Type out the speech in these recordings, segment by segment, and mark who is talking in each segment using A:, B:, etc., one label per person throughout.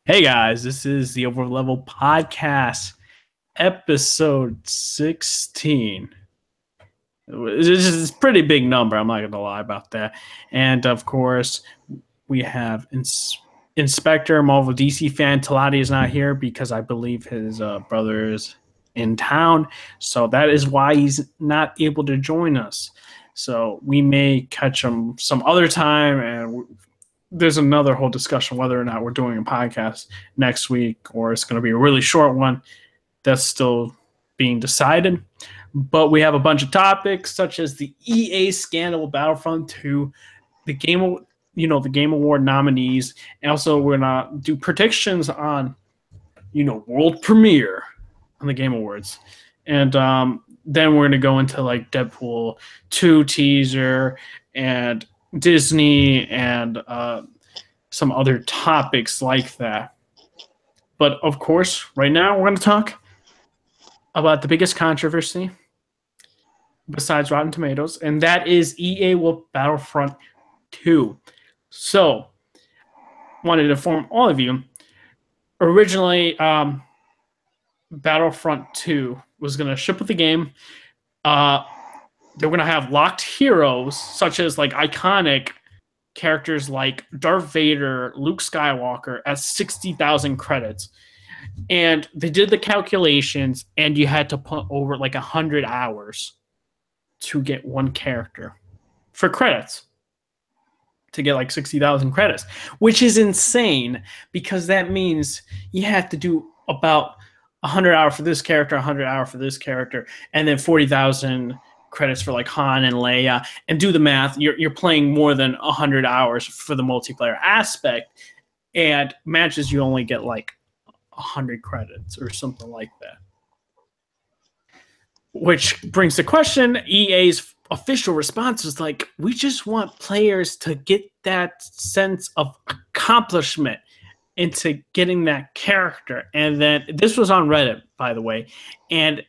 A: Hey guys, this is the Overleveled podcast, episode 16. This is a pretty big number, I'm not going to lie about that. And of course, we have Inspector Marvel DC fan. Talati is not here because I believe his brother is in town. So that is why he's not able to join us. So we may catch him some other time, and there's another whole discussion whether or not we're doing a podcast next week or it's going to be a really short one. That's still being decided. But we have a bunch of topics such as the EA scandal, Battlefront 2, the Game Award nominees, and also we're gonna do predictions on world premiere on the Game Awards, and then we're gonna go into like Deadpool 2 teaser and Disney and some other topics like that. But of course, right now we're going to talk about the biggest controversy besides Rotten Tomatoes, and that is EA with Battlefront 2. So, wanted to inform all of you, originally Battlefront 2 was going to ship with the game. They were going to have locked heroes, such as like iconic characters like Darth Vader, Luke Skywalker, at 60,000 credits. And they did the calculations, and you had to put over like 100 hours to get one character for credits to get like 60,000 credits, which is insane because that means you have to do about 100 hours for this character, 100 hours for this character, and then 40,000 credits for like Han and Leia. And do the math, you're playing more than 100 hours for the multiplayer aspect, and matches you only get like 100 credits or something like that. Which brings the question, EA's official response is like, we just want players to get that sense of accomplishment into getting that character. And then this was on Reddit, by the way, and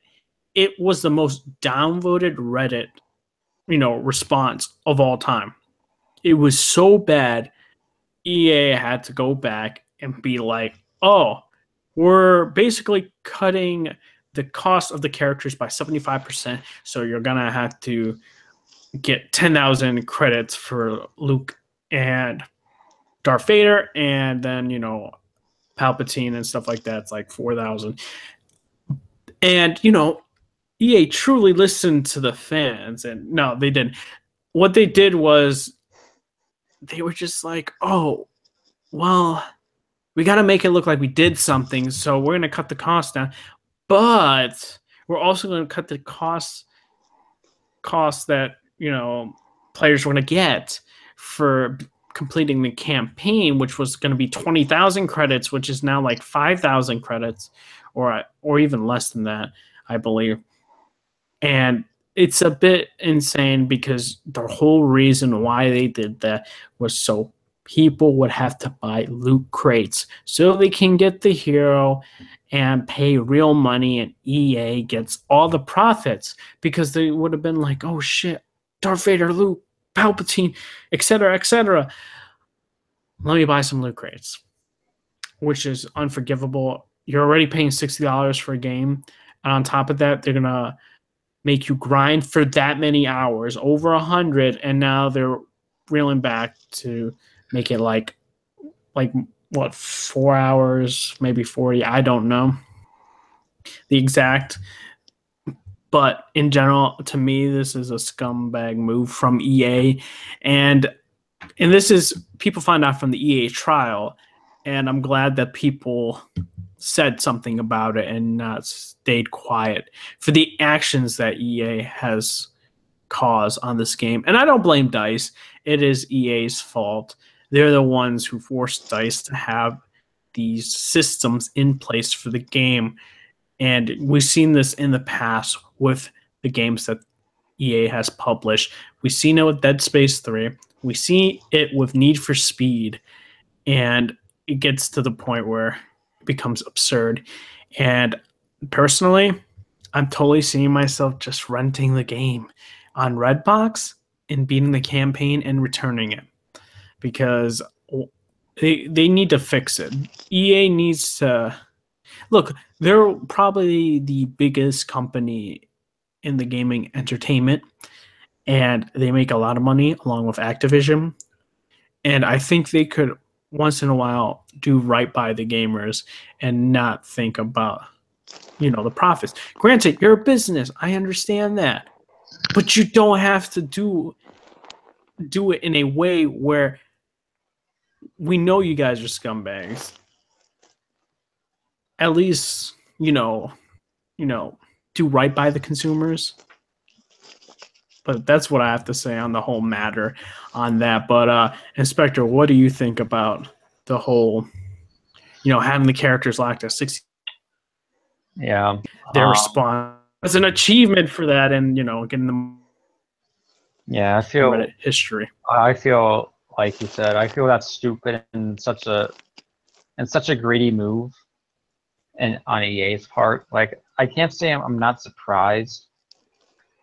A: it was the most downvoted Reddit, response of all time. It was so bad, EA had to go back and be like, oh, we're basically cutting the cost of the characters by 75%. So you're going to have to get 10,000 credits for Luke and Darth Vader, and then, Palpatine and stuff like that. It's like 4,000. And, EA truly listened to the fans, and no, they didn't. What they did was they were just like, oh, well, we got to make it look like we did something, so we're going to cut the cost down. But we're also going to cut the costs that, players were going to get for completing the campaign, which was going to be 20,000 credits, which is now like 5,000 credits or even less than that, I believe. And it's a bit insane because the whole reason why they did that was so people would have to buy loot crates so they can get the hero and pay real money, and EA gets all the profits because they would have been like, oh shit, Darth Vader, Luke, Palpatine, etc., etc. Let me buy some loot crates, which is unforgivable. You're already paying $60 for a game, and on top of that, they're gonna make you grind for that many hours, over 100, and now they're reeling back to make it like what, 4 hours, maybe 40. I don't know the exact, but in general, to me, this is a scumbag move from EA, and this is people find out from the EA trial, and I'm glad that people said something about it and not stayed quiet for the actions that EA has caused on this game. And I don't blame DICE. It is EA's fault. They're the ones who forced DICE to have these systems in place for the game. And we've seen this in the past with the games that EA has published. We've seen it with Dead Space 3. We see it with Need for Speed. And it gets to the point where it becomes absurd. And personally, I'm totally seeing myself just renting the game on Redbox and beating the campaign and returning it, because they need to fix it. EA needs to look. They're probably the biggest company in the gaming entertainment, and they make a lot of money along with Activision. And I think they could once in a while do right by the gamers and not think about the profits. Granted, you're a business. I understand that, but you don't have to do it in a way where we know you guys are scumbags. At least, do right by the consumers. But that's what I have to say on the whole matter on that. But Inspector, what do you think about the whole, having the characters locked at 60?
B: Yeah.
A: Their response as an achievement for that, and getting them.
B: Yeah,
A: Reddit history.
B: I feel like you said. I feel that's stupid and such a greedy move, and on EA's part. Like, I can't say I'm not surprised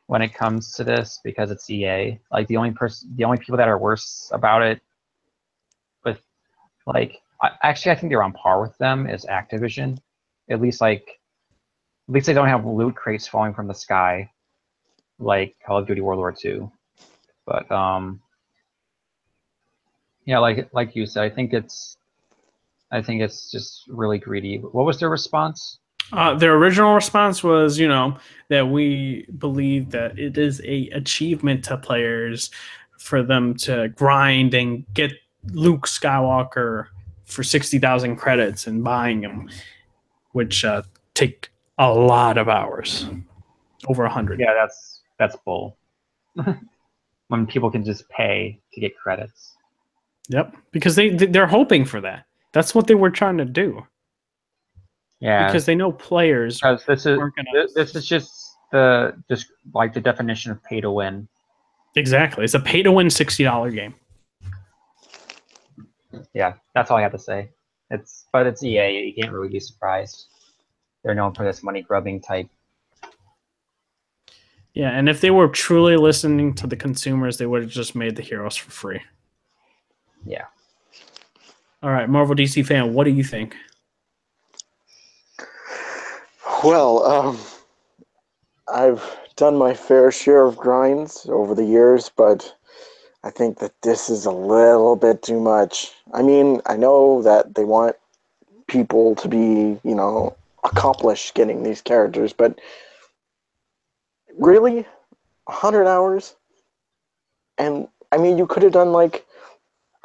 B: when it comes to this because it's EA. Like, the only people that are worse about it, with like, I think they're on par with them is Activision. At least they don't have loot crates falling from the sky, like Call of Duty World War II. But yeah, like you said, I think it's just really greedy. What was their response?
A: Their original response was, that we believe that it is a achievement to players for them to grind and get Luke Skywalker for 60,000 credits and buying them, which take a lot of hours, over 100.
B: Yeah, that's bull. When people can just pay to get credits.
A: Yep, because they're hoping for that. That's what they were trying to do.
B: Yeah,
A: because they know players.
B: Because this is just like the definition of pay to win.
A: Exactly, it's a pay to win $60 game.
B: Yeah, that's all I have to say. But it's EA. You can't really be surprised. They're known for this money grubbing type.
A: Yeah, and if they were truly listening to the consumers, they would have just made the heroes for free.
B: Yeah.
A: All right, Marvel DC fan, what do you think?
C: Well, I've done my fair share of grinds over the years, but I think that this is a little bit too much. I mean, I know that they want people to be, accomplished getting these characters, but really? 100 hours? And, I mean, you could have done, I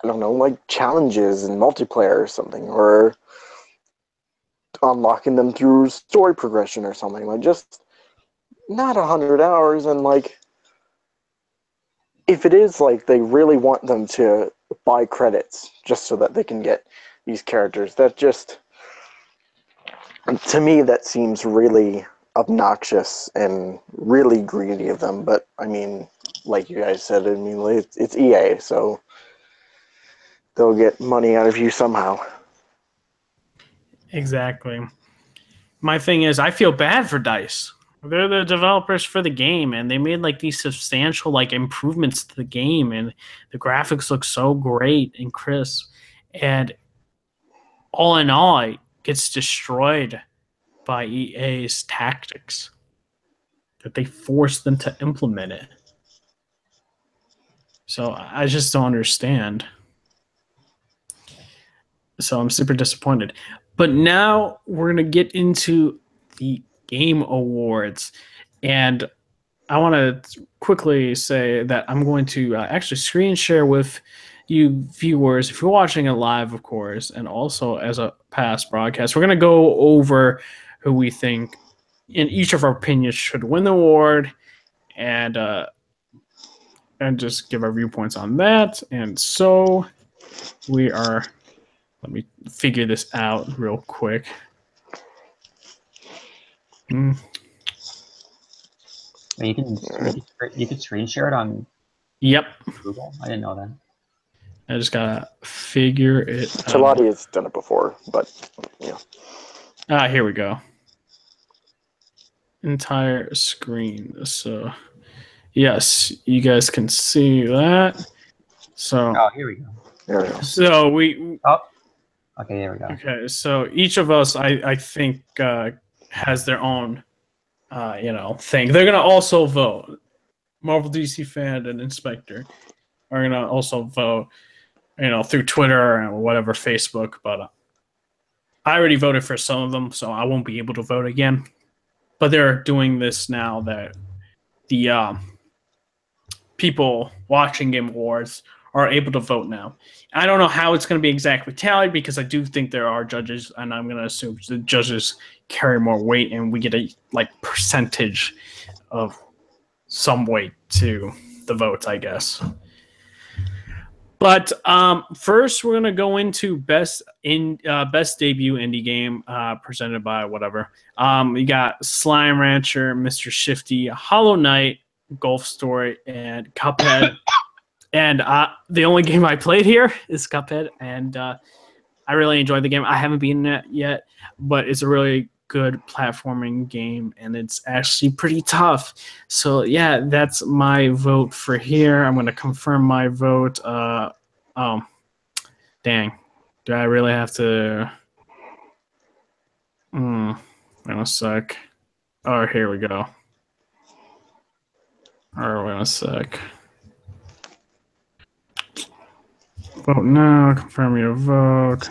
C: don't know, challenges in multiplayer or something, or unlocking them through story progression or something. Just not 100 hours. And, if it is, they really want them to buy credits just so that they can get these characters, that just, to me, that seems really obnoxious and really greedy of them. But, I mean, like you guys said, it's EA, so they'll get money out of you somehow.
A: Exactly. My thing is, I feel bad for DICE. They're the developers for the game, and they made these substantial improvements to the game, and the graphics look so great and crisp. And all in all, it gets destroyed by EA's tactics that they force them to implement it. So I just don't understand. So I'm super disappointed. But now we're going to get into the Game Awards. And I want to quickly say that I'm going to actually screen share with you viewers, if you're watching it live, of course, and also as a past broadcast. We're going to go over who we think, in each of our opinions, should win the award, and just give our viewpoints on that. And so we are. Let me figure this out real quick.
B: You can screen share it on.
A: Yep.
B: Google. I didn't know that.
A: I just gotta figure it out.
C: Talati has done it before, but yeah.
A: Here we go. Entire screen. So, yes, you guys can see that. So,
B: here we go.
C: There we go.
A: So we
B: Oh, okay, there we go.
A: okay. So each of us, I think, has their own, thing. They're gonna also vote. Marvel DC fan and Inspector are gonna also vote, through Twitter and whatever, Facebook. But I already voted for some of them, so I won't be able to vote again. But they're doing this now that the people watching Game Awards are able to vote now. I don't know how it's going to be exactly tallied because I do think there are judges, and I'm going to assume the judges carry more weight, and we get a percentage of some weight to the votes, I guess. But first, we're gonna go into best debut indie game presented by whatever. We got Slime Rancher, Mr. Shifty, Hollow Knight, Golf Story, and Cuphead. And the only game I played here is Cuphead, and I really enjoyed the game. I haven't beaten it yet, but it's a really good platforming game, and it's actually pretty tough. So yeah, that's my vote for here. I'm gonna confirm my vote. Dang, do I really have to? Wait a sec. Oh, here we go. Or wait a sec. Vote now. Confirm your vote.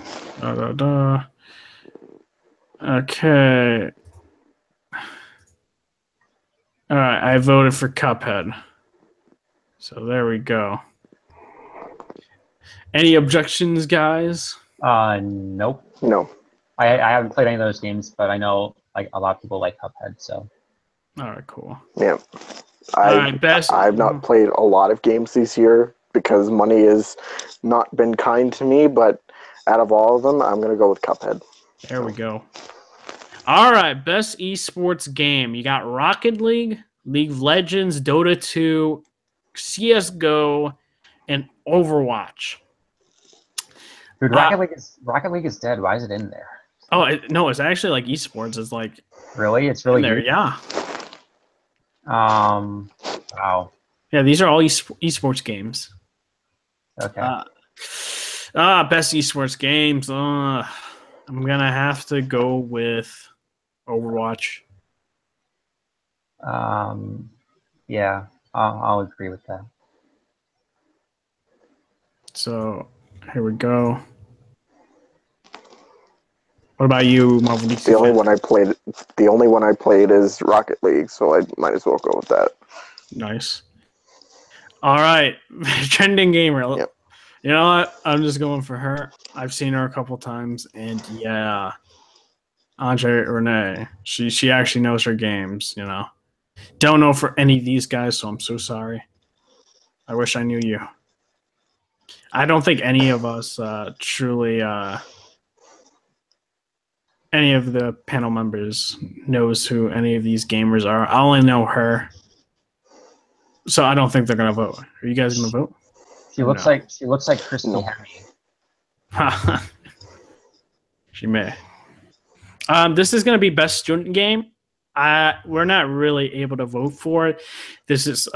A: Okay. All right, I voted for Cuphead. So there we go. Any objections, guys?
B: Nope.
C: No.
B: I haven't played any of those games, but I know a lot of people like Cuphead, so.
A: All right, cool.
C: Yeah.
A: I've
C: not played a lot of games this year because money has not been kind to me, but out of all of them, I'm going to go with Cuphead.
A: There we go. All right, best esports game. You got Rocket League, League of Legends, Dota 2, CS:GO, and Overwatch.
B: Dude, Rocket League is dead. Why is it in there?
A: Oh no, it's actually esports. It's
B: really, it's really
A: in there.
B: good?
A: Yeah.
B: Wow.
A: Yeah, these are all esports games.
B: Okay.
A: Best esports games. I'm gonna have to go with Overwatch.
B: Yeah, I'll agree with that.
A: So here we go. What about you, Marvel DC?
C: The only one I played is Rocket League, so I might as well go with that.
A: Nice. All right, trending gamer.
C: Yep.
A: You know what? I'm just going for her. I've seen her a couple times, and yeah, Andre Renee. She actually knows her games. Don't know for any of these guys, so I'm so sorry. I wish I knew you. I don't think any of us truly. Any of the panel members knows who any of these gamers are. I only know her. So I don't think they're gonna vote. Are you guys gonna vote?
B: She looks like Christy Hemme.
A: She may. This is gonna be best student game. We're not really able to vote for it. This is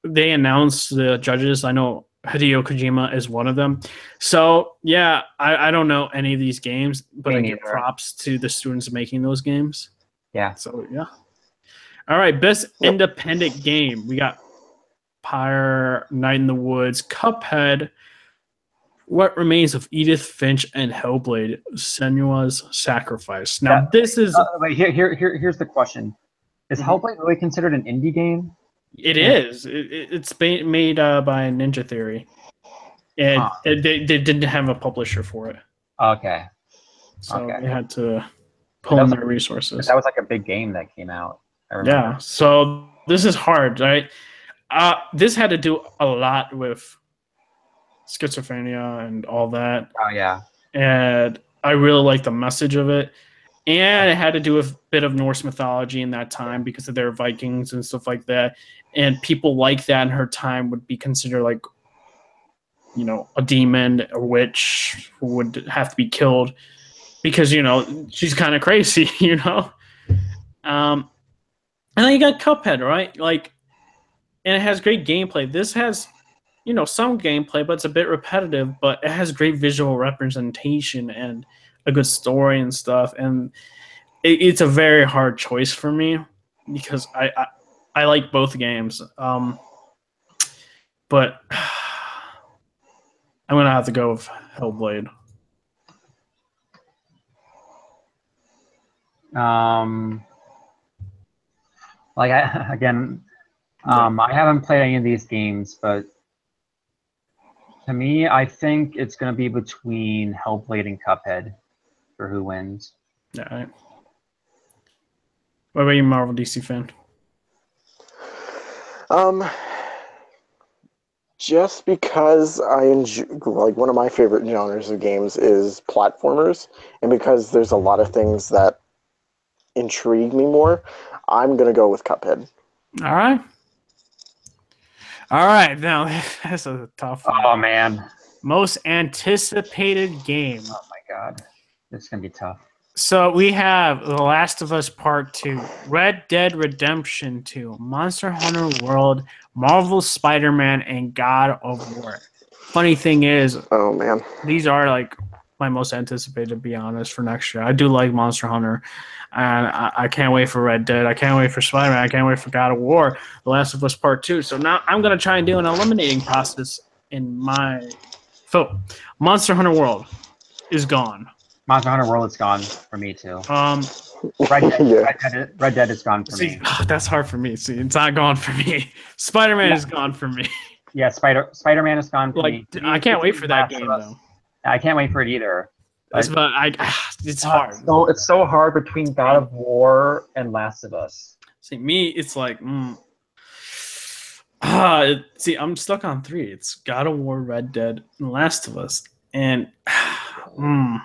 A: they announced the judges. I know Hideo Kojima is one of them. So yeah, I don't know any of these games, but I give props to the students making those games.
B: Yeah.
A: So yeah. All right, best independent game. We got Pyre, Night in the Woods, Cuphead, What Remains of Edith Finch, and Hellblade: Senua's Sacrifice. Now this is
B: wait, here's the question: is Hellblade really considered an indie game?
A: It is. It's made by Ninja Theory, and they didn't have a publisher for it.
B: Okay.
A: So they had to pull in their resources.
B: That was a big game that came out.
A: Yeah. So this is hard, right? This had to do a lot with schizophrenia and all that.
B: Oh yeah.
A: And I really like the message of it. And it had to do with a bit of Norse mythology in that time because of their Vikings and stuff like that. And people like that in her time would be considered a demon, a witch who would have to be killed because, she's kind of crazy, And then you got Cuphead, right? And it has great gameplay. This has, some gameplay, but it's a bit repetitive. But it has great visual representation and a good story and stuff. And it's a very hard choice for me because I like both games. But I'm gonna have to go with Hellblade.
B: I haven't played any of these games, but to me, I think it's going to be between Hellblade and Cuphead for who wins.
A: All right. What about you, Marvel DC fan?
C: Just because I enjoy, like, one of my favorite genres of games is platformers, and because there's a lot of things that intrigue me more, I'm gonna go with Cuphead.
A: All right. All right. Now that's a tough one.
B: Oh man.
A: Most anticipated game.
B: Oh my god. This is gonna be tough.
A: So we have The Last of Us Part 2, Red Dead Redemption 2, Monster Hunter World, Marvel Spider-Man, and God of War. Funny thing is,
C: Oh man,
A: these are like my most anticipated, to be honest, for next year. I do like Monster Hunter, and I can't wait for Red Dead. I can't wait for Spider-Man. I can't wait for God of War, The Last of Us Part 2. So now I'm going to try and do an eliminating process in my vote. Monster Hunter World is gone.
B: Monster Hunter World is gone for me too.
C: Red
B: Dead is gone for me.
A: That's hard for me. See, it's not gone for me. Spider-Man is gone for me.
B: Yeah, Spider-Man is gone for me.
A: I can't wait for that game though.
B: I can't wait for it either.
A: It's hard.
B: So it's so hard between God of War and Last of Us.
A: See, me, it's like, I'm stuck on 3. It's God of War, Red Dead, and Last of Us, and look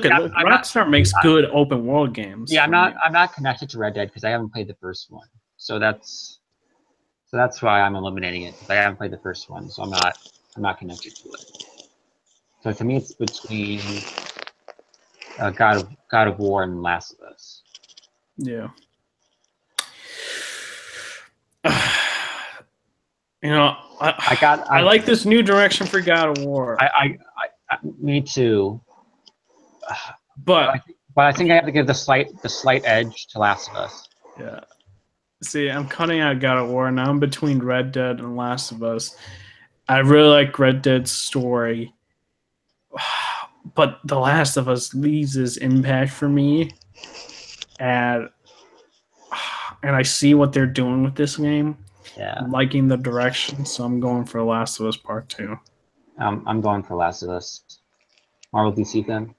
A: at Rockstar makes good open world games.
B: Yeah, I'm not connected to Red Dead because I haven't played the first one. So that's why I'm eliminating it, because I haven't played the first one, so I'm not connected to it. So to me, it's between God of War and Last of Us.
A: Yeah. I like this new direction for God of War.
B: Me too.
A: But
B: I think I have to give the slight edge to Last of Us.
A: Yeah. See, I'm cutting out God of War now. I'm between Red Dead and Last of Us. I really like Red Dead's story, but The Last of Us leaves this impact for me, and I see what they're doing with this game.
B: Yeah,
A: I'm liking the direction, so I'm going for Last of Us Part 2.
B: I'm going for Last of Us. Marvel DC then.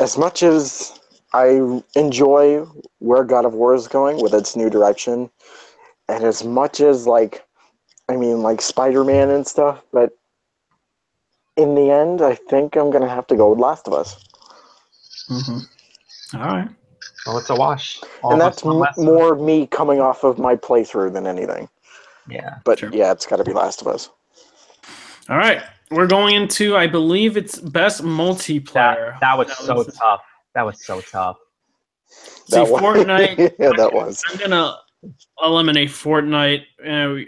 C: As much as I enjoy where God of War is going with its new direction, and as much as like Spider-Man and stuff, but in the end, I think I'm gonna have to go with Last of Us.
A: Mm-hmm. All right.
B: Well, it's a wash.
C: And that's more me coming off of my playthrough than anything.
B: Yeah.
C: But sure. Yeah, it's got to be Last of Us.
A: All right. We're going into, I believe it's best multiplayer.
B: That was so tough. That was so tough.
A: See, Fortnite.
C: Yeah, that was.
A: I'm going to eliminate Fortnite.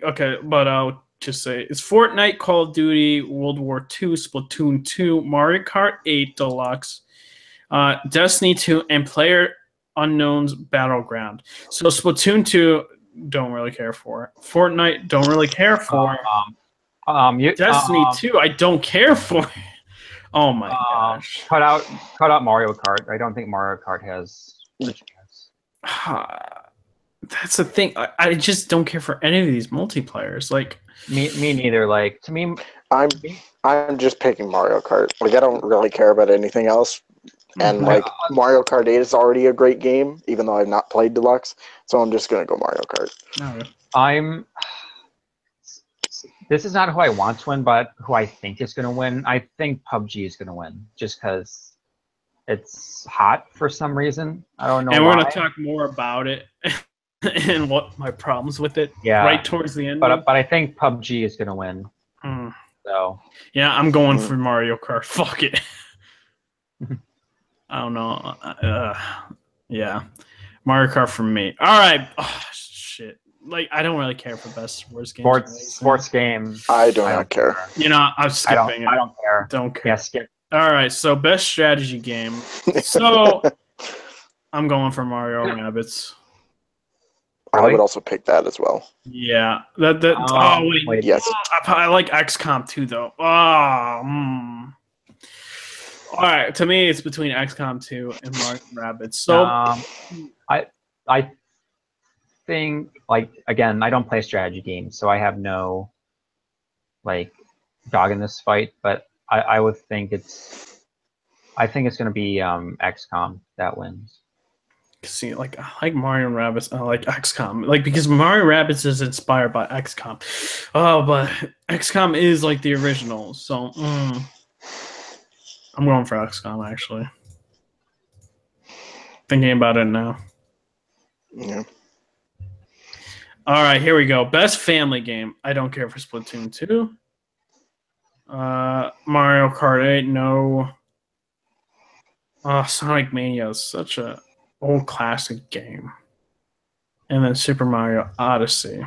A: Okay, but I'll just say it's Fortnite, Call of Duty, World War II, Splatoon 2, Mario Kart 8 Deluxe, Destiny 2, and PlayerUnknown's Battleground. So Splatoon 2, don't really care for. Fortnite, don't really care for. Destiny 2, I don't care for. Oh my gosh!
B: Cut out Mario Kart. I don't think Mario Kart has a chance.
A: That's the thing. I just don't care for any of these multiplayers. Like
B: me neither. Like to me,
C: I'm just picking Mario Kart. Like I don't really care about anything else. And like Mario Kart 8 is already a great game, even though I've not played Deluxe. So I'm just gonna go Mario Kart.
B: This is not who I want to win, but who I think is gonna win. I think PUBG is gonna win, just because it's hot for some reason. I don't know.
A: And we're gonna talk more about it and what my problems with it.
B: Yeah.
A: Right towards the end.
B: But I think PUBG is gonna win. So.
A: Yeah, I'm going for Mario Kart. Fuck it. I don't know. Yeah. Mario Kart for me. All right. Oh, shit. Like, I don't really care for best sports games.
B: Sports game.
C: I do not care.
A: You know, I'm skipping it.
B: I don't care.
A: Don't care.
B: Yeah, skip.
A: All right. So best strategy game. So I'm going for Mario Rabbids.
C: I would also pick that as well.
A: Yeah. Wait.
C: Yes.
A: I like XCOM too, though. All right. To me, it's between XCOM 2 and Mario Rabbids. So
B: I think, like, again, I don't play strategy games, so I have no like dog in this fight. But I would think it's going to be XCOM that wins.
A: See, like, I like Mario and Rabbids. I like XCOM, like, because Mario Rabbids is inspired by XCOM. Oh, but XCOM is like the original, so I'm going for XCOM actually. Thinking about it now.
C: Yeah.
A: All right, here we go. Best family game. I don't care for Splatoon 2. Mario Kart 8, no. Sonic Mania is such a old classic game. And then Super Mario Odyssey.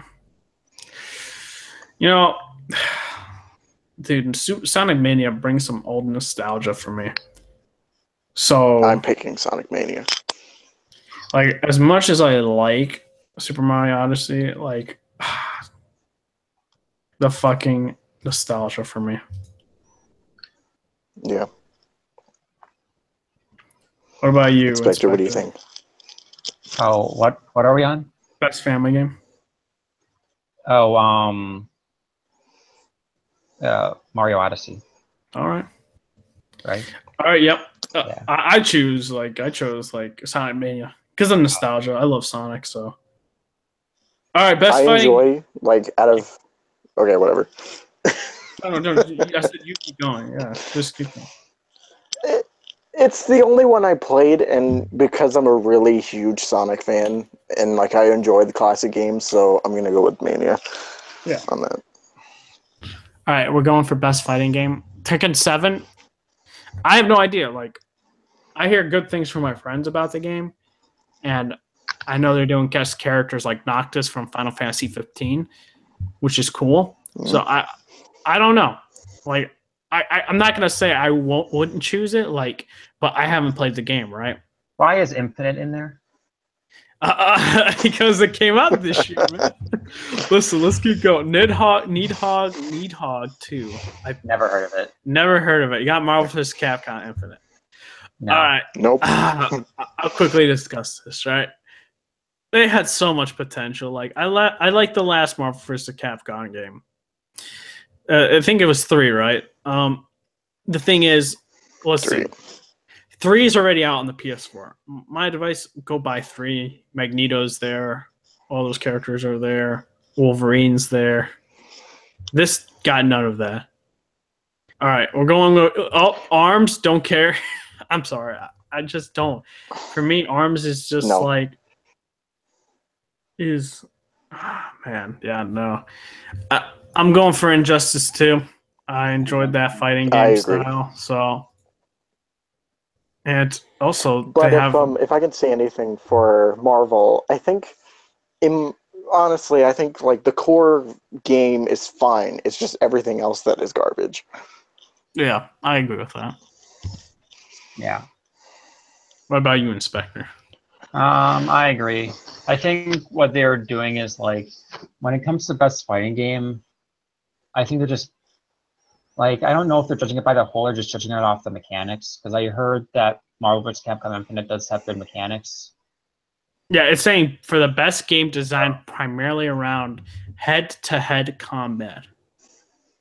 A: You know, dude, Sonic Mania brings some old nostalgia for me. So
C: I'm picking Sonic Mania.
A: Like, as much as I like Super Mario Odyssey, like, the fucking nostalgia for me.
C: Yeah.
A: What about you,
C: Inspector, what do you think?
B: Oh, what are we on?
A: Best family game.
B: Oh, Mario Odyssey.
A: All right.
B: Right.
A: All right. Yep.
B: Yeah.
A: I chose Sonic Mania because of nostalgia. I love Sonic, so. All right. Best
C: I
A: fighting.
C: enjoy, like, out of. Okay, whatever.
A: No. I said you keep going. Yeah, just keep going.
C: It's the only one I played, and because I'm a really huge Sonic fan, and like I enjoy the classic games, so I'm gonna go with Mania.
A: Yeah.
C: On that.
A: All right, we're going for best fighting game. Tekken 7. I have no idea. Like, I hear good things from my friends about the game, and I know they're doing guest characters like Noctis from Final Fantasy 15, which is cool.
C: Yeah.
A: So I don't know. Like, I'm not gonna say I wouldn't choose it. Like, but I haven't played the game, right?
B: Why is Infinite in there?
A: Because it came out this year, man. Listen, let's keep going. Needhog 2. I've
B: Never heard of it.
A: never heard of it. You got Marvel vs. Capcom Infinite.
B: No.
A: All right.
C: Nope.
A: I'll quickly discuss this, right? They had so much potential. Like, I like the last Marvel vs. Capcom game. I think it was 3, right? The thing is, let's see. 3 is already out on the PS4. My device, go buy 3. Magneto's there. All those characters are there. Wolverine's there. This got none of that. All right, we're going. Arms, don't care. I'm sorry. I just don't. For me, Arms is just like... man, yeah, no. I'm going for Injustice 2. I enjoyed that fighting game style. So... And also,
C: but if I can say anything for Marvel, I think, honestly, I think like the core game is fine. It's just everything else that is garbage.
A: Yeah, I agree with that.
B: Yeah.
A: What about you, Inspector?
B: I agree. I think what they're doing is, like, when it comes to best fighting game, I think they're just, like, I don't know if they're judging it by the whole or just judging it off the mechanics, because I heard that Marvel vs. Capcom Infinite does have good mechanics.
A: Yeah, it's saying for the best game designed primarily around head-to-head combat.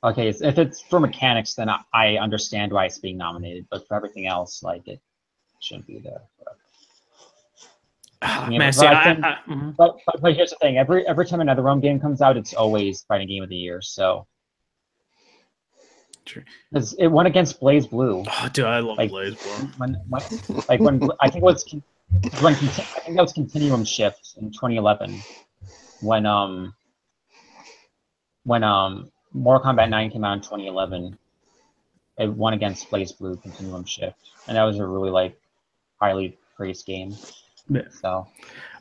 B: Okay, if it's for mechanics, then I understand why it's being nominated, but for everything else, like, it shouldn't be there. But here's the thing: every time another Rome game comes out, it's always fighting game of the year. So, because it won against Blaze Blue.
A: Oh, dude, I love Blaze Blue.
B: When I think that was Continuum Shift in 2011, when Mortal Kombat 9 came out in 2011. It won against Blaze Blue Continuum Shift, and that was a really highly praised game.
A: Yeah.
B: So,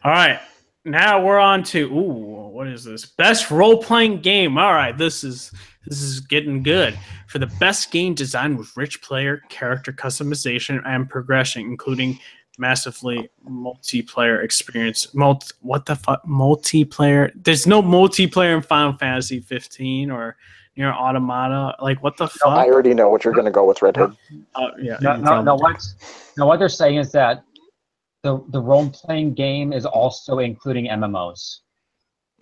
A: All right. Now we're on to what is this? Best role-playing game. All right, this is getting good. For the best game designed with rich player character customization and progression, including massively multiplayer experience. What the fuck? Multiplayer? There's no multiplayer in Final Fantasy 15 or Near Automata. Like, what the fuck?
C: I already know what you're going to go with, Redhead.
A: Yeah.
B: What they're saying is that the role-playing game is also including MMOs.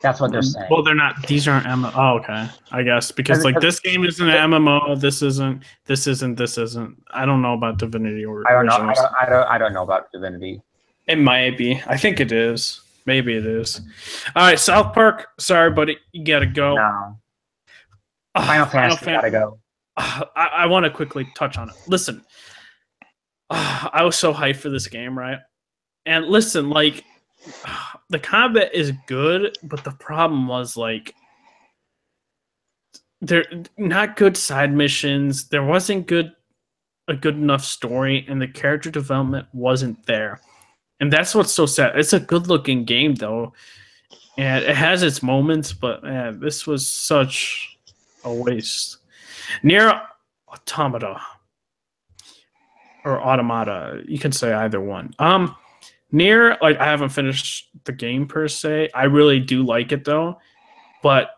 B: That's what they're saying.
A: Well, they're not. These aren't MMO. Oh, okay. I guess because like this game isn't an MMO. This isn't. This isn't. I don't know about Divinity or.
B: I don't know. I don't know about Divinity.
A: It might be. I think it is. Maybe it is. All right, South Park. Sorry, buddy, you gotta go.
B: No. Final Fantasy gotta go.
A: I want to quickly touch on it. Listen, I was so hyped for this game, right? And listen, like, the combat is good, but the problem was like they're not good side missions. There wasn't a good enough story, and the character development wasn't there. And that's what's so sad. It's a good looking game though, and it has its moments, but man, this was such a waste. Near Automata or Automata, you can say either one. Near, like, I haven't finished the game per se. I really do like it though, but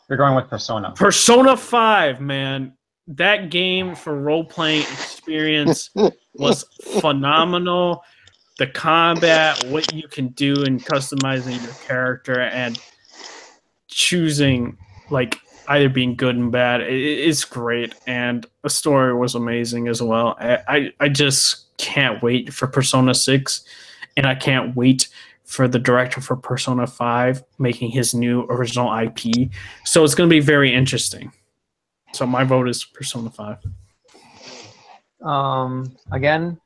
B: you're going with Persona.
A: Persona 5, man, that game for role playing experience was phenomenal. The combat, what you can do in customizing your character and choosing like either being good and bad, it's great, and the story was amazing as well. I just can't wait for Persona 6. And I can't wait for the director for Persona 5 making his new original IP. So it's going to be very interesting. So my vote is Persona 5.
B: Again,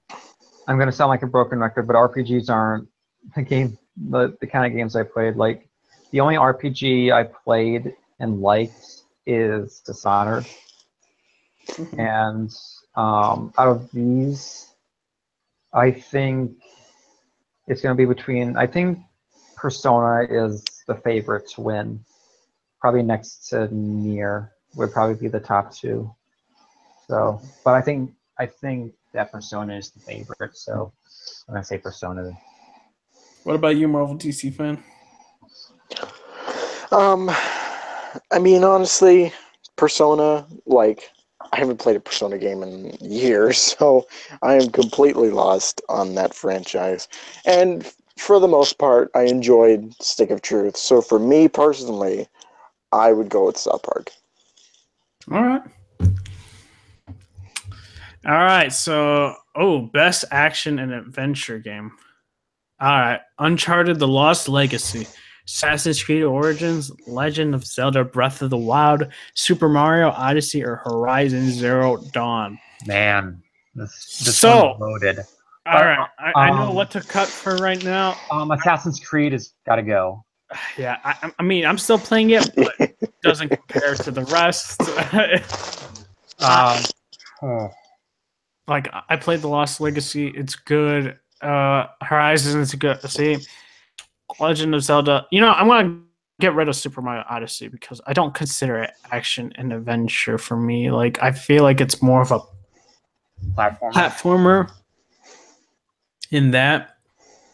B: I'm going to sound like a broken record, but RPGs aren't the kind of games I played. Like, the only RPG I played and liked is Dishonored. And out of these, I think it's going to be between. I think Persona is the favorite to win. Probably next to Nier would probably be the top two. So, but I think that Persona is the favorite. So I'm going to say Persona.
A: What about you, Marvel DC fan?
C: I mean, honestly, Persona, like, I haven't played a Persona game in years, so I am completely lost on that franchise. And for the most part, I enjoyed Stick of Truth. So for me personally, I would go with South Park.
A: All right. All right. So, best action and adventure game. All right. Uncharted: The Lost Legacy, Assassin's Creed Origins, Legend of Zelda: Breath of the Wild, Super Mario Odyssey, or Horizon Zero Dawn.
B: Man, this
A: so
B: one's loaded.
A: All right, I know what to cut for right now.
B: Assassin's Creed has got to go.
A: Yeah, I mean, I'm still playing it, but it doesn't compare to the rest. Like, I played The Lost Legacy. It's good. Horizon is good. See, Legend of Zelda. You know, I'm gonna get rid of Super Mario Odyssey because I don't consider it action and adventure for me. Like, I feel like it's more of a platformer in that,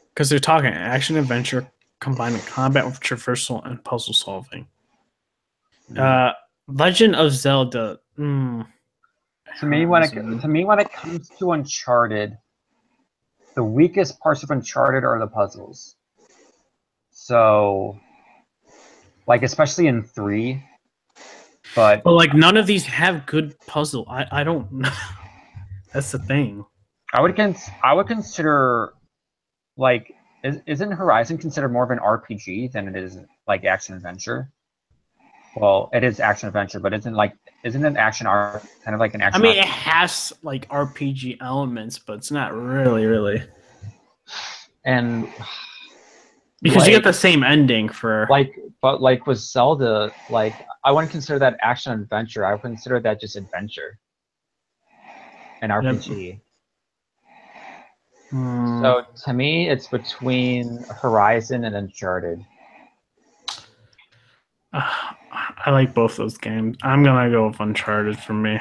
A: because they're talking action adventure combining combat with traversal and puzzle solving. Legend of Zelda.
B: To me, when it comes to Uncharted, the weakest parts of Uncharted are the puzzles. So, like, especially in 3. But
A: like, none of these have good puzzle. I don't know. That's the thing.
B: I would consider, like, isn't Horizon considered more of an RPG than it is like action adventure? Well, it is action adventure, but isn't it action art kind of like an action?
A: I mean, it has like RPG elements, but it's not really.
B: And
A: because, like, you get the same ending for
B: but with Zelda, like, I wouldn't consider that action adventure. I would consider that just adventure. An RPG. So to me, it's between Horizon and Uncharted.
A: I like both those games. I'm gonna go with Uncharted for me.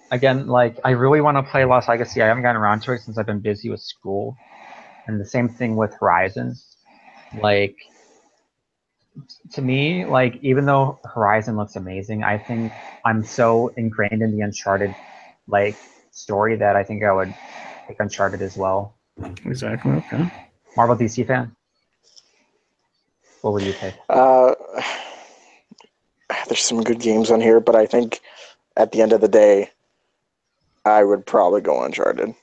B: Again, like I really want to play Lost Legacy. I haven't gotten around to it since I've been busy with school, and the same thing with Horizon. Like to me, like even though Horizon looks amazing, I think I'm so ingrained in the Uncharted like story that I think I would pick Uncharted as well.
A: Exactly. Okay.
B: Marvel DC fan? What would you pick?
C: There's some good games on here, but I think at the end of the day, I would probably go Uncharted.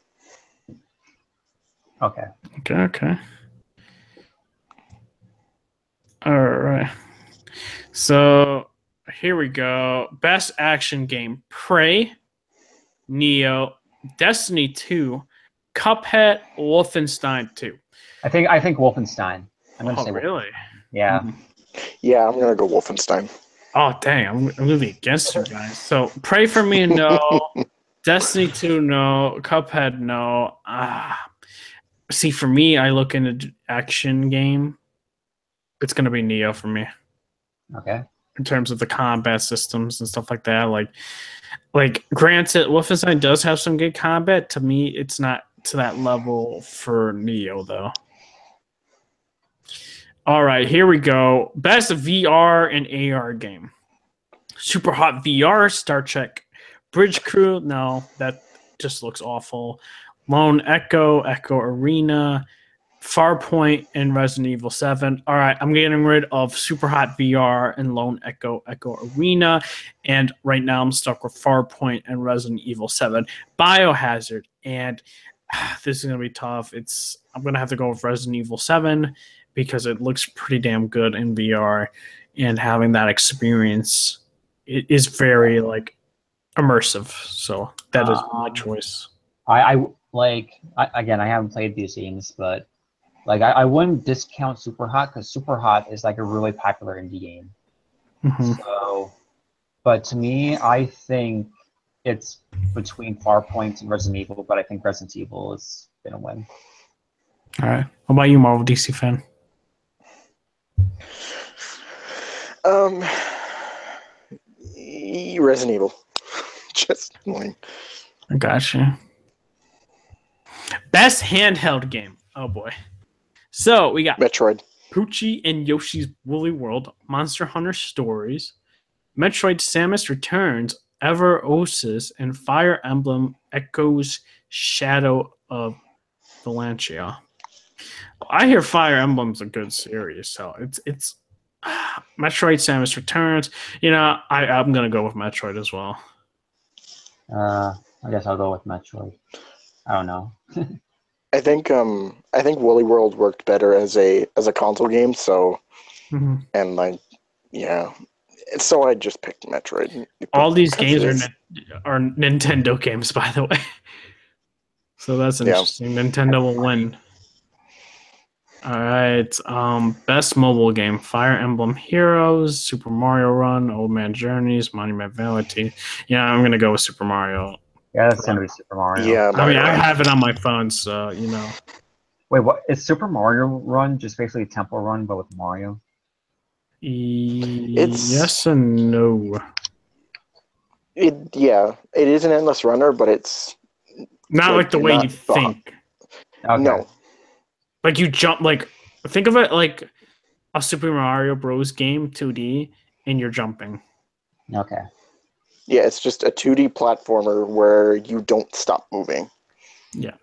B: Okay.
A: Okay. All right. So here we go. Best action game: Prey, Neo, Destiny 2, Cuphead, Wolfenstein 2.
B: I think Wolfenstein. I'm gonna say
A: really?
B: Yeah.
C: Yeah, I'm gonna go Wolfenstein.
A: Oh dang, I'm really against you guys. So Prey for me, no. Destiny 2, no. Cuphead, no. See, for me, I look into action game. It's gonna be Neo for me.
B: Okay.
A: In terms of the combat systems and stuff like that. Like granted, Wolfenstein does have some good combat. To me, it's not to that level for Neo though. All right, here we go. Best VR and AR game. Super Hot VR, Star Trek Bridge Crew. No, that just looks awful. Lone Echo, Echo Arena, Farpoint, and Resident Evil 7. All right, I'm getting rid of Super Hot VR and Lone Echo, Echo Arena. And right now I'm stuck with Farpoint and Resident Evil 7. Biohazard. And this is going to be tough. I'm going to have to go with Resident Evil 7 because it looks pretty damn good in VR. And having that experience is very, like, immersive. So that is my choice.
B: Again, I haven't played these games, but like I wouldn't discount Super Hot because Super Hot is like a really popular indie game.
A: Mm-hmm.
B: So, but to me, I think it's between Farpoint and Resident Evil, but I think Resident Evil is gonna win.
A: All right. What about you, Marvel DC fan?
C: Resident Evil. Just annoying.
A: I got you. Best handheld game. Oh boy. So we got
C: Metroid.
A: Poochie and Yoshi's Woolly World, Monster Hunter Stories, Metroid Samus Returns, Ever Oasis, and Fire Emblem Echoes Shadow of Valentia. I hear Fire Emblem's a good series, so it's Metroid Samus Returns. You know, I'm gonna go with Metroid as well.
B: I guess I'll go with Metroid. I don't know.
C: I think Woolly World worked better as a console game, so and like so I just picked Metroid.
A: All these games are Nintendo games, by the way. So that's interesting. Yeah. Nintendo will win. All right. Best mobile game: Fire Emblem Heroes, Super Mario Run, Old Man Journeys, Monument Valley. Yeah, I'm gonna go with Super Mario.
B: Yeah, that's gonna be Super Mario.
C: Yeah,
A: Mario. I have it on my phone, so you know.
B: Wait, what is Super Mario Run? Just basically Temple Run, but with Mario?
A: Yes and no.
C: It is an endless runner, but it's
A: not like the way you think.
B: Okay.
C: No.
A: Like you jump, like think of it like a Super Mario Bros. Game, 2D, and you're jumping.
B: Okay.
C: Yeah, it's just a 2D platformer where you don't stop moving.
A: Yeah.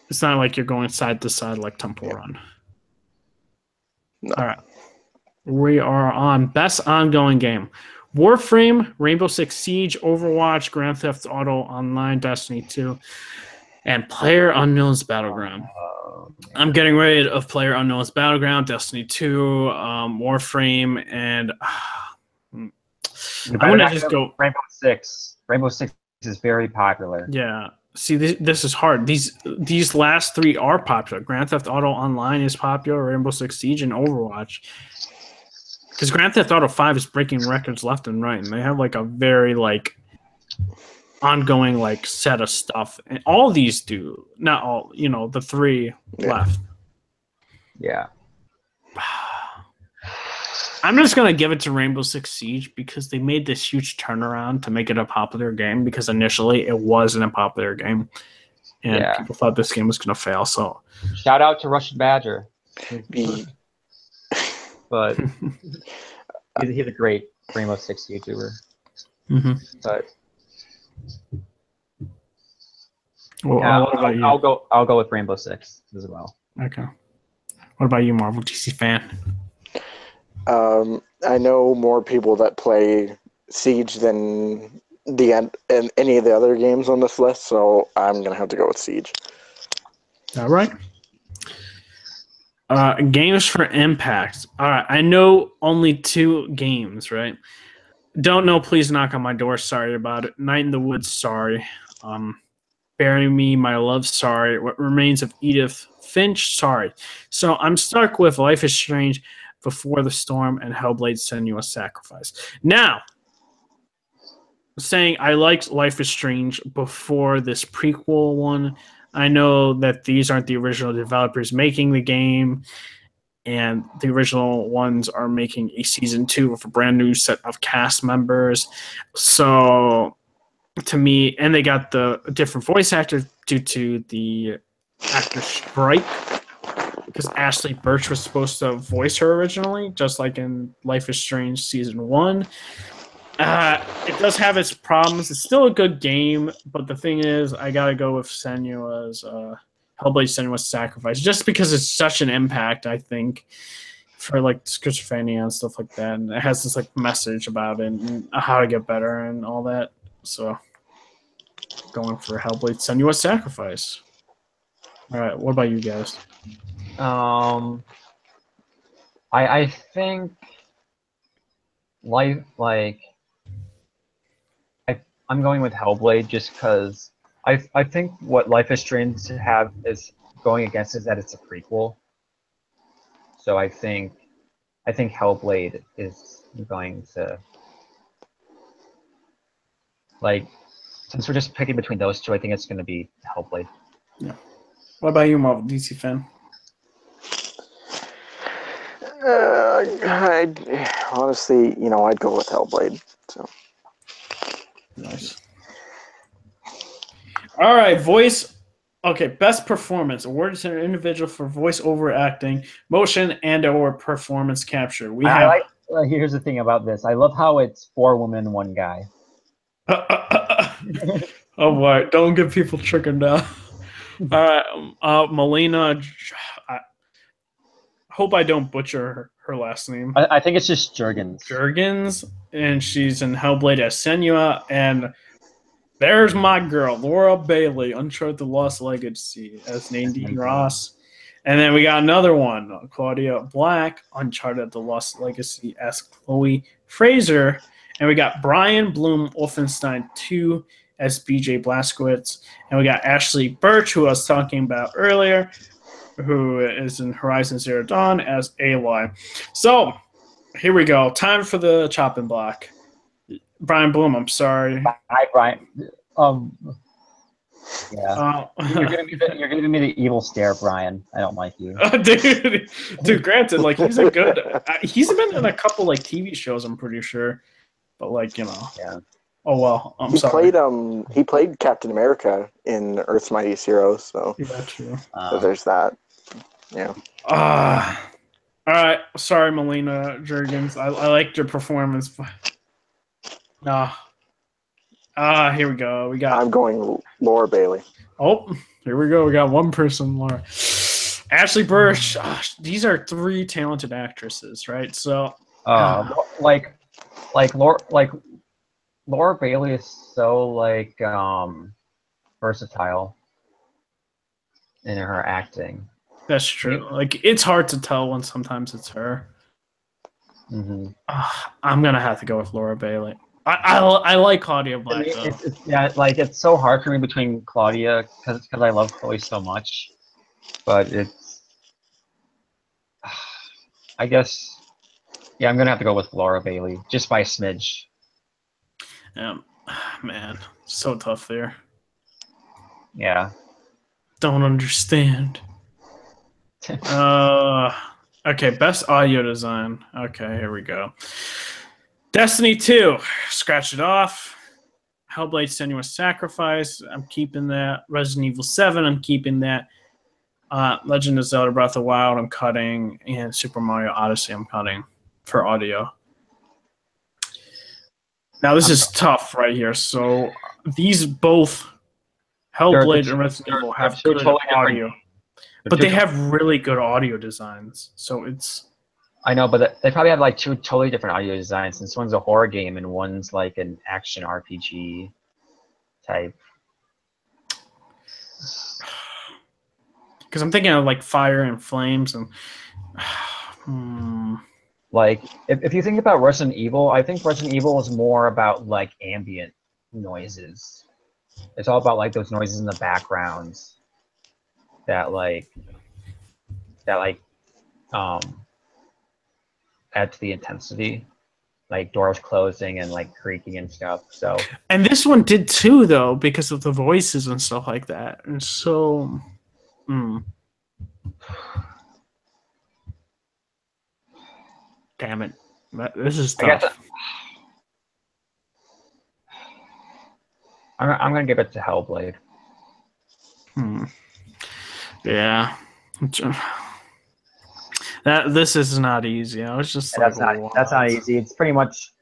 A: It's not like you're going side to side like Temple Run.
C: No.
A: All right. We are on Best Ongoing Game. Warframe, Rainbow Six Siege, Overwatch, Grand Theft Auto Online, Destiny 2, and PlayerUnknown's Battleground. I'm getting rid of PlayerUnknown's Battleground, Destiny 2, Warframe, and I'm going to just go
B: Rainbow Six. Rainbow Six is very popular.
A: Yeah. See, this is hard. These last three are popular. Grand Theft Auto Online is popular, Rainbow Six Siege, and Overwatch. Because Grand Theft Auto 5 is breaking records left and right, and they have like a very ongoing like set of stuff, and all these do. Not all, the three left.
B: Yeah.
A: I'm just gonna give it to Rainbow Six Siege because they made this huge turnaround to make it a popular game. Because initially it wasn't a popular game, and people thought this game was gonna fail. So
B: shout out to Russian Badger, but he's a great Rainbow Six YouTuber.
A: Mm-hmm.
B: But
A: well,
B: yeah,
A: what about you?
B: I'll go with Rainbow Six as well.
A: Okay. What about you, Marvel DC fan?
C: I know more people that play Siege than any of the other games on this list, so I'm gonna have to go with Siege.
A: All right. Games for Impact. All right. I know only 2 games, right? Don't know. Please knock on my door. Sorry about it. Night in the Woods. Sorry. Bury Me, My Love. Sorry. What Remains of Edith Finch. Sorry. So I'm stuck with Life is Strange, Before the Storm, and Hellblade: Senua's Sacrifice. Now, saying I liked Life is Strange before this prequel one. I know that these aren't the original developers making the game, and the original ones are making a season 2 with a brand new set of cast members. So, to me, and they got the different voice actors due to the actor strike, because Ashley Birch was supposed to voice her originally, just like in Life is Strange Season 1. It does have its problems. It's still a good game, but the thing is, I gotta go with Senua's Hellblade: Senua's Sacrifice, just because it's such an impact, I think, for like schizophrenia and stuff like that. And it has this like message about it and how to get better and all that. So, going for Hellblade: Senua's Sacrifice. All right, what about you guys?
B: I think I'm going with Hellblade just because I think what Life is Strange to have is going against is that it's a prequel. So I think Hellblade is going to, like, since we're just picking between those two, I think it's going to be Hellblade.
A: Yeah. What about you, Marvel DC fan?
C: Honestly, I'd go with Hellblade. So
A: nice. All right, voice. Okay, best performance awarded to an individual for voice over acting, motion, and/or performance capture. We have.
B: Here's the thing about this. I love how it's 4 women and 1 guy.
A: Oh boy! Don't get people tricking down. All right, Melina. I hope I don't butcher her last name.
B: I think it's just Jurgens.
A: Jurgens, and she's in Hellblade as Senua, and there's my girl, Laura Bailey, Uncharted: The Lost Legacy as Nadine Ross. And then we got another one, Claudia Black, Uncharted: The Lost Legacy as Chloe Fraser. And we got Brian Bloom, Wolfenstein 2 as BJ Blazkowicz. And we got Ashley Birch, who I was talking about earlier, who is in Horizon Zero Dawn as Aloy. So, here we go. Time for the chopping block. Brian Bloom, I'm sorry.
B: Hi, Brian. Yeah. You're giving me the evil stare, Brian. I don't like you.
A: Dude, granted, like he's a good. He's been in a couple like TV shows, I'm pretty sure, but like
B: Yeah.
A: Oh well, I'm sorry.
C: He played Captain America in Earth's Mightiest Heroes, so
A: yeah, true.
C: So there's that. Yeah.
A: All right. Sorry, Melina Jurgens. I liked your performance. Here we go.
C: I'm going Laura Bailey.
A: Oh, here we go. We got one person, Laura. Ashley Birch. These are 3 talented actresses, right? So,
B: Laura Bailey is so versatile in her acting.
A: That's true. Like it's hard to tell when sometimes it's her.
B: Mm-hmm.
A: I'm gonna have to go with Laura Bailey. I like Claudia Black though.
B: It's so hard for me between Claudia because I love Chloe so much, but I guess I'm gonna have to go with Laura Bailey just by a smidge.
A: Man, so tough there.
B: Yeah.
A: Don't understand. Okay, best audio design. Okay, here we go. Destiny 2, scratch it off. Hellblade Senua's Sacrifice, I'm keeping that. Resident Evil 7, I'm keeping that. Legend of Zelda Breath of the Wild, I'm cutting. And Super Mario Odyssey, I'm cutting for audio. Now, this is tough right here. So, these both, Hellblade and Resident Evil, have good totally audio. But they have really good audio designs. So, it's...
B: I know, but they probably have like two totally different audio designs, since one's a horror game and one's like an action RPG type.
A: Because I'm thinking of like Fire and Flames and
B: like if you think about Resident Evil, I think Resident Evil is more about like ambient noises. It's all about like those noises in the backgrounds that add to the intensity, like doors closing and like creaking and stuff. So,
A: and this one did too, though, because of the voices and stuff like that. And so, damn it, this is tough.
B: I'm gonna give it to Hellblade.
A: Yeah. This is not easy. I was just
B: that's not easy. It's pretty much,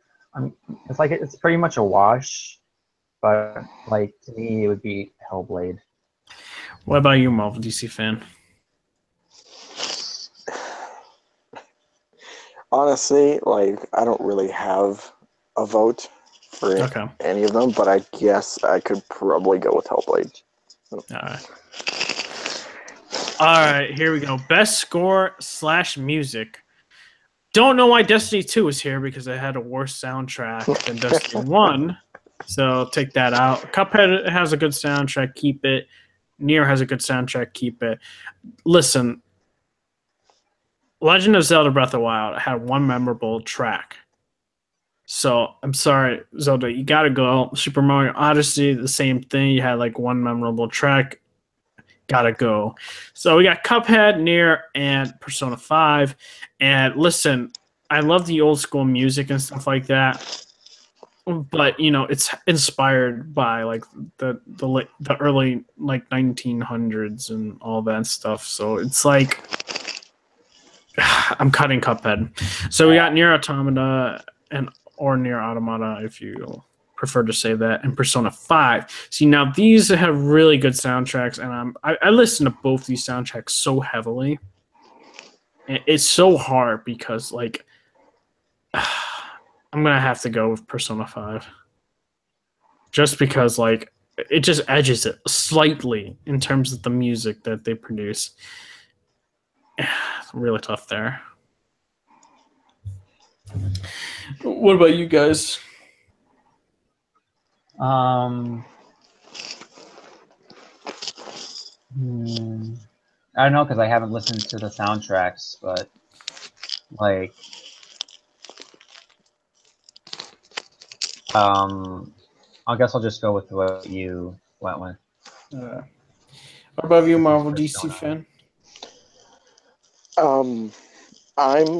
B: it's pretty much a wash, but like to me it would be Hellblade.
A: What about you, Marvel DC fan?
C: Honestly, like I don't really have a vote for any of them, but I guess I could probably go with Hellblade.
A: All right, here we go. Best score / music. Don't know why Destiny 2 is here because it had a worse soundtrack than Destiny 1. So take that out. Cuphead has a good soundtrack. Keep it. Nier has a good soundtrack. Keep it. Listen, Legend of Zelda Breath of the Wild had one memorable track. So I'm sorry, Zelda, you got to go. Super Mario Odyssey, the same thing. You had like one memorable track. Gotta go. So we got Cuphead, Nier, and Persona 5. And listen, I love the old school music and stuff like that. But you know, it's inspired by like the early like 1900s and all that stuff. So it's like I'm cutting Cuphead. So we got Nier Automata or Nier Automata if you prefer to say that, and Persona 5. See, now these have really good soundtracks, and I listen to both these soundtracks so heavily. It's so hard because, like, I'm gonna have to go with Persona 5, just because, like, it just edges it slightly in terms of the music that they produce. It's really tough there. What about you guys?
B: I don't know because I haven't listened to the soundtracks, but like, I guess I'll just go with what you went with.
A: What about you, Marvel DC fan?
C: I'm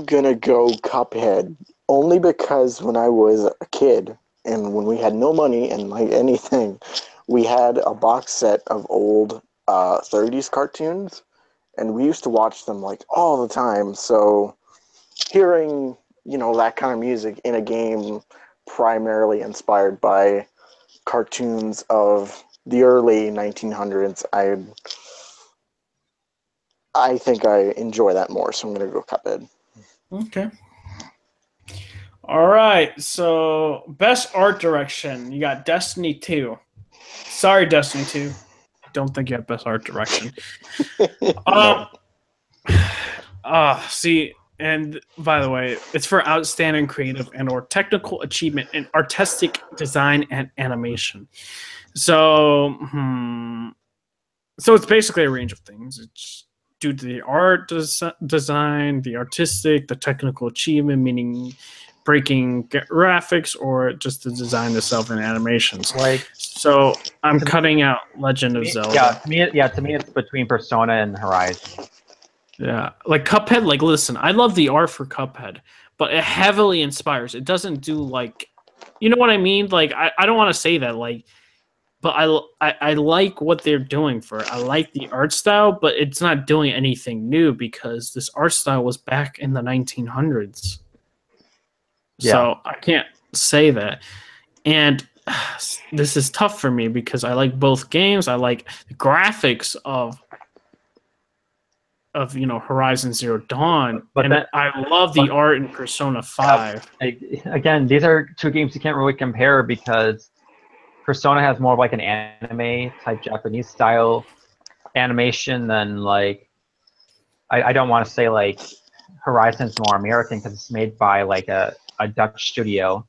C: gonna go Cuphead only because when I was a kid and when we had no money and like anything, we had a box set of old 30s cartoons, and we used to watch them like all the time. So hearing, you know, that kind of music in a game primarily inspired by cartoons of the early 1900s, I think I enjoy that more, so I'm going to go Cuphead.
A: Okay. All right, so best art direction. You got Destiny 2. Sorry, Destiny 2. Don't think you have best art direction. See, and by the way, it's for outstanding creative and or technical achievement in artistic design and animation. So, so it's basically a range of things. It's due to the art design, the artistic, the technical achievement, meaning breaking graphics or just the design itself and animations.
B: Like,
A: So I'm cutting out Legend of Zelda.
B: To me, it's between Persona and Horizon.
A: Yeah, like Cuphead. Like, listen, I love the art for Cuphead, but it heavily inspires. It doesn't do like, you know what I mean? Like, I don't want to say that, like, but I like what they're doing for it. I like the art style, but it's not doing anything new because this art style was back in the 1900s.
B: Yeah.
A: So I can't say that. And this is tough for me because I like both games. I like the graphics of Horizon Zero Dawn, I love the art in Persona 5.
B: Again, these are two games you can't really compare because Persona has more of like an anime type Japanese style animation than like I don't want to say like Horizon's more American because it's made by like a Dutch studio,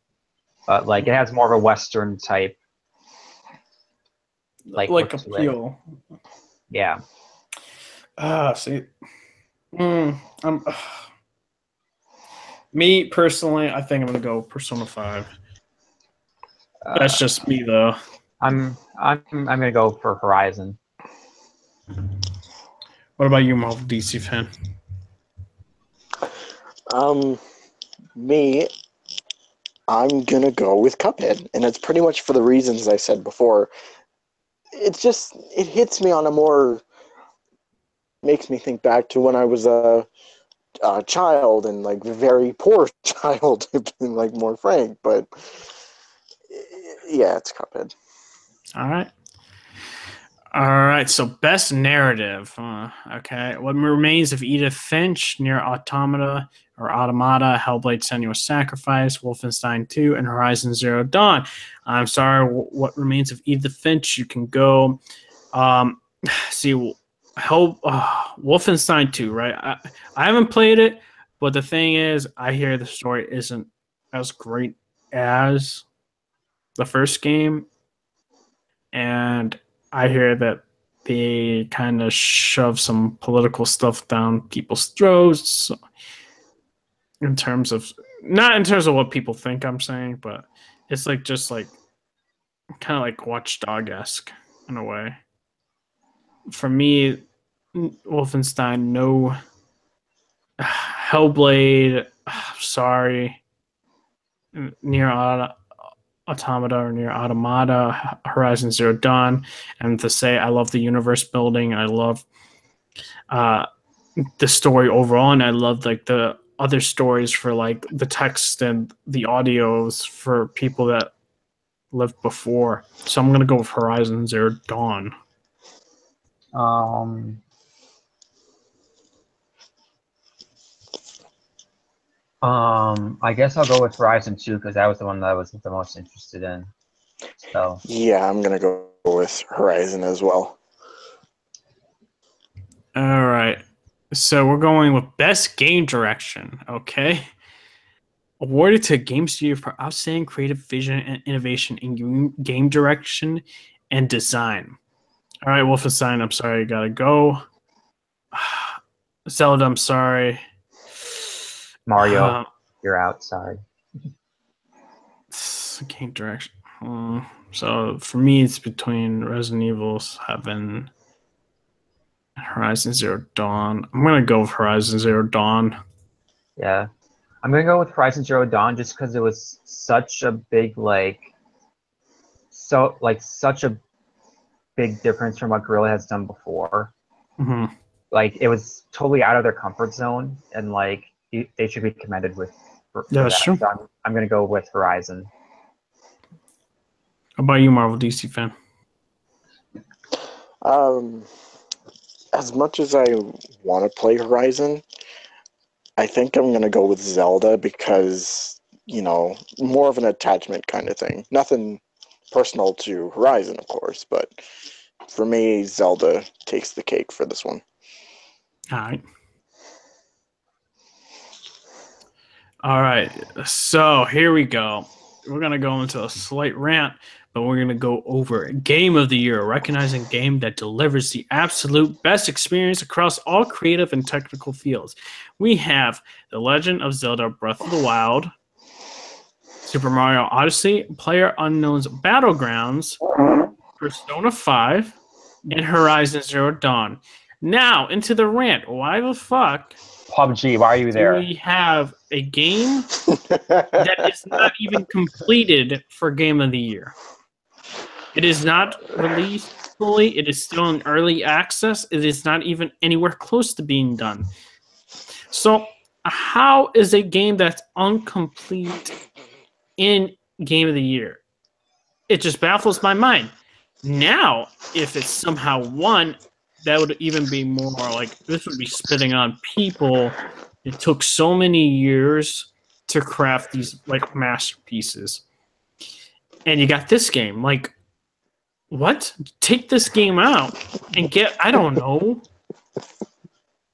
B: but like it has more of a Western type like
A: appeal.
B: Yeah.
A: See, me personally, I think I'm gonna go Persona 5. That's just me, though.
B: I'm gonna go for Horizon.
A: What about you, Marvel DC fan?
C: Me, I'm gonna go with Cuphead, and it's pretty much for the reasons I said before. It hits me on a more, makes me think back to when I was a child, and like very poor child, like more frank. But yeah, it's Cuphead.
A: All right. So best narrative. Okay. What Remains of Edith Finch, Near Automata or Automata, Hellblade: Senua's Sacrifice, Wolfenstein 2, and Horizon Zero Dawn. I'm sorry. What Remains of Edith Finch? You can go. See, Wolfenstein 2. Right. I haven't played it, but the thing is, I hear the story isn't as great as the first game, and I hear that they kind of shove some political stuff down people's throats in terms of, not in terms of what people think I'm saying, but it's like just like kind of like Watchdog-esque in a way. For me, Wolfenstein, no. Hellblade, sorry. Near Automata or Near Automata, Horizon Zero Dawn, and to say I love the universe building, I love the story overall, and I love like the other stories for like the text and the audios for people that lived before. So I'm gonna go with Horizon Zero Dawn.
B: I guess I'll go with Horizon 2 because that was the one that I was the most interested in. So
C: yeah, I'm gonna go with Horizon as well.
A: All right. So we're going with best game direction. Okay. Awarded to Game Studio for outstanding creative vision and innovation in game direction and design. All right, Wolfenstein, I'm sorry, you gotta go. Zelda, I'm sorry.
B: Mario, you're out. Sorry.
A: Game direction. So for me, it's between Resident Evil 7 and Horizon Zero Dawn. I'm gonna go with Horizon Zero Dawn.
B: Yeah, I'm gonna go with Horizon Zero Dawn just because it was such a big such a big difference from what Guerrilla has done before.
A: Mm-hmm.
B: Like it was totally out of their comfort zone, and like they should be commended for
A: that's
B: that.
A: true.
B: So I'm gonna go with Horizon.
A: How about you, Marvel DC fan?
C: As much as I want to play Horizon, I think I'm gonna go with Zelda because, more of an attachment kind of thing. Nothing personal to Horizon, of course, but for me, Zelda takes the cake for this one.
A: All right. So here we go. We're going to go into a slight rant, but we're going to go over Game of the Year, recognizing a game that delivers the absolute best experience across all creative and technical fields. We have The Legend of Zelda Breath of the Wild, Super Mario Odyssey, PlayerUnknown's Battlegrounds, Persona 5, and Horizon Zero Dawn. Now, into the rant. Why the fuck
B: PUBG, why are you
A: do
B: there?
A: we have a game that is not even completed for Game of the Year? It is not released fully. It is still in early access. It is not even anywhere close to being done. So, how is a game that's incomplete in Game of the Year? It just baffles my mind. Now, if it's somehow won, that would even be more like, this would be spitting on people. It took so many years to craft these like masterpieces. And you got this game. Like, what? Take this game out and get, I don't know,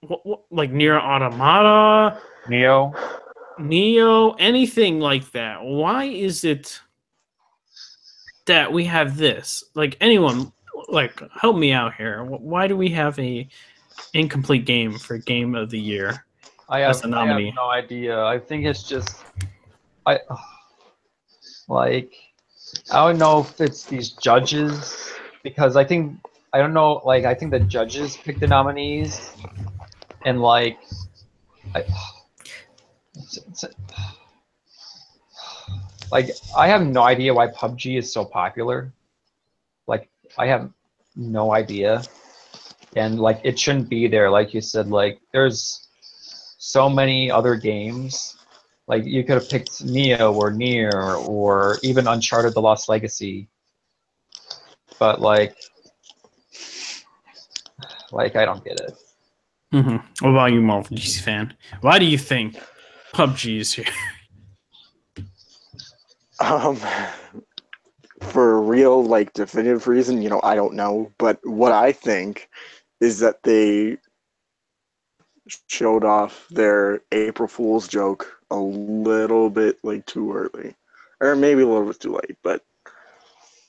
A: what, like Nier Automata,
B: Neo?
A: anything like that. Why is it that we have this? Like, anyone, like, help me out here. Why do we have a incomplete game for Game of the Year?
B: I
A: As
B: have
A: a nominee.
B: no idea. I think it's just I don't know if it's these judges, because I think I think the judges pick the nominees, and like it's, like I have no idea why PUBG is so popular. Like I have no idea, and like it shouldn't be there. Like you said, like there's so many other games. Like you could have picked Neo or Nier or even Uncharted: The Lost Legacy, but like I don't get it.
A: Mm-hmm. What about you, Marvel DC fan? Why do you think PUBG is here?
C: For a real, like, definitive reason, I don't know. But what I think is that they showed off their April Fool's joke a little bit, like, too early. Or maybe a little bit too late. But,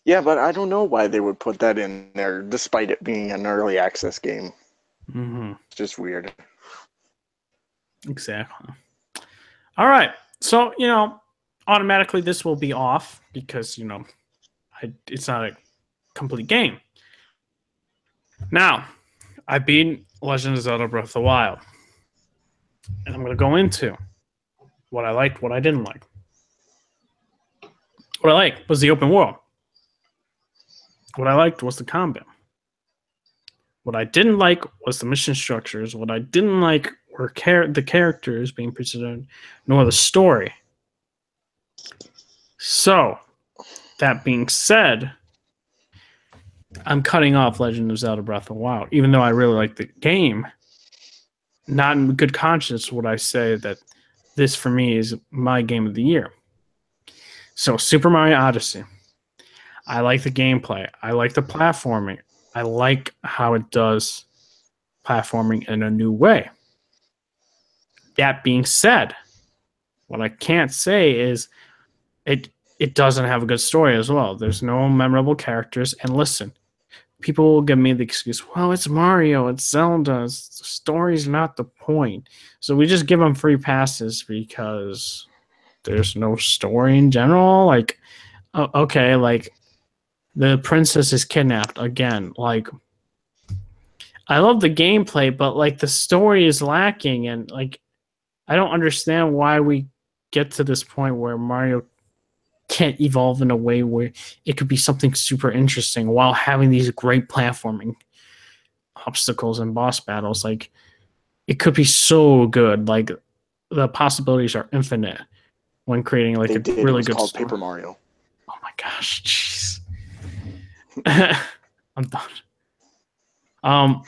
C: yeah, but I don't know why they would put that in there, despite it being an early access game.
A: Mm-hmm.
C: It's just weird.
A: Exactly. All right. So, automatically this will be off because, it's not a complete game. Now, I beat Legend of Zelda Breath of the Wild. And I'm going to go into what I liked, what I didn't like. What I liked was the open world. What I liked was the combat. What I didn't like was the mission structures. What I didn't like were the characters being presented, nor the story. So, that being said, I'm cutting off Legend of Zelda Breath of the Wild. Even though I really like the game, not in good conscience would I say that this, for me, is my game of the year. So, Super Mario Odyssey. I like the gameplay. I like the platforming. I like how it does platforming in a new way. That being said, what I can't say is it doesn't have a good story as well. There's no memorable characters. And listen, people will give me the excuse, well, it's Mario, it's Zelda, the story's not the point. So we just give them free passes because there's no story in general. Like, okay, like the princess is kidnapped again. Like, I love the gameplay, but like the story is lacking, and like I don't understand why we get to this point where Mario can't evolve in a way where it could be something super interesting while having these great platforming obstacles and boss battles. Like, it could be so good. Like, the possibilities are infinite when creating like a really good
C: called
A: story.
C: Paper Mario.
A: Oh my gosh, jeez. I'm done. Oh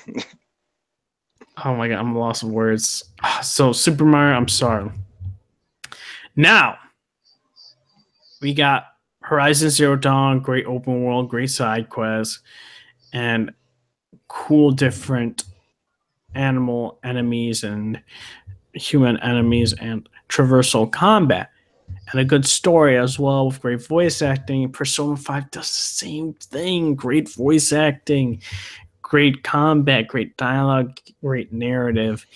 A: my god, I'm lost of words. So Super Mario, I'm sorry. Now we got Horizon Zero Dawn, great open world, great side quests, and cool different animal enemies and human enemies and traversal combat. And a good story as well with great voice acting. Persona 5 does the same thing. Great voice acting, great combat, great dialogue, great narrative.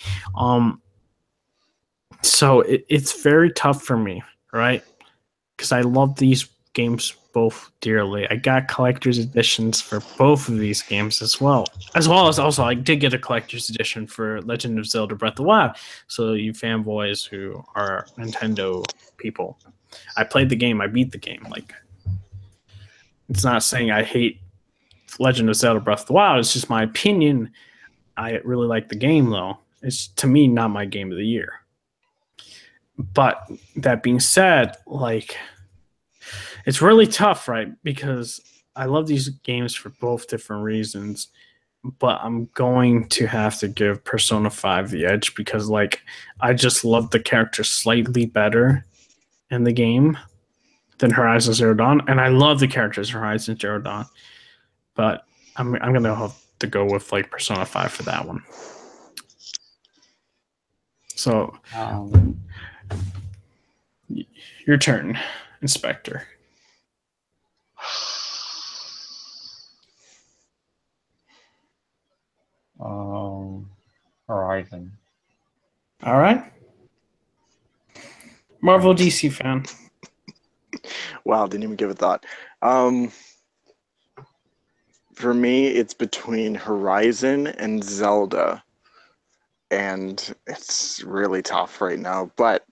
A: So it's very tough for me, right? because I love these games both dearly. I got collector's editions for both of these games as well as also I did get a collector's edition for Legend of Zelda Breath of the Wild. So you fanboys who are Nintendo people, I played the game, I beat the game. Like, it's not saying I hate Legend of Zelda Breath of the Wild, it's just my opinion. I really like the game, though. It's, to me, not my game of the year. But that being said, like, it's really tough, right? Because I love these games for both different reasons. But I'm going to have to give Persona 5 the edge because, like, I just love the character slightly better in the game than Horizon Zero Dawn. And I love the characters in Horizon Zero Dawn. But I'm going to have to go with, like, Persona 5 for that one. So, your turn, Inspector.
B: Horizon.
A: All right. Marvel DC fan.
C: Wow, didn't even give a thought. For me, it's between Horizon and Zelda. And it's really tough right now. But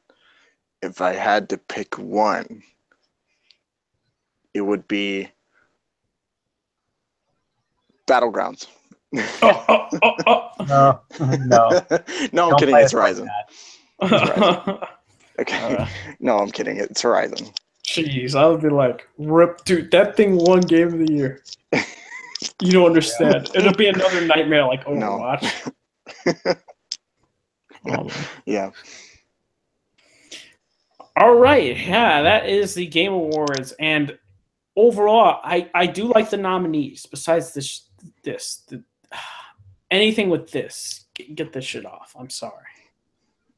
C: if I had to pick one, it would be Battlegrounds.
A: Oh.
B: No.
C: No, I'm
B: Don't
C: kidding.
B: play
C: It's
B: it like
C: Horizon.
B: that.
C: It's Horizon. Okay. No, I'm kidding. It's Horizon.
A: Jeez, I would be like, rip, dude, that thing won Game of the Year. You don't understand. It'll be another nightmare like Overwatch.
C: No. Yeah.
A: All right. Yeah, that is the Game Awards. And overall, I do like the nominees. Besides anything with this, get this shit off. I'm sorry.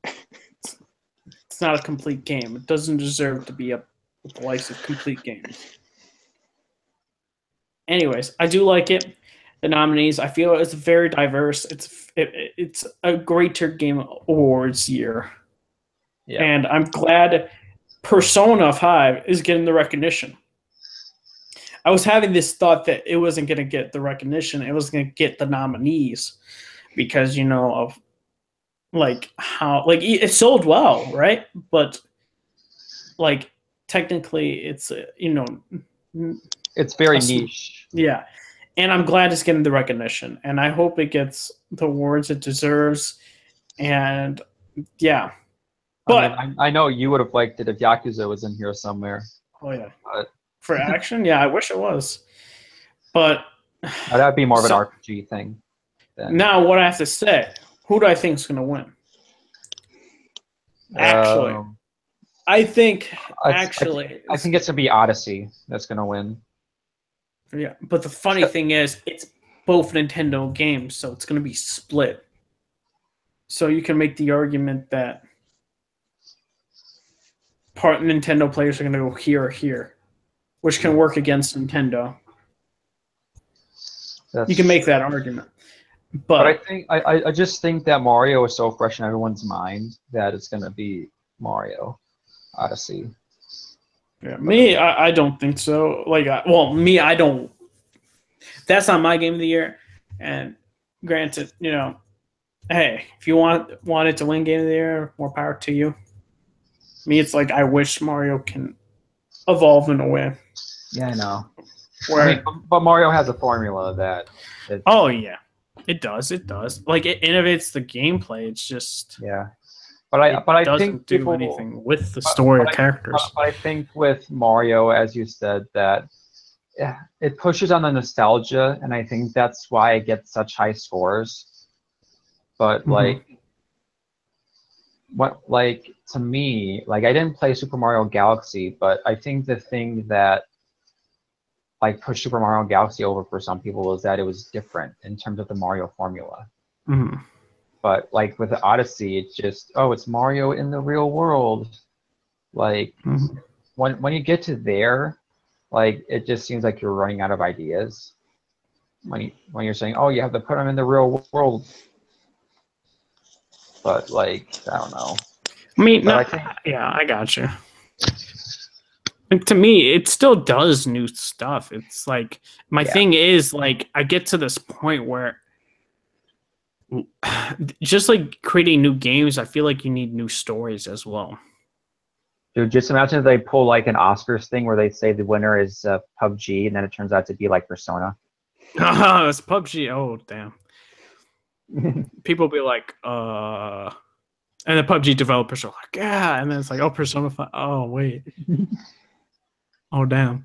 A: It's not a complete game. It doesn't deserve to be up with the likes of complete games. Anyways, I do like it. The nominees, I feel it's very diverse. It's a greater Game Awards year.
B: Yeah.
A: And I'm glad Persona 5 is getting the recognition. I was having this thought that it wasn't going to get the recognition. It was going to get the nominees because, you know, of like how, like, it sold well, right? But like technically it's, you know,
B: It's very niche.
A: Yeah. And I'm glad it's getting the recognition. And I hope it gets the awards it deserves. And yeah. But
B: I know you would have liked it if Yakuza was in here somewhere.
A: Oh yeah.
B: But
A: For action, yeah, I wish it was. But
B: that'd be more of an RPG thing.
A: Now what I have to say, who do I think is gonna win? Actually. I think
B: I think it's gonna be Odyssey that's gonna win.
A: Yeah, but the funny thing is, it's both Nintendo games, so it's going to be split. So you can make the argument that part Nintendo players are going to go here or here, which can work against Nintendo. You can make that argument. But
B: I think I just think that Mario is so fresh in everyone's mind that it's going to be Mario Odyssey.
A: Yeah, I don't think so. Like, I don't. That's not my game of the year. And granted, you know, hey, if you want it to win game of the year, more power to you. Me, it's like I wish Mario can evolve in a way.
B: Yeah, I know.
A: Where,
B: but Mario has a formula that.
A: Oh yeah, it does. It does. Like it innovates the gameplay. It's just
B: But I
A: doesn't
B: think
A: do anything with the story or characters.
B: But I think with Mario, as you said, that it pushes on the nostalgia, and I think that's why it gets such high scores. But to me, like I didn't play Super Mario Galaxy, but I think the thing that like pushed Super Mario Galaxy over for some people is that it was different in terms of the Mario formula.
A: Mm-hmm.
B: But like with the Odyssey, it's just it's Mario in the real world. Like when you get to there, like it just seems like you're running out of ideas. When you're saying, you have to put them in the real world. But like I don't know.
A: I mean, I got you. And to me, it still does new stuff. It's like my
B: Yeah.
A: thing is like I get to this point where just like creating new games, I feel like you need new stories as well.
B: Dude, just imagine if they pull like an Oscars thing where they say the winner is PUBG, and then it turns out to be like Persona.
A: It's PUBG. Oh damn. People be like, and the PUBG developers are like, yeah, and then it's like, oh, Persona 5. Oh wait. Oh damn.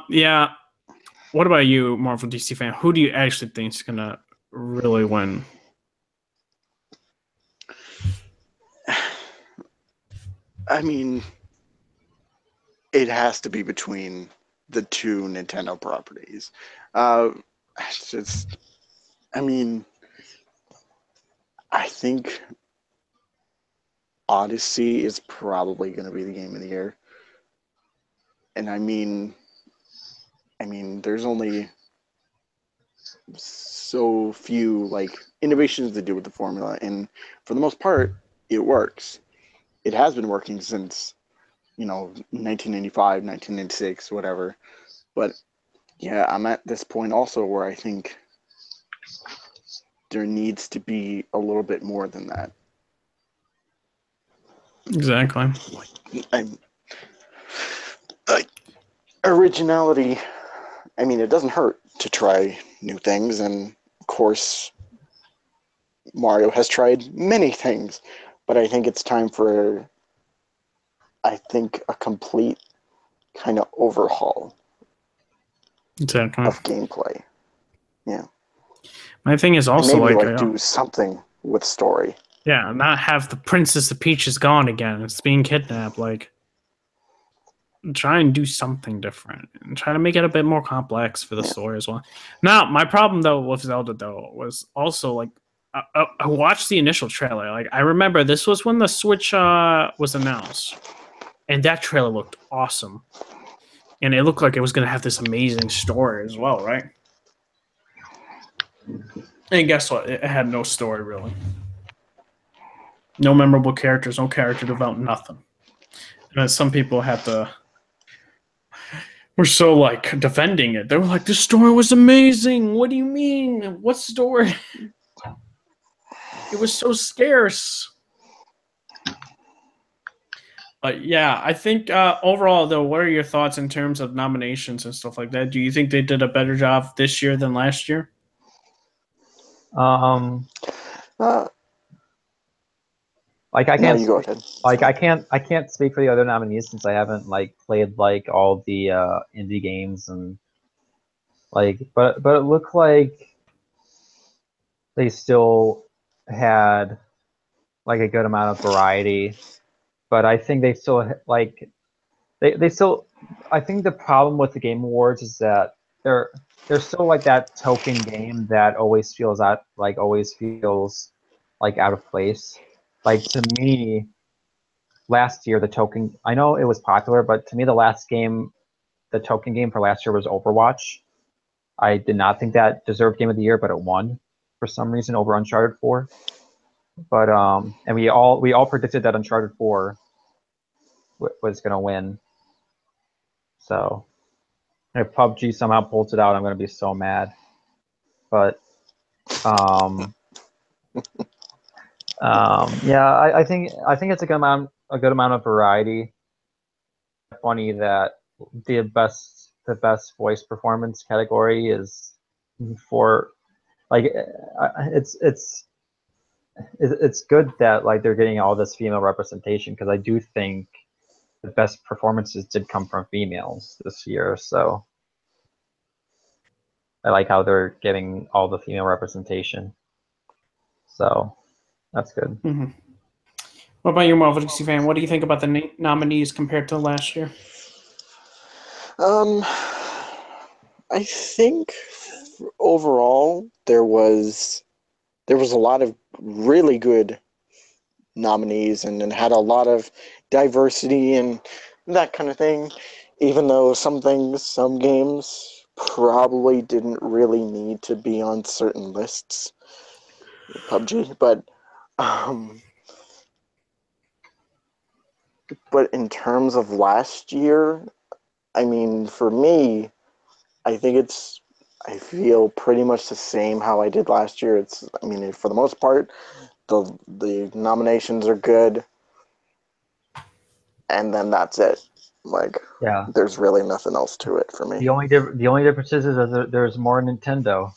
A: Yeah. What about you, Marvel DC fan? Who do you actually think is gonna really win?
C: I mean, it has to be between the two Nintendo properties. It's just, I mean, I think Odyssey is probably going to be the game of the year. And I mean, there's only so few like innovations to do with the formula, and for the most part, it works. It has been working since 1995, 1996, whatever. But yeah, I'm at this point also where I think there needs to be a little bit more than that.
A: Exactly.
C: I'm like originality. I mean, it doesn't hurt to try new things, and of course, Mario has tried many things, but I think it's time for, I think, a complete kind of overhaul
A: Exactly.
C: of gameplay. Yeah.
A: My thing is
C: And
A: also
C: maybe
A: like,
C: do something with story.
A: yeah, not have the Princess of Peach is gone again. It's being kidnapped. Like, try and do something different and try to make it a bit more complex for the story as well. Now, my problem though with Zelda though was also like I watched the initial trailer. Like, I remember this was when the Switch was announced, and that trailer looked awesome, and it looked like it was going to have this amazing story as well, right? And guess what? It had no story really. No memorable characters, no character development, nothing. And some people had to were so like defending it. They were like, "The story was amazing. What do you mean? What story? It was so scarce." But yeah, I think overall though, what are your thoughts in terms of nominations and stuff like that? Do you think they did a better job this year than last year?
B: Um,
C: Uh,
B: like I
C: no,
B: can't
C: you go ahead.
B: like I can't speak for the other nominees since I haven't like played like all the indie games and like but it looked like they still had like a good amount of variety, but I think they still like they still I think the problem with the Game Awards is that they're still like that token game that always feels out of place. Like to me, last year the token I know it was popular, but to me the token game for last year was Overwatch. I did not think that deserved Game of the Year, but it won for some reason over Uncharted 4. But and we all predicted that Uncharted 4 was going to win. So if PUBG somehow pulls it out, I'm going to be so mad. But yeah, I think it's a good amount of variety. Funny that the best voice performance category is for like it's good that like they're getting all this female representation because I do think the best performances did come from females this year. So I like how they're getting all the female representation. So that's good.
A: Mm-hmm. What about you, Marvel DC fan? What do you think about the nominees compared to last year?
C: I think overall there was a lot of really good nominees and had a lot of diversity and that kind of thing. Even though some games probably didn't really need to be on certain lists, PUBG, but But in terms of last year, I mean, for me, I feel pretty much the same how I did last year. I mean, for the most part, the nominations are good, and then that's it. Like,
B: Yeah.
C: there's really nothing else to it for me.
B: The only difference is that there's more Nintendo.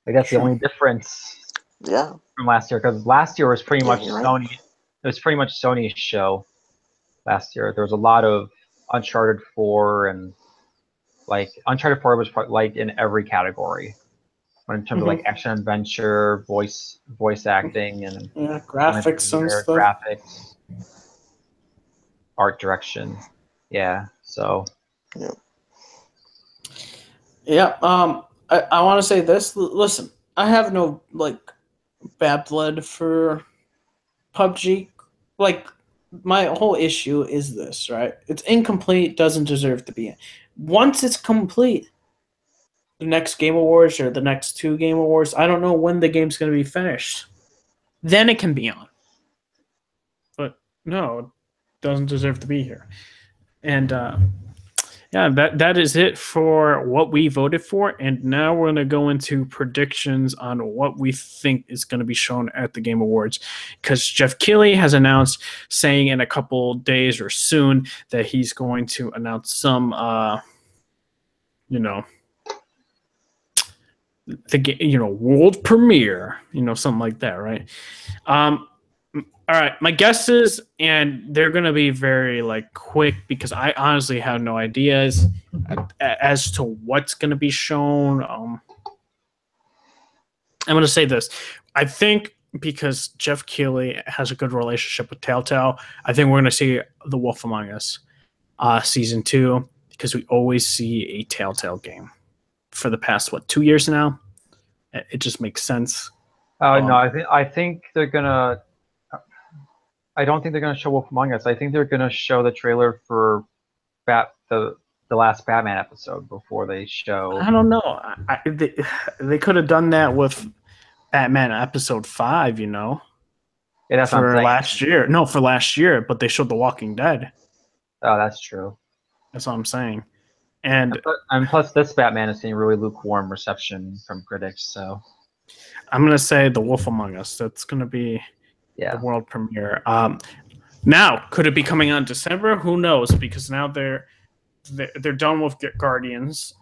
B: I guess the only difference
C: Yeah.
B: from last year, because last year was pretty much
C: you're right.
B: Sony. It was pretty much Sony's show last year. There was a lot of Uncharted 4, and like Uncharted 4 was like in every category, but in terms of like action adventure, voice acting, and
A: graphics and stuff.
B: graphics, art direction. Yeah. So.
C: Yeah.
A: Yeah. I want to say this. Listen, I have no bad blood for PUBG. Like, my whole issue is this, right? It's incomplete, doesn't deserve to be in. Once it's complete, the next Game Awards or the next 2 Game Awards, I don't know when the game's going to be finished. Then it can be on. But no, it doesn't deserve to be here. And yeah, that is it for what we voted for. And now we're going to go into predictions on what we think is going to be shown at the Game Awards. Because Jeff Keighley has announced, saying in a couple days or soon, that he's going to announce some, world premiere, something like that, right? All right, my guesses, and they're going to be very quick because I honestly have no ideas as to what's going to be shown. I'm going to say this. I think because Jeff Keighley has a good relationship with Telltale, I think we're going to see The Wolf Among Us Season 2, because we always see a Telltale game for the past, 2 years now? It just makes sense.
B: No, I think they're going to... I don't think they're going to show Wolf Among Us. I think they're going to show the trailer for the last Batman episode before they show...
A: I don't know. They could have done that with Batman episode 5,
B: Yeah, that's
A: for last year. No, for last year, but they showed The Walking Dead.
B: Oh, that's true.
A: That's what I'm saying. And
B: plus, this Batman is seeing really lukewarm reception from critics, so...
A: I'm going to say The Wolf Among Us. That's going to be...
B: Yeah.
A: The world premiere. Now, could it be coming out in December? Who knows? Because now they're done with Guardians.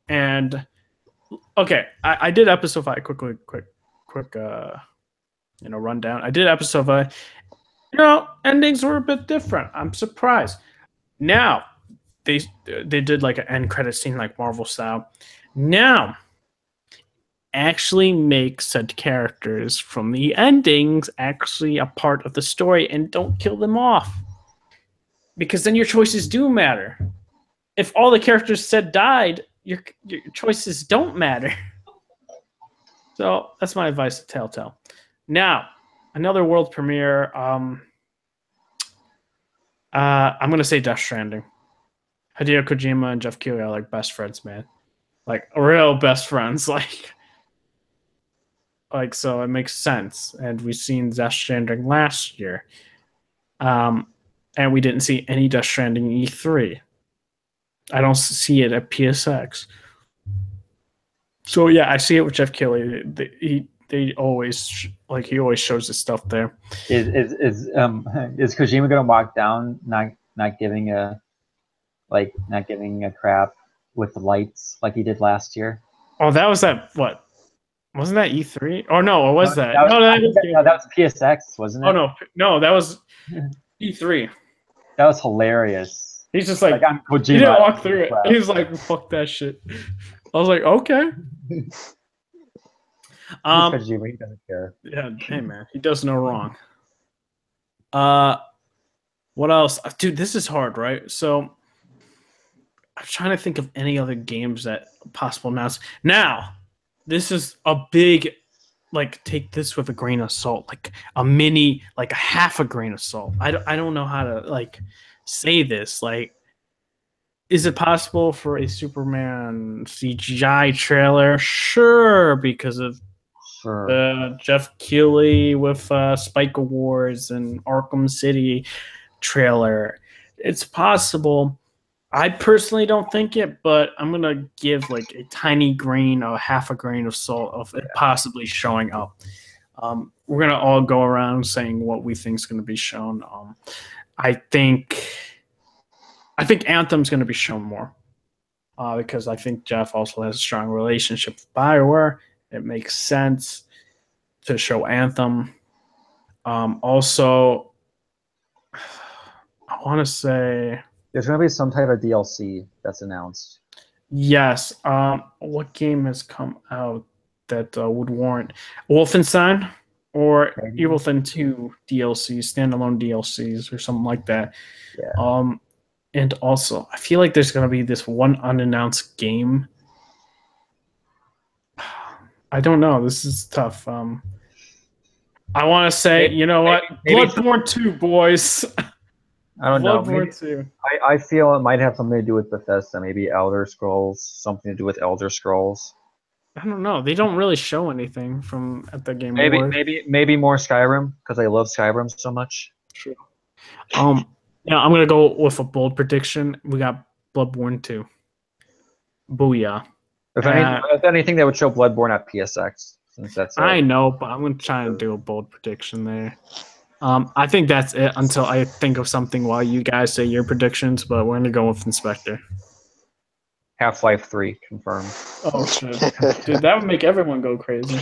A: And okay, I did episode 5. Quick rundown. I did episode 5. Endings were a bit different. I'm surprised. Now they did an end credit scene Marvel style. Now, actually make said characters from the endings actually a part of the story and don't kill them off. Because then your choices do matter. If all the characters said died, your choices don't matter. So that's my advice to Telltale. Now, another world premiere. I'm going to say Death Stranding. Hideo Kojima and Jeff Keighley are best friends, man. Real best friends. So it makes sense. And we've seen Death Stranding last year. And we didn't see any Death Stranding E3. I don't see it at PSX. So yeah, I see it with Jeff Keighley. He always shows his stuff there.
B: Is Kojima gonna walk down not giving a crap with the lights like he did last year?
A: Oh, that was that what? Wasn't that E3? Or no, what was that?
B: That was PSX, wasn't it?
A: Oh no, that was E3.
B: That was hilarious.
A: He's just I'm Kojima. He didn't walk through it. He was fuck that shit. I was okay.
B: Kojima, he doesn't care.
A: Yeah, hey man, he does no wrong. What else? Dude, this is hard, right? So I'm trying to think of any other games that possible announce. Now, this is a big, take this with a grain of salt, a mini, a half a grain of salt. I don't know how to say this. Is it possible for a Superman CGI trailer? Sure, because of
B: for
A: Jeff Keighley with Spike Awards and Arkham City trailer. It's possible. I personally don't think it, but I'm gonna give like a tiny grain or half a grain of salt of it possibly showing up. We're gonna all go around saying what we think is gonna be shown. I think Anthem's gonna be shown more because I think Jeff also has a strong relationship with BioWare. It makes sense to show Anthem. Also, I want to say
B: there's going to be some type of DLC that's announced.
A: Yes. What game has come out that would warrant Wolfenstein or Evil Within 2 DLCs, standalone DLCs, or something like that?
B: Yeah.
A: And also, I feel like there's going to be this one unannounced game. I don't know. This is tough. I want to say, you know what? Bloodborne 2, boys.
B: I don't know.
A: Bloodborne 2.
B: I feel it might have something to do with Bethesda. Maybe Elder Scrolls. Something to do with Elder Scrolls.
A: I don't know. They don't really show anything from at the Game
B: Awards. Maybe more Skyrim because I love Skyrim so much.
A: Sure. Yeah, I'm gonna go with a bold prediction. We got Bloodborne 2. Booyah.
B: If anything, they would show Bloodborne at PSX. Since that's
A: I know, but I'm gonna try and do a bold prediction there. I think that's it until I think of something while you guys say your predictions, but we're gonna go with Inspector.
B: Half-Life 3 confirmed.
A: Oh shit. Dude, that would make everyone go crazy.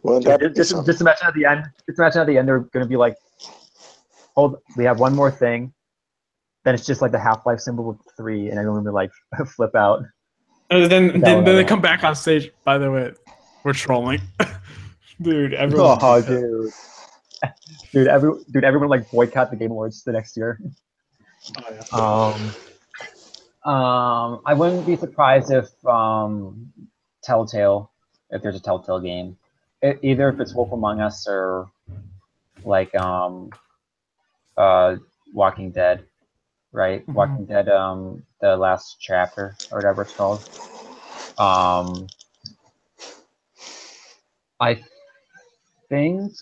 C: Well,
B: just imagine at the end. Just imagine at the end they're gonna be like, "Hold, we have one more thing." Then it's just like the Half-Life symbol with 3, and everyone will be like, flip out.
A: And then they come back on stage. By the way, we're trolling, dude. Everyone.
B: Oh, dude, everyone like boycott the Game Awards the next year.
A: Oh, yeah.
B: I wouldn't be surprised if Telltale, if there's a Telltale game, either if it's Wolf Among Us or like Walking Dead, right? Mm-hmm. Walking Dead, the last chapter or whatever it's called. I think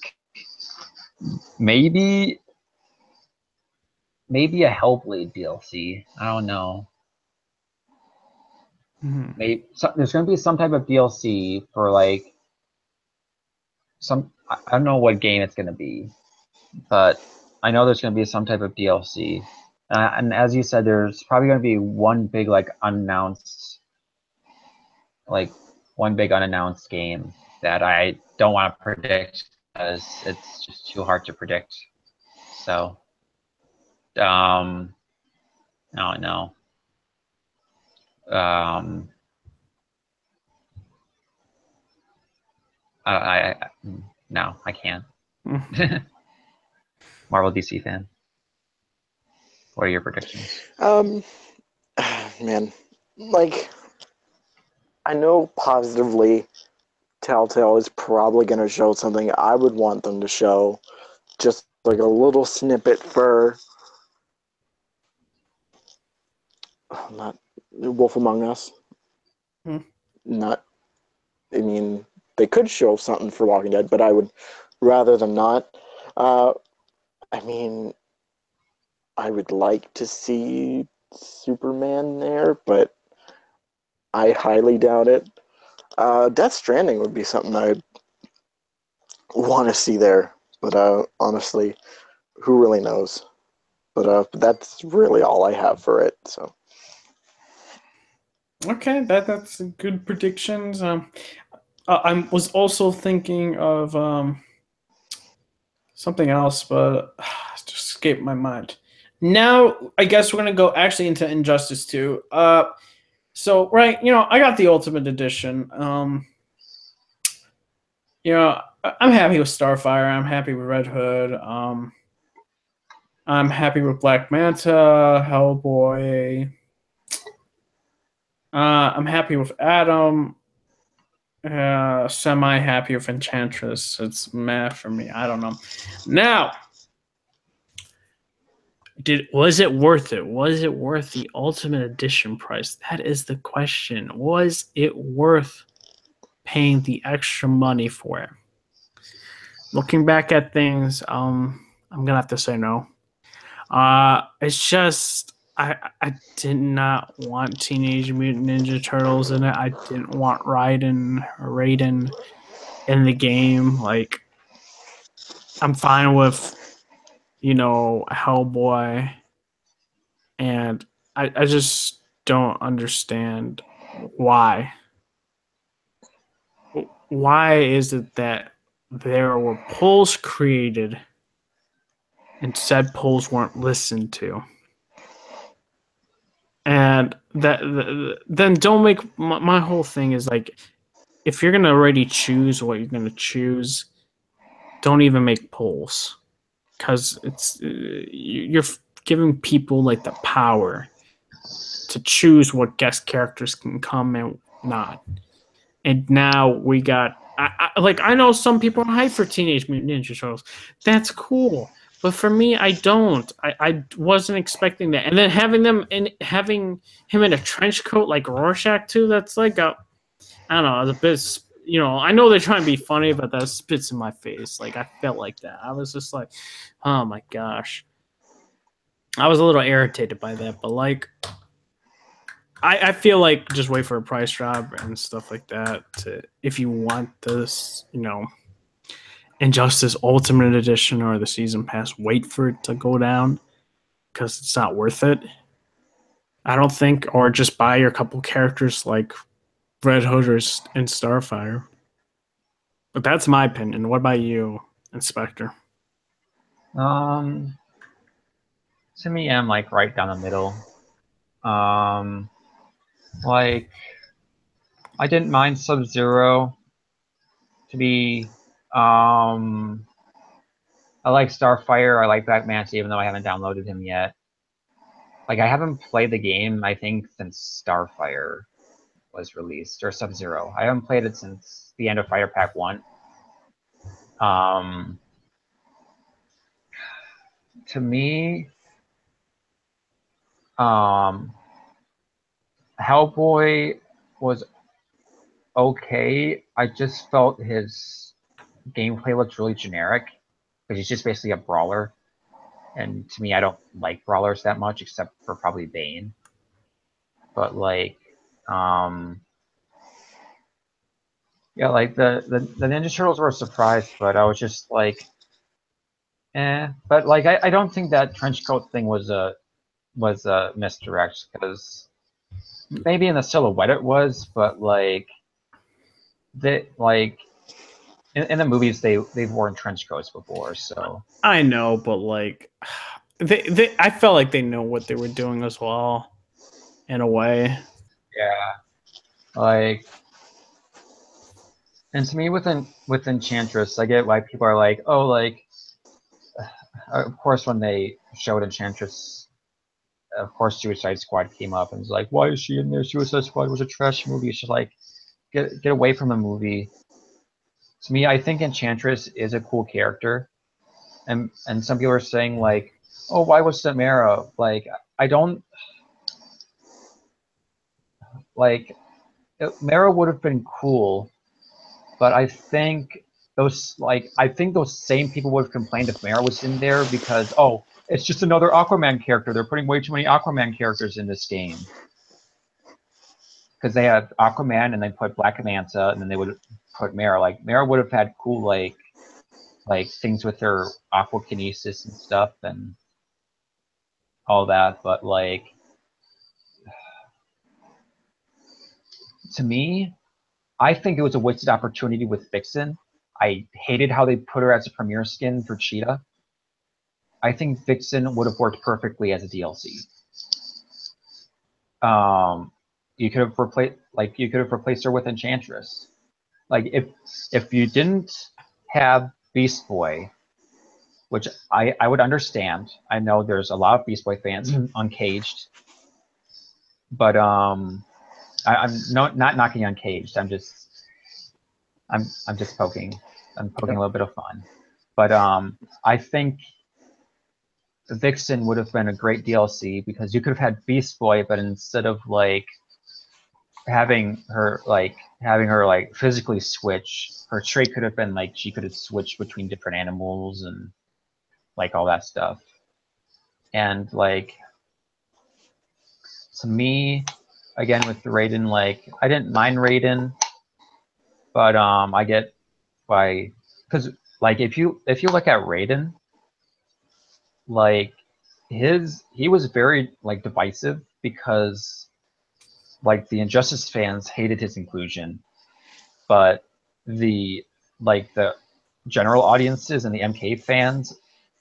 B: maybe a Hellblade DLC. I don't know.
A: Mm-hmm.
B: Maybe there's going to be some type of DLC for like some. I don't know what game it's going to be, but I know there's going to be some type of DLC. And as you said, there's probably going to be one big unannounced game that I don't want to predict because it's just too hard to predict. So, I don't know. No, I can't. Marvel DC fan. What are your predictions?
C: Man, I know positively Telltale is probably going to show something. I would want them to show just like a little snippet for not Wolf Among Us. They could show something for Walking Dead, but I would rather them not. I would like to see Superman there, but I highly doubt it. Death Stranding would be something I'd want to see there, but honestly, who really knows? But that's really all I have for it. So.
A: Okay, that's good predictions. I was also thinking of something else, but it just escaped my mind. Now, I guess we're gonna go actually into Injustice 2. So right, I got the Ultimate Edition. I'm happy with Starfire. I'm happy with Red Hood. I'm happy with Black Manta, Hellboy. I'm happy with Adam. Semi-happy with Enchantress. It's meh for me. I don't know. Now, was it worth it? Was it worth the Ultimate Edition price? That is the question. Was it worth paying the extra money for it? looking back at things, I'm gonna have to say no. It's just I did not want Teenage Mutant Ninja Turtles in it. I didn't want Raiden in the game. Like, I'm fine with, Hellboy, and I just don't understand why. Why is it that there were polls created and said polls weren't listened to? And then don't make my whole thing is like, if you're gonna already choose what you're gonna choose, don't even make polls, because you're giving people like the power to choose what guest characters can come and not. And now we got I know some people are hyped for Teenage Mutant Ninja Turtles. That's cool. But for me, I don't. I wasn't expecting that. And then having him in a trench coat like Rorschach too, that's like I don't know, it's a bit, I know they're trying to be funny, but that spits in my face. Like, I felt like that. I was just like, oh my gosh. I was a little irritated by that, but like, I feel like just wait for a price drop and stuff like that if you want this, Injustice Ultimate Edition or the Season Pass, wait for it to go down because it's not worth it. I don't think, or just buy your couple characters like Red Hood and Starfire. But that's my opinion. What about you, Inspector?
B: To me, I'm like right down the middle. Like, I didn't mind Sub-Zero to be. I like Starfire. I like Black Manta, even though I haven't downloaded him yet. Like, I haven't played the game, I think, since Starfire was released, or Sub-Zero. I haven't played it since the end of Fighter Pack 1. To me, Hellboy was okay. I just felt his gameplay looked really generic, because he's just basically a brawler. And to me, I don't like brawlers that much, except for probably Bane. But like, yeah, like the Ninja Turtles were a surprise, but I was just like, eh. But like, I don't think that trench coat thing was a misdirect, because maybe in the silhouette it was, but like, in the movies they've worn trench coats before, so
A: I know, but like, I felt like they know what they were doing as well, in a way.
B: yeah, like. And to me, with Enchantress, I get why people are like, oh, like, of course, when they showed Enchantress, of course, Suicide Squad came up and was like, why is she in there? Suicide Squad was a trash movie. It's just like, get away from the movie. To me, I think Enchantress is a cool character, and some people are saying like, oh, why was Samara? Like, I don't like. Mara would have been cool, but I think those same people would have complained if Mara was in there, because it's just another Aquaman character. They're putting way too many Aquaman characters in this game. Because they have Aquaman and they put Black Manta and then they would put Mara. Like, Mara would have had cool like things with her aquakinesis and stuff and all that, but like, to me, I think it was a wasted opportunity with Vixen. I hated how they put her as a premiere skin for Cheetah. I think Vixen would have worked perfectly as a DLC. You could have replaced her with Enchantress. Like, if you didn't have Beast Boy, which I would understand. I know there's a lot of Beast Boy fans Uncaged, but I'm not knocking Uncaged. I'm just poking. I'm poking a little bit of fun. But I think Vixen would have been a great DLC, because you could have had Beast Boy, but instead of like having her physically switch. Her trait could have been like she could have switched between different animals and like all that stuff. And like to me, again with Raiden, like I didn't mind Raiden, but I get why, because like if you look at Raiden, like he was very like divisive because like the Injustice fans hated his inclusion, but the the general audiences and the MK fans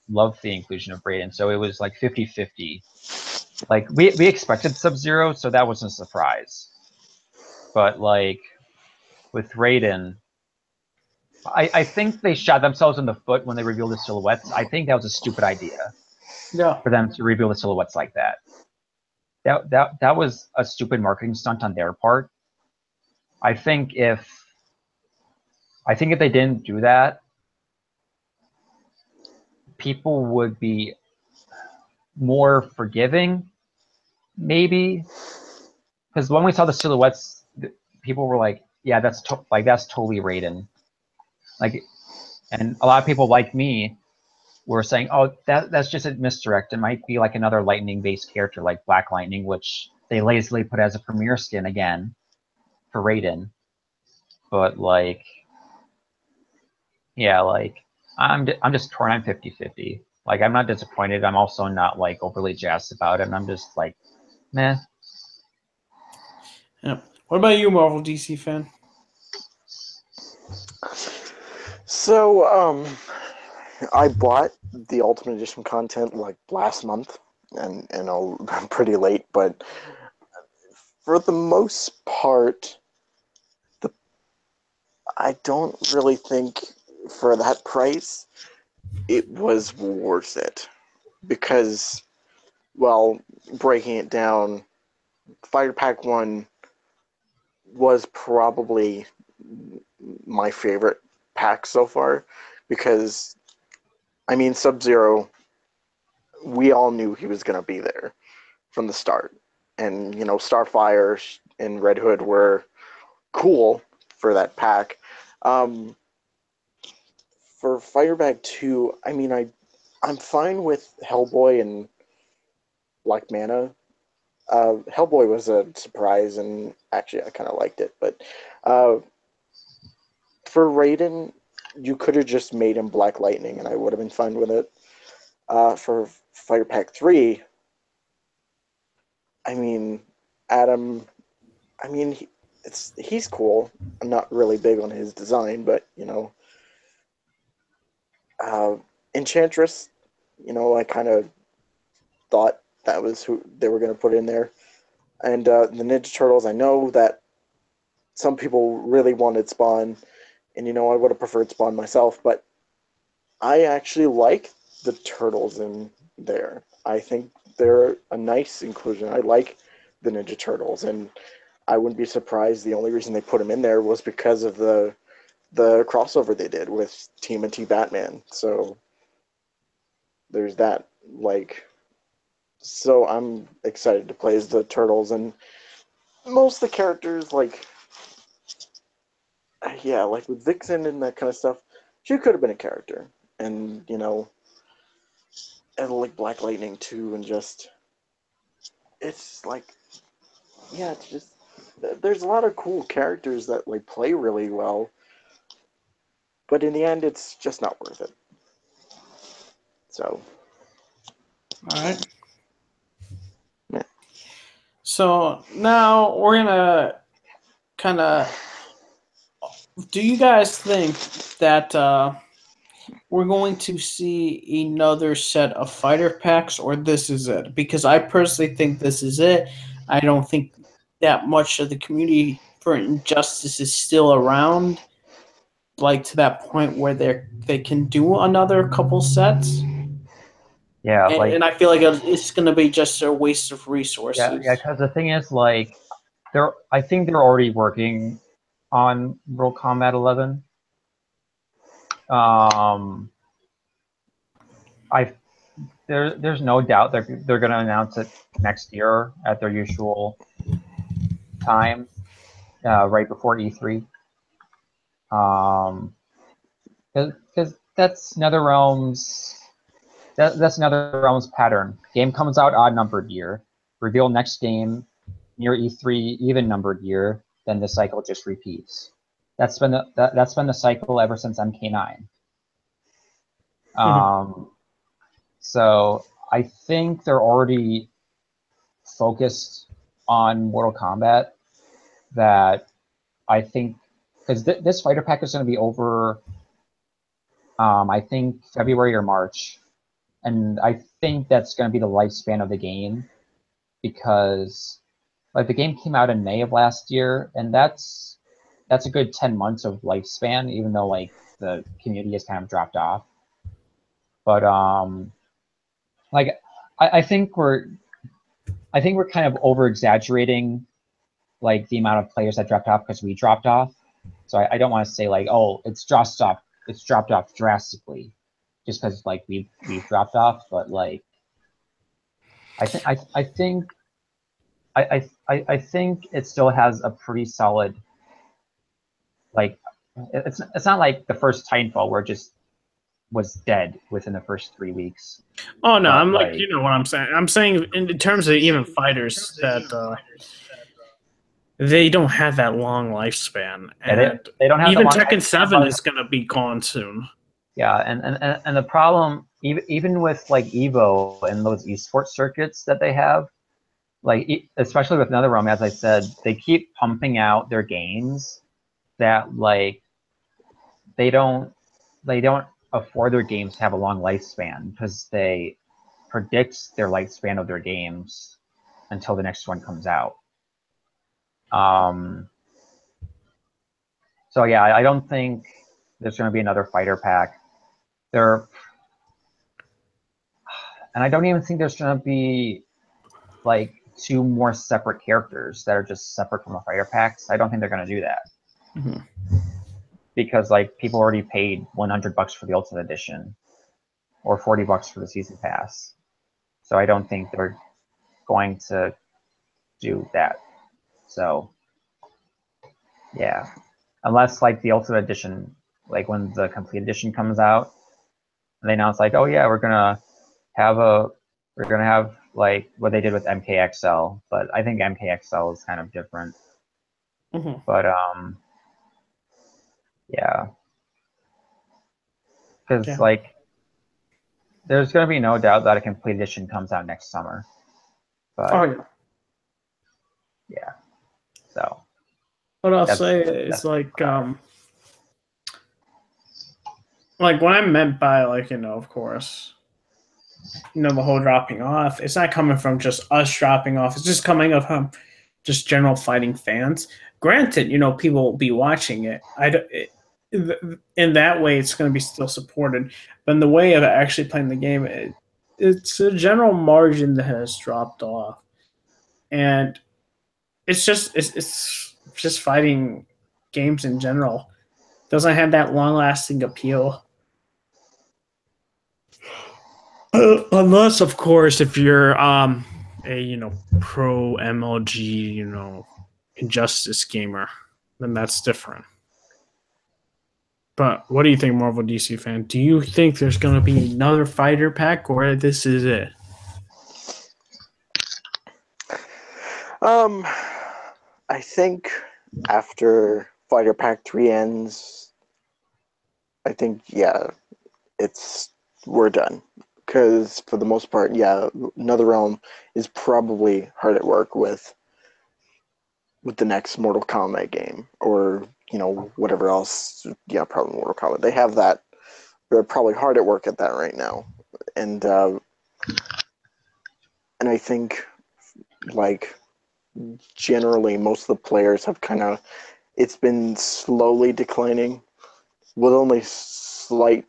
B: loved the inclusion of Raiden. So it was like 50-50. Like we expected Sub-Zero, so that wasn't a surprise. But like with Raiden, I think they shot themselves in the foot when they revealed the silhouettes. I think that was a stupid idea for them to reveal the silhouettes like that. That was a stupid marketing stunt on their part. I think if they didn't do that, people would be more forgiving, maybe. Because when we saw the silhouettes, people were like, "Yeah, that's totally Raiden." Like, and a lot of people like me were saying, "Oh, that's just a misdirect. It might be like another lightning-based character, like Black Lightning, which they lazily put as a premiere skin again for Raiden." But like, yeah, like I'm just torn. I'm 50-50. Like I'm not disappointed. I'm also not like overly jazzed about it. And I'm just like, meh.
A: Yeah. What about you, Marvel DC fan?
C: So, I bought the Ultimate Edition content like last month, and I'm pretty late, but for the most part, I don't really think for that price it was worth it because, well, breaking it down, Fighter Pack 1 was probably my favorite pack so far because, I mean, Sub-Zero, we all knew he was going to be there from the start. And, Starfire and Red Hood were cool for that pack. For Fighter Pack 2, I mean, I'm fine with Hellboy and Black Mana. Hellboy was a surprise, and actually I kind of liked it. But for Raiden, you could have just made him Black Lightning, and I would have been fine with it. For Fighter Pack 3, I mean, Adam, I mean, he's cool. I'm not really big on his design, but, Enchantress, I kind of thought that was who they were going to put in there. And the Ninja Turtles, I know that some people really wanted Spawn, and I would have preferred Spawn myself, but I actually like the Turtles in there. I think they're a nice inclusion. I like the Ninja Turtles, and I wouldn't be surprised the only reason they put them in there was because of the crossover they did with TMNT Batman. So there's that. So I'm excited to play as the Turtles, and most of the characters, like with Vixen and that kind of stuff, she could have been a character. And, and like Black Lightning too, and it's like, it's just, there's a lot of cool characters that like play really well, but in the end, it's just not worth it. So.
A: All right.
C: Yeah.
A: So now we're gonna kind of. Do you guys think that we're going to see another set of fighter packs, or this is it? Because I personally think this is it. I don't think that much of the community for Injustice is still around, like to that point where they can do another couple sets.
B: Yeah,
A: And I feel like it's going to be just a waste of resources.
B: Yeah, because the thing is, like, I think they're already working on Mortal Kombat 11. There's no doubt they're going to announce it next year at their usual time. right before E3. Because that's NetherRealm's that's NetherRealm's pattern. Game comes out odd numbered year, reveal next game near E3 even numbered year, then the cycle just repeats. That's been the cycle ever since MK9. So I think they're already focused on Mortal Kombat. That I think because this fighter pack is going to be over, I think February or March, and I think that's going to be the lifespan of the game, because like the game came out in May of last year, and that's a good 10 months of lifespan, even though like the community has kind of dropped off. But like I think we're kind of over exaggerating like the amount of players that dropped off because we dropped off. So I don't want to say like, oh, it's dropped off drastically just because like we've dropped off, but like I think it still has a pretty solid, like it's not like the first Titanfall where it just was dead within the first 3 weeks.
A: Oh no,
B: But,
A: I'm like, you know what I'm saying. I'm saying in terms of even fighters that they don't have that long lifespan, and
B: they don't have
A: even
B: the long
A: Tekken 7
B: lifespan,
A: is gonna be gone soon.
B: Yeah, and the problem even with like Evo and those esports circuits that they have, like especially with NetherRealm, as I said, they keep pumping out their games that like they don't afford their games to have a long lifespan because they predict their lifespan of their games until the next one comes out. So yeah, I don't think there's going to be another fighter pack. And I don't even think there's going to be like 2 more separate characters that are just separate from the fighter packs. I don't think they're going to do that. Because like people already paid $100 for the Ultimate Edition or $40 for the Season Pass. So I don't think they're going to do that. So yeah, unless like the Ultimate Edition, like when the Complete Edition comes out, and they announce like, oh yeah, we're gonna have like what they did with MKXL, but I think MKXL is kind of different. But yeah, because like there's gonna be no doubt that a Complete Edition comes out next summer. But yeah, so
A: what I'll say is like what I meant by like, you know, of course, you know, the whole dropping off, it's not coming from just us dropping off. It's just coming from just general fighting fans. Granted, you know, people will be watching it. In that way, it's going to be still supported. But in the way of actually playing the game, it's a general margin that has dropped off. And it's just fighting games in general. Doesn't have that long-lasting appeal. Unless, of course, if you're a pro MLG Injustice gamer, then that's different. But what do you think, Marvel DC fan? Do you think there's going to be another fighter pack, or this is it?
C: I think after Fighter Pack 3 ends, I think we're done. Because for the most part, NetherRealm is probably hard at work with the next Mortal Kombat game, or whatever else. Yeah, probably Mortal Kombat. They have that. They're probably hard at work at that right now, and I think like generally most of the players have it's been slowly declining, with only slight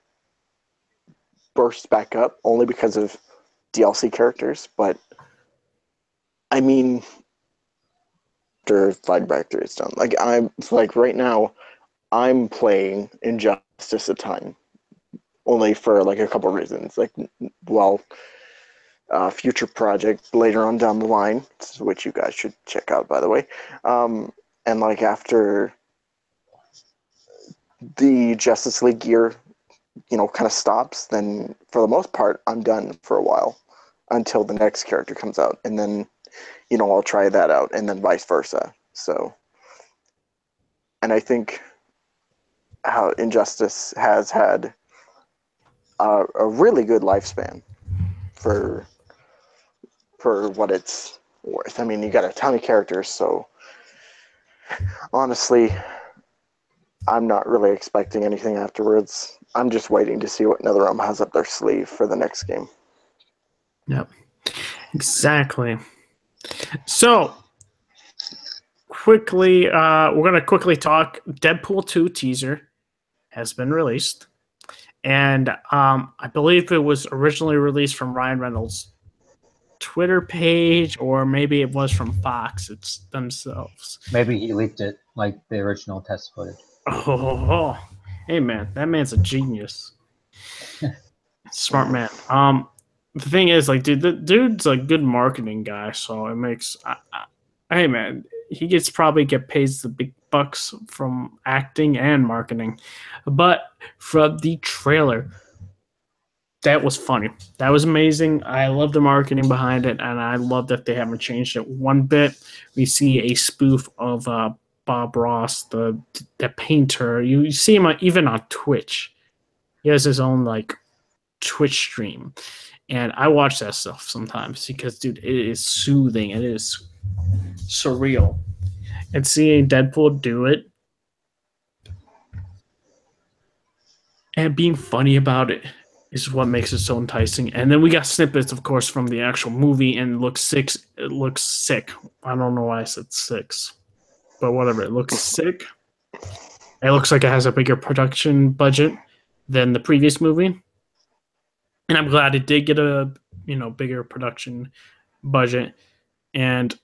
C: bursts back up, only because of DLC characters. But I mean, after Fight Factor is done, right now, I'm playing Injustice a ton, only for like a couple reasons. Future project later on down the line, which you guys should check out, by the way. And like after the Justice League year, kind of stops, then for the most part, I'm done for a while until the next character comes out. And then, I'll try that out, and then vice versa. So, and I think how Injustice has had a really good lifespan for what it's worth. I mean, you got a ton of characters, so honestly, I'm not really expecting anything afterwards. I'm just waiting to see what NetherRealm has up their sleeve for the next game.
A: Yep. Exactly. So, quickly, we're going to quickly talk. Deadpool 2 teaser has been released. And I believe it was originally released from Ryan Reynolds' Twitter page, or maybe it was from Fox themselves.
B: Maybe he leaked it like the original test footage.
A: Oh, hey man, that man's a genius. Smart man. The thing is, like, dude, the dude's a good marketing guy, so it makes. Hey man, he probably get paid the big bucks from acting and marketing, but from the trailer, that was funny. That was amazing. I love the marketing behind it, and I love that they haven't changed it one bit. We see a spoof of Bob Ross, the painter. You see him even on Twitch. He has his own like Twitch stream, and I watch that stuff sometimes because, dude, it is soothing. It is surreal, and seeing Deadpool do it and being funny about it is what makes it so enticing. And then we got snippets, of course, from the actual movie, and it looks sick. I don't know why I said six, but whatever. It looks sick. It looks like it has a bigger production budget than the previous movie, and I'm glad it did get a bigger production budget. And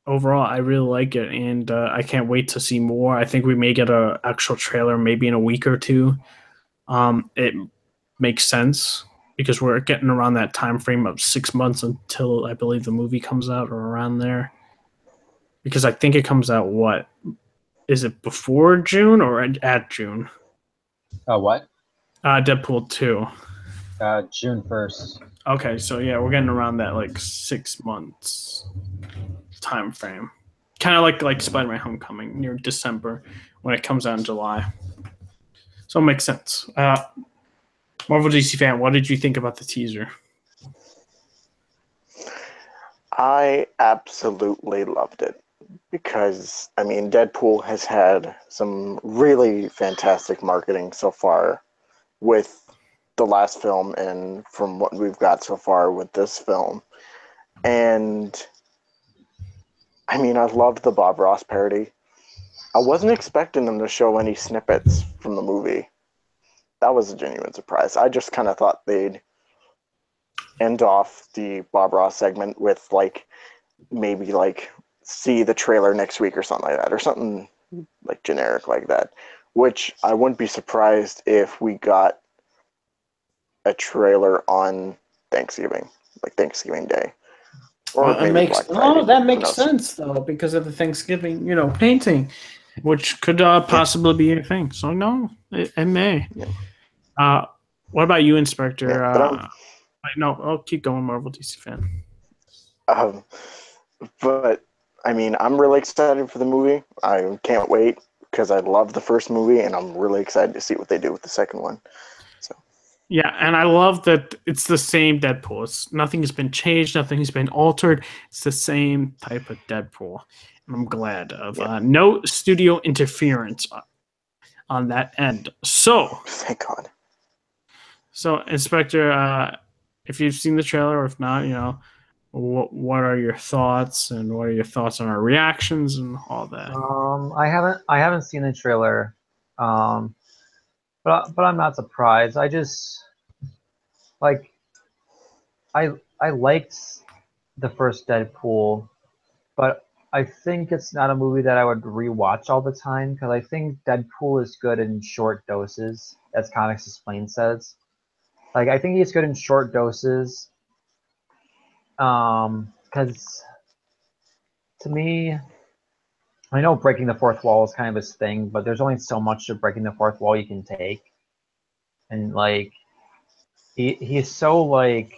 A: overall, I really like it, and I can't wait to see more. I think we may get an actual trailer maybe in a week or two. It makes sense because we're getting around that time frame of 6 months until I believe the movie comes out, or around there. Because I think it comes out, what is it, before June or at June?
B: What?
A: Deadpool 2.
B: June 1st.
A: Okay, so yeah, we're getting around that like 6 months time frame. Kind of like Spider-Man Homecoming near December when it comes out in July. So it makes sense. Marvel DC fan, what did you think about the teaser?
C: I absolutely loved it because, I mean, Deadpool has had some really fantastic marketing so far with the last film and from what we've got so far with this film. And, I mean, I loved the Bob Ross parody. I wasn't expecting them to show any snippets from the movie. That was a genuine surprise. I just kind of thought they'd end off the Bob Ross segment with maybe see the trailer next week or something like that, or something like generic like that, which I wouldn't be surprised if we got a trailer on Thanksgiving, like Thanksgiving Day. Or
A: Well,
C: maybe Black Friday.
A: that makes sense though, because of the Thanksgiving, painting, which could possibly be a thing. So no, it may.
C: Yeah.
A: What about you, Inspector?
C: Yeah,
A: No, I'll keep going, Marvel DC fan.
C: But I mean, I'm really excited for the movie. I can't wait because I love the first movie, and I'm really excited to see what they do with the second one. So
A: yeah, and I love that it's the same Deadpool. Nothing has been changed, nothing has been altered. It's the same type of Deadpool, and I'm glad of no studio interference on that end. So,
C: thank God.
A: So, Inspector, if you've seen the trailer, or if not, what are your thoughts, and what are your thoughts on our reactions and all that?
B: I haven't seen the trailer, but I'm not surprised. I just I liked the first Deadpool, but I think it's not a movie that I would rewatch all the time because I think Deadpool is good in short doses, as Comics Explained says. I think he's good in short doses, because to me, I know breaking the fourth wall is kind of his thing, but there's only so much of breaking the fourth wall you can take, and like he's so like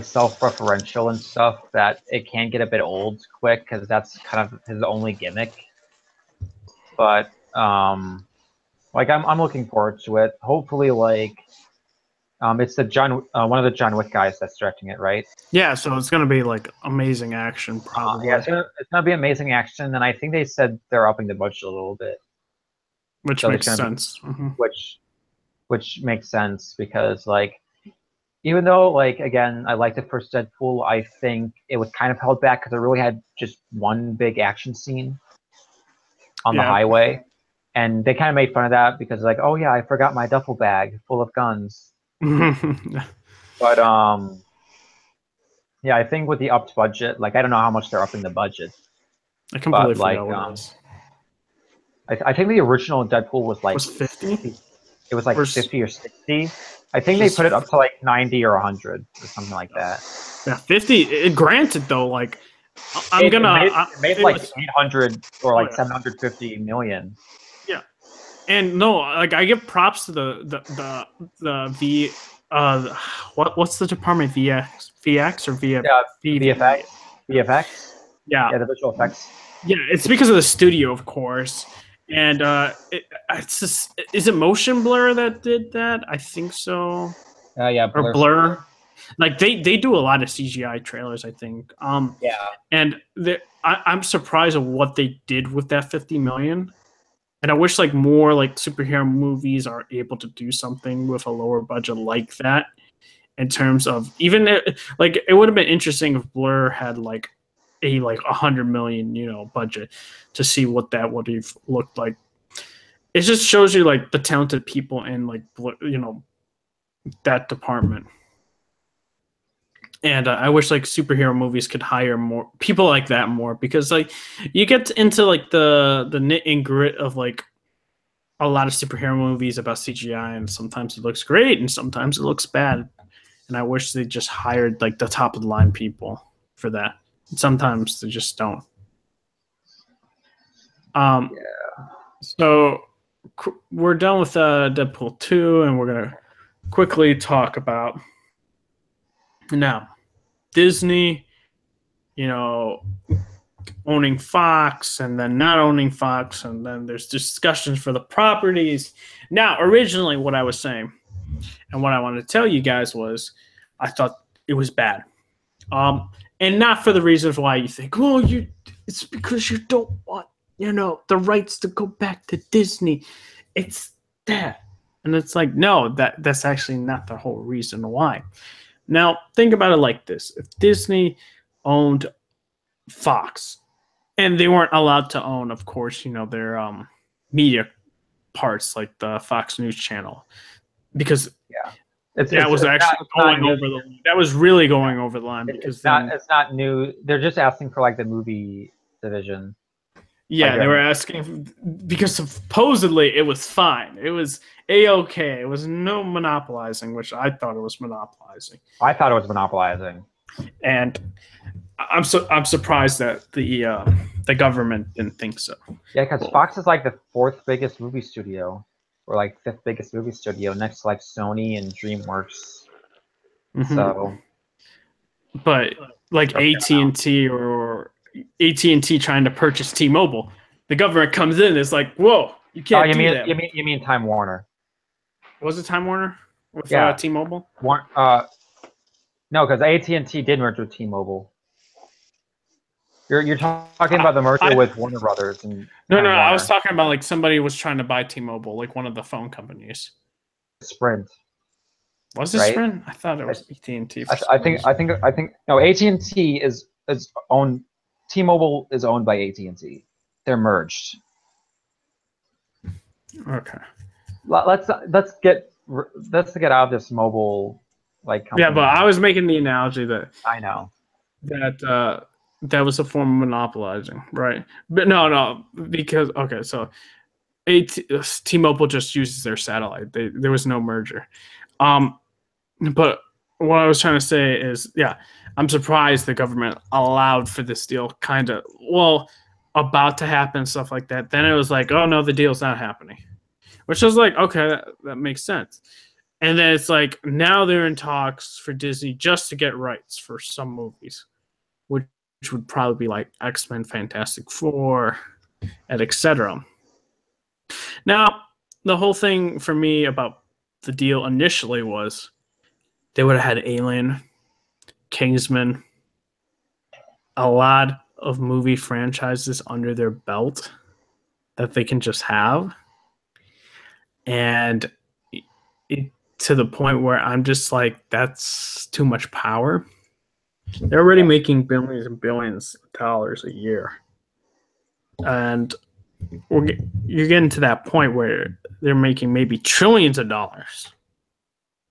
B: self-referential and stuff that it can get a bit old quick because that's kind of his only gimmick. But like I'm looking forward to it. Hopefully, like it's the one of the John Wick guys that's directing it, right?
A: Yeah, so it's gonna be like amazing action, probably.
B: Yeah, it's gonna be amazing action, and I think they said they're upping the budget a little bit,
A: which
B: so
A: makes sense.
B: Which makes sense because like even though like again I liked the first Deadpool, I think it was kind of held back because it really had just one big action scene on the highway, and they kind of made fun of that because like, oh yeah, I forgot my duffel bag full of guns. But yeah, I think with the upped budget, like I don't know how much they're upping the budget.
A: I completely forgot what it was.
B: I think the original Deadpool was like
A: 50.
B: It was like 50 or 60. I think they put it up to like 90 or 100 or something like that.
A: Yeah, 50. Granted, though, like
B: it made like 800 or like 750 million.
A: Yeah, and no, like I give props to the what's the department, VX or
B: VFX.
A: Yeah,
B: the visual effects.
A: Yeah, it's because of the studio, of course. And it's just, is it Motion Blur that did that? I think so.
B: Yeah,
A: or Blur. Like they do a lot of CGI trailers, I think.
B: Yeah.
A: And I'm surprised at what they did with that 50 million. And I wish like more like superhero movies are able to do something with a lower budget like that. In terms of even like it would have been interesting if Blur had like a 100 million budget to see what that would have looked like. It just shows you like the talented people in like that department. And I wish like superhero movies could hire more people like that more, because like you get into like the nit and grit of like a lot of superhero movies about CGI, and sometimes it looks great and sometimes it looks bad. And I wish they just hired like the top of the line people for that. Sometimes they just don't. So we're done with Deadpool 2, and we're gonna quickly talk about now Disney, owning Fox and then not owning Fox, and then there's discussions for the properties. Now, originally what I was saying and what I wanted to tell you guys was I thought it was bad. And not for the reasons why you think, well, it's because you don't want, the rights to go back to Disney. It's that. And it's like, no, that's actually not the whole reason why. Now, think about it like this. If Disney owned Fox, and they weren't allowed to own, of course, their media parts like the Fox News Channel, because that was really going over the line, because
B: it's not new. They're just asking for like the movie division.
A: Yeah, they were asking because supposedly it was fine. It was A-okay. It was no monopolizing, which I thought it was monopolizing.
B: I thought it was monopolizing.
A: And I'm surprised that the government didn't think so.
B: Yeah, because Fox is like the fourth biggest movie studio, or like fifth biggest movie studio, next to like Sony and DreamWorks. Mm-hmm. So,
A: but like AT&T or AT&T trying to purchase T-Mobile, the government comes in. It's like, whoa, you can't do that.
B: You mean Time Warner?
A: Was it Time Warner with T-Mobile?
B: No, because AT&T did merge with T-Mobile. You're talking about the merger with Warner Brothers and
A: no, I was talking about like somebody was trying to buy T-Mobile, like one of the phone companies.
B: Sprint.
A: Was it right? Sprint? I thought it was AT&T.
B: I think no. AT&T is owned. T-Mobile is owned by AT&T. They're merged.
A: Okay.
B: Let's get out of this mobile like company.
A: Yeah, but I was making the analogy that
B: I know
A: that was a form of monopolizing, right? But no, because so T-Mobile just uses their satellite. There was no merger. But what I was trying to say is, I'm surprised the government allowed for this deal. Kind of, well, about to happen, stuff like that. Then it was like, oh no, the deal's not happening, which was like, okay, that makes sense. And then it's like now they're in talks for Disney just to get rights for some movies, which would probably be like X-Men, Fantastic Four, and etc. Now, the whole thing for me about the deal initially was they would have had Alien, Kingsman, a lot of movie franchises under their belt that they can just have. And it, to the point where I'm just like, that's too much power. They're already making billions and billions of dollars a year. And you're getting to that point where they're making maybe trillions of dollars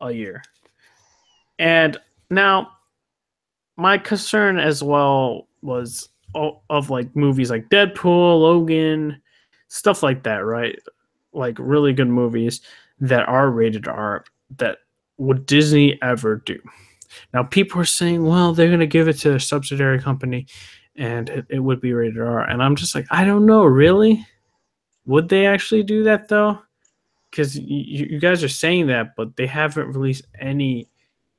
A: a year. And now my concern as well was of like movies like Deadpool, Logan, stuff like that, right? Like really good movies that are rated R that would Disney ever do? Now people are saying, well, they're going to give it to a subsidiary company and it would be rated R. And I'm just like, I don't know, really? Would they actually do that though? Because you guys are saying that, but they haven't released any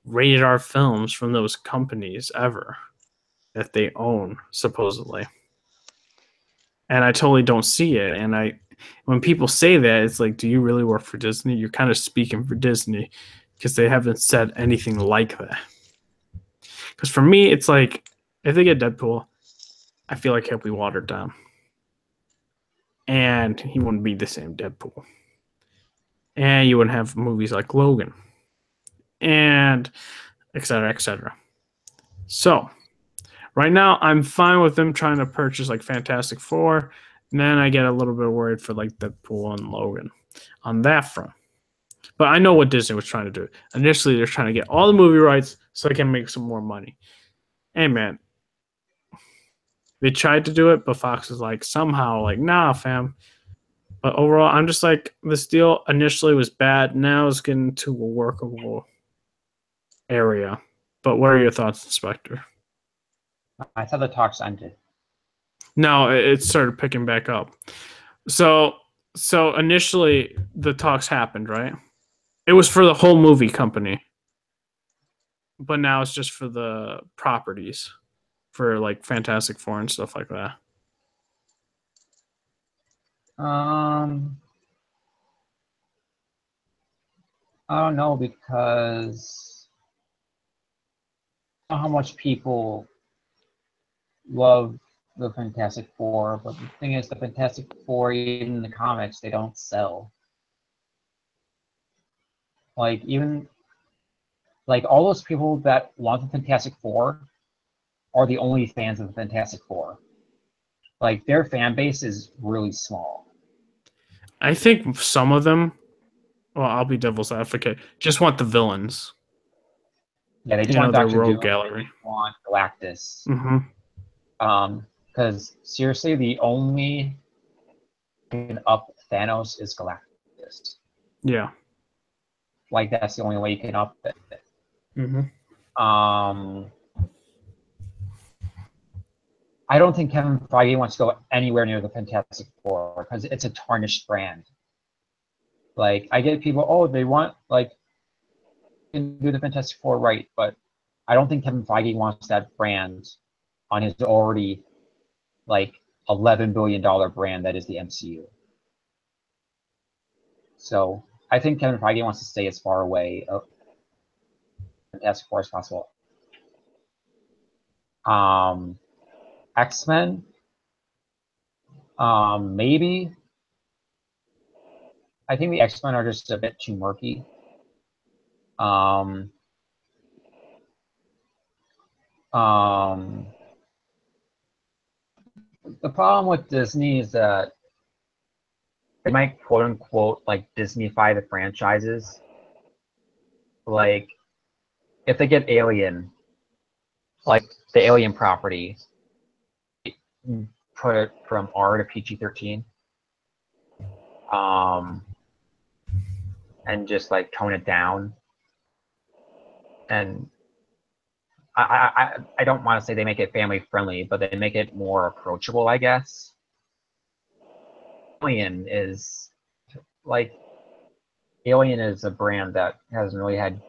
A: rated R films from those companies ever that they own, supposedly. And I totally don't see it. And when people say that, it's like, do you really work for Disney? You're kind of speaking for Disney because they haven't said anything like that. Because for me, it's like, if they get Deadpool, I feel like he'll be watered down. And he wouldn't be the same Deadpool. And you wouldn't have movies like Logan. And et cetera, et cetera. So, right now, I'm fine with them trying to purchase like Fantastic Four. And then I get a little bit worried for like Deadpool and Logan on that front. But I know what Disney was trying to do. Initially, they're trying to get all the movie rights so they can make some more money. Hey, man. They tried to do it, but Fox is like, somehow, like, nah, fam. But overall, I'm just like, this deal initially was bad. Now it's getting to a workable area. But what are your thoughts, Inspector?
B: I thought the talks ended.
A: No, it started picking back up. So initially the talks happened, right? It was for the whole movie company. But now it's just for the properties for like Fantastic Four and stuff like that.
B: I don't know because I don't know how much people love the Fantastic Four, but the thing is, the Fantastic Four, even in the comics, they don't sell. Like even like all those people that want the Fantastic Four are the only fans of the Fantastic Four. Like their fan base is really small.
A: I think some of them, well, I'll be devil's advocate, just want the villains.
B: Yeah, they just want
A: their
B: Doctor
A: rogue
B: Doom.
A: gallery.
B: They want Galactus.
A: Mm-hmm.
B: Because seriously, the only thing up Thanos is Galactus.
A: Yeah.
B: Like that's the only way you can up it.
A: Mm-hmm.
B: I don't think Kevin Feige wants to go anywhere near the Fantastic Four because it's a tarnished brand. Like I get people, oh, they want like can do the Fantastic Four right, but I don't think Kevin Feige wants that brand on his already like $11 billion brand that is the MCU. So I think Kevin Feige wants to stay as far away of Fantastic Four as possible. X-Men, maybe. I think the X-Men are just a bit too murky. The problem with Disney is that they might quote unquote like Disneyfy the franchises. Like if they get Alien, like the Alien property, put it from R to PG-13, and just like tone it down, and I don't want to say they make it family friendly, but they make it more approachable, I guess. Alien is like Alien is a brand that hasn't really had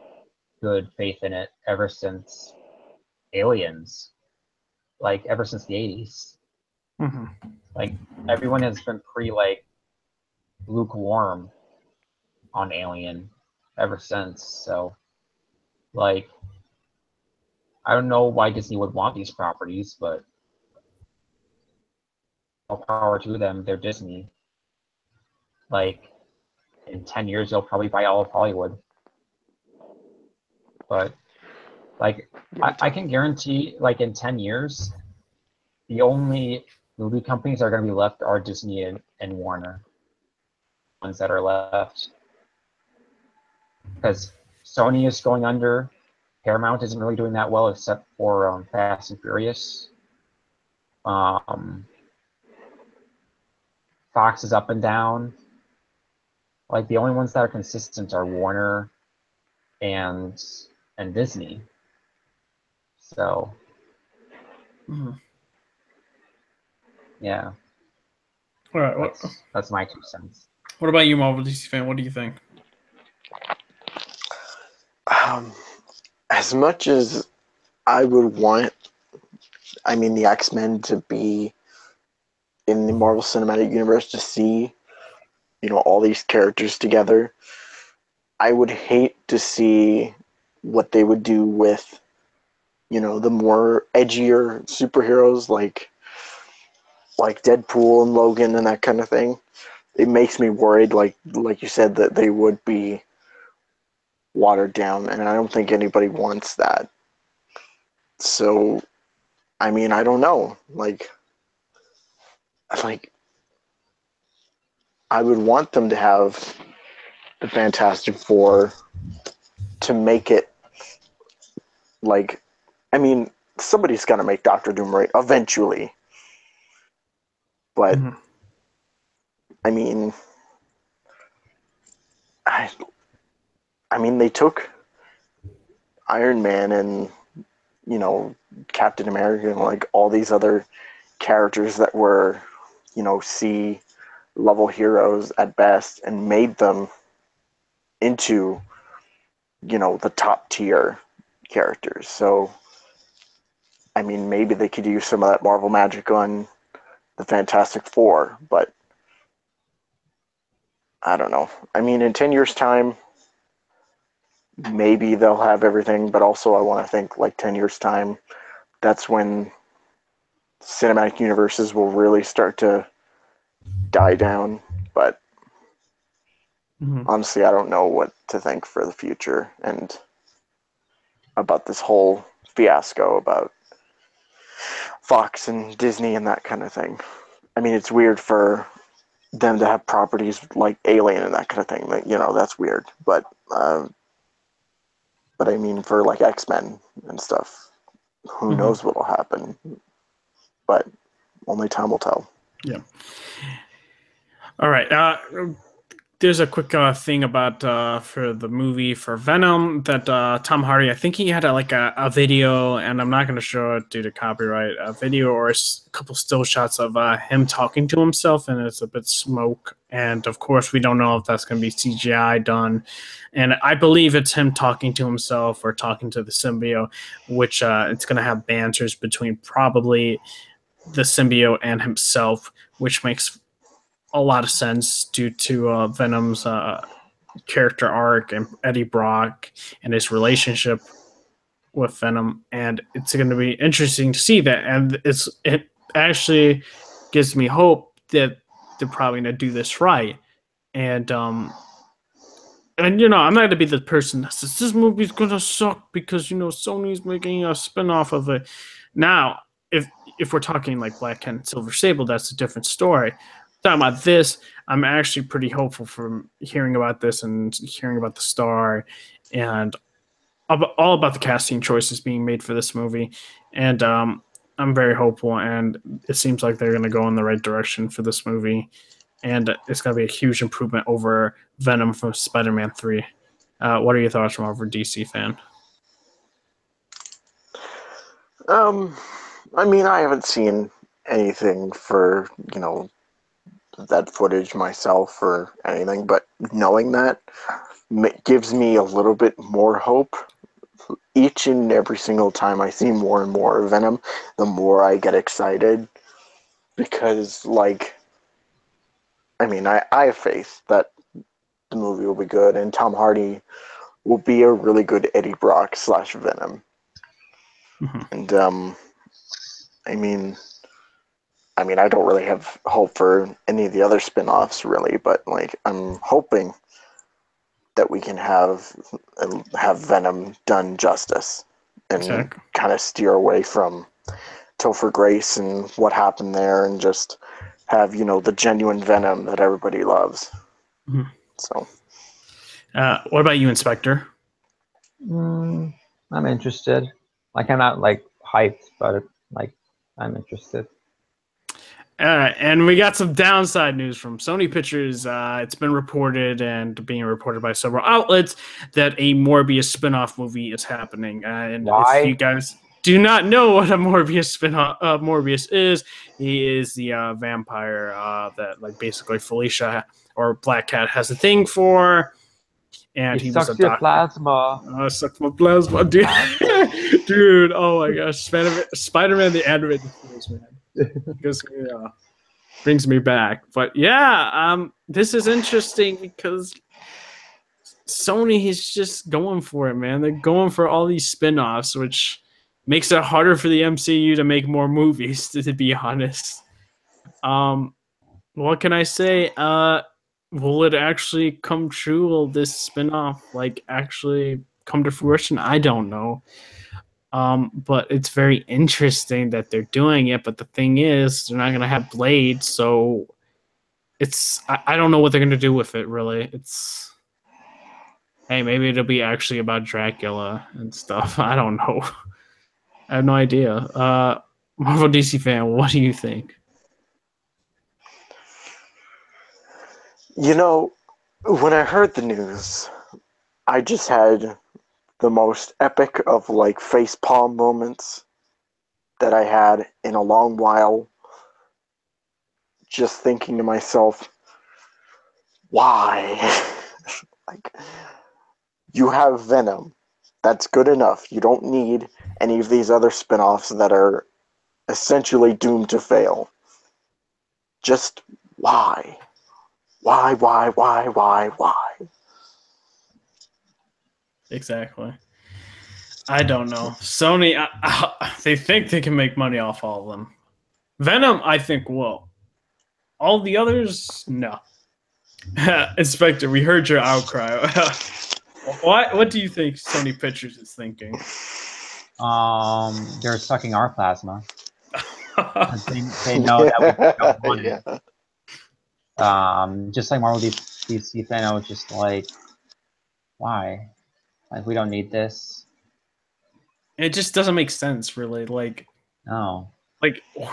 B: good faith in it ever since Aliens, like ever since the 80s.
A: Mm-hmm.
B: Like everyone has been pretty like lukewarm on Alien ever since. So like I don't know why Disney would want these properties, but all power to them. They're Disney. Like in 10 years, they'll probably buy all of Hollywood. But like I can guarantee, like in 10 years, the only movie companies that are going to be left are Disney and Warner. Ones that are left. Because Sony is going under. Paramount isn't really doing that well except for Fast and Furious. Fox is up and down. Like the only ones that are consistent are Warner and Disney. So yeah.
A: All right.
B: That's my 2 cents.
A: What about you, Marvel DC fan? What do you think?
C: As much as I would want, I mean, the X-Men to be in the Marvel Cinematic Universe, to see, you know, all these characters together, I would hate to see what they would do with, you know, the more edgier superheroes like Deadpool and Logan and that kind of thing. It makes me worried, like you said, that they would be watered down, and I don't think anybody wants that. So, I mean, I don't know. Like I would want them to have the Fantastic Four, to make it like, I mean, somebody's got to make Doctor Doom right eventually. But I mean, I mean, they took Iron Man and, you know, Captain America and like all these other characters that were, you know, C-level heroes at best, and made them into, you know, the top tier characters. So, I mean, maybe they could use some of that Marvel magic on the Fantastic Four, but I don't know. I mean, in 10 years' time, maybe they'll have everything, but also I want to think like 10 years' time, that's when cinematic universes will really start to die down. But honestly, I don't know what to think for the future and about this whole fiasco about Fox and Disney and that kind of thing. I mean, it's weird for them to have properties like Alien and that kind of thing. Like, you know, that's weird. But I mean, for like X-Men and stuff, who knows what'll happen? But only time will tell.
A: Yeah. All right. There's a quick thing about for the movie for Venom that Tom Hardy, I think he had a video, and I'm not going to show it due to copyright, a video or a couple still shots of him talking to himself, and it's a bit smoke. And of course, we don't know if that's going to be CGI done. And I believe it's him talking to himself or talking to the symbiote, which it's going to have banters between probably the symbiote and himself, which makes a lot of sense due to Venom's character arc and Eddie Brock and his relationship with Venom, and it's going to be interesting to see that. And it actually gives me hope that they're probably going to do this right. And you know, I'm not going to be the person that says this movie's going to suck because, you know, Sony's making a spin-off of it. Now, if we're talking like Black Cat and Silver Sable, that's a different story. Talking about this, I'm actually pretty hopeful from hearing about this and hearing about the star and all about the casting choices being made for this movie. And I'm very hopeful, and it seems like they're going to go in the right direction for this movie. And it's going to be a huge improvement over Venom from Spider-Man 3. What are your thoughts from over DC fan?
C: I mean, I haven't seen anything for, that footage myself or anything, but knowing that gives me a little bit more hope. Each and every single time I see more and more of Venom, the more I get excited because, I have faith that the movie will be good and Tom Hardy will be a really good Eddie Brock / Venom.
A: Mm-hmm.
C: And, I mean, I don't really have hope for any of the other spin-offs, really, but, I'm hoping that we can have Venom done justice and
A: Exactly.
C: kind of steer away from Topher Grace and what happened there and just have, the genuine Venom that everybody loves.
A: Mm-hmm.
C: So,
A: what about you, Inspector?
B: I'm interested. I'm not hyped, but I'm interested.
A: And we got some downside news from Sony Pictures. It's been reported and being reported by several outlets that a Morbius spin-off movie is happening. And
B: Why?
A: if you guys do not know what a Morbius spin-off Morbius is, he is the vampire that basically Felicia or Black Cat has a thing for. And he was a
B: your
A: doctor.
B: plasma.
A: Sucked my plasma, dude. Dude, oh my gosh, Spider-Man the animated series, man. Brings me back. But yeah, this is interesting because Sony is just going for it, man. They're going for all these spin-offs, which makes it harder for the MCU to make more movies, to be honest. What can I say? Will it actually come true? Will this spin-off actually come to fruition? I don't know. But it's very interesting that they're doing it. But the thing is, they're not going to have Blade, so I don't know what they're going to do with it, really. Hey, maybe it'll be actually about Dracula and stuff. I don't know. I have no idea. Marvel DC fan, what do you think?
C: When I heard the news, I just had the most epic of facepalm moments that I had in a long while. Just thinking to myself, why? You have Venom. That's good enough. You don't need any of these other spin-offs that are essentially doomed to fail. Just why? Why?
A: Exactly. I don't know. Sony, they think they can make money off all of them. Venom, I think, will. All the others, no. Inspector, we heard your outcry. What do you think Sony Pictures is thinking?
B: They're sucking our plasma. they know that we don't want it. Just like Marvel DC fan, I was just why? We don't need this.
A: It just doesn't make sense, really.
B: No.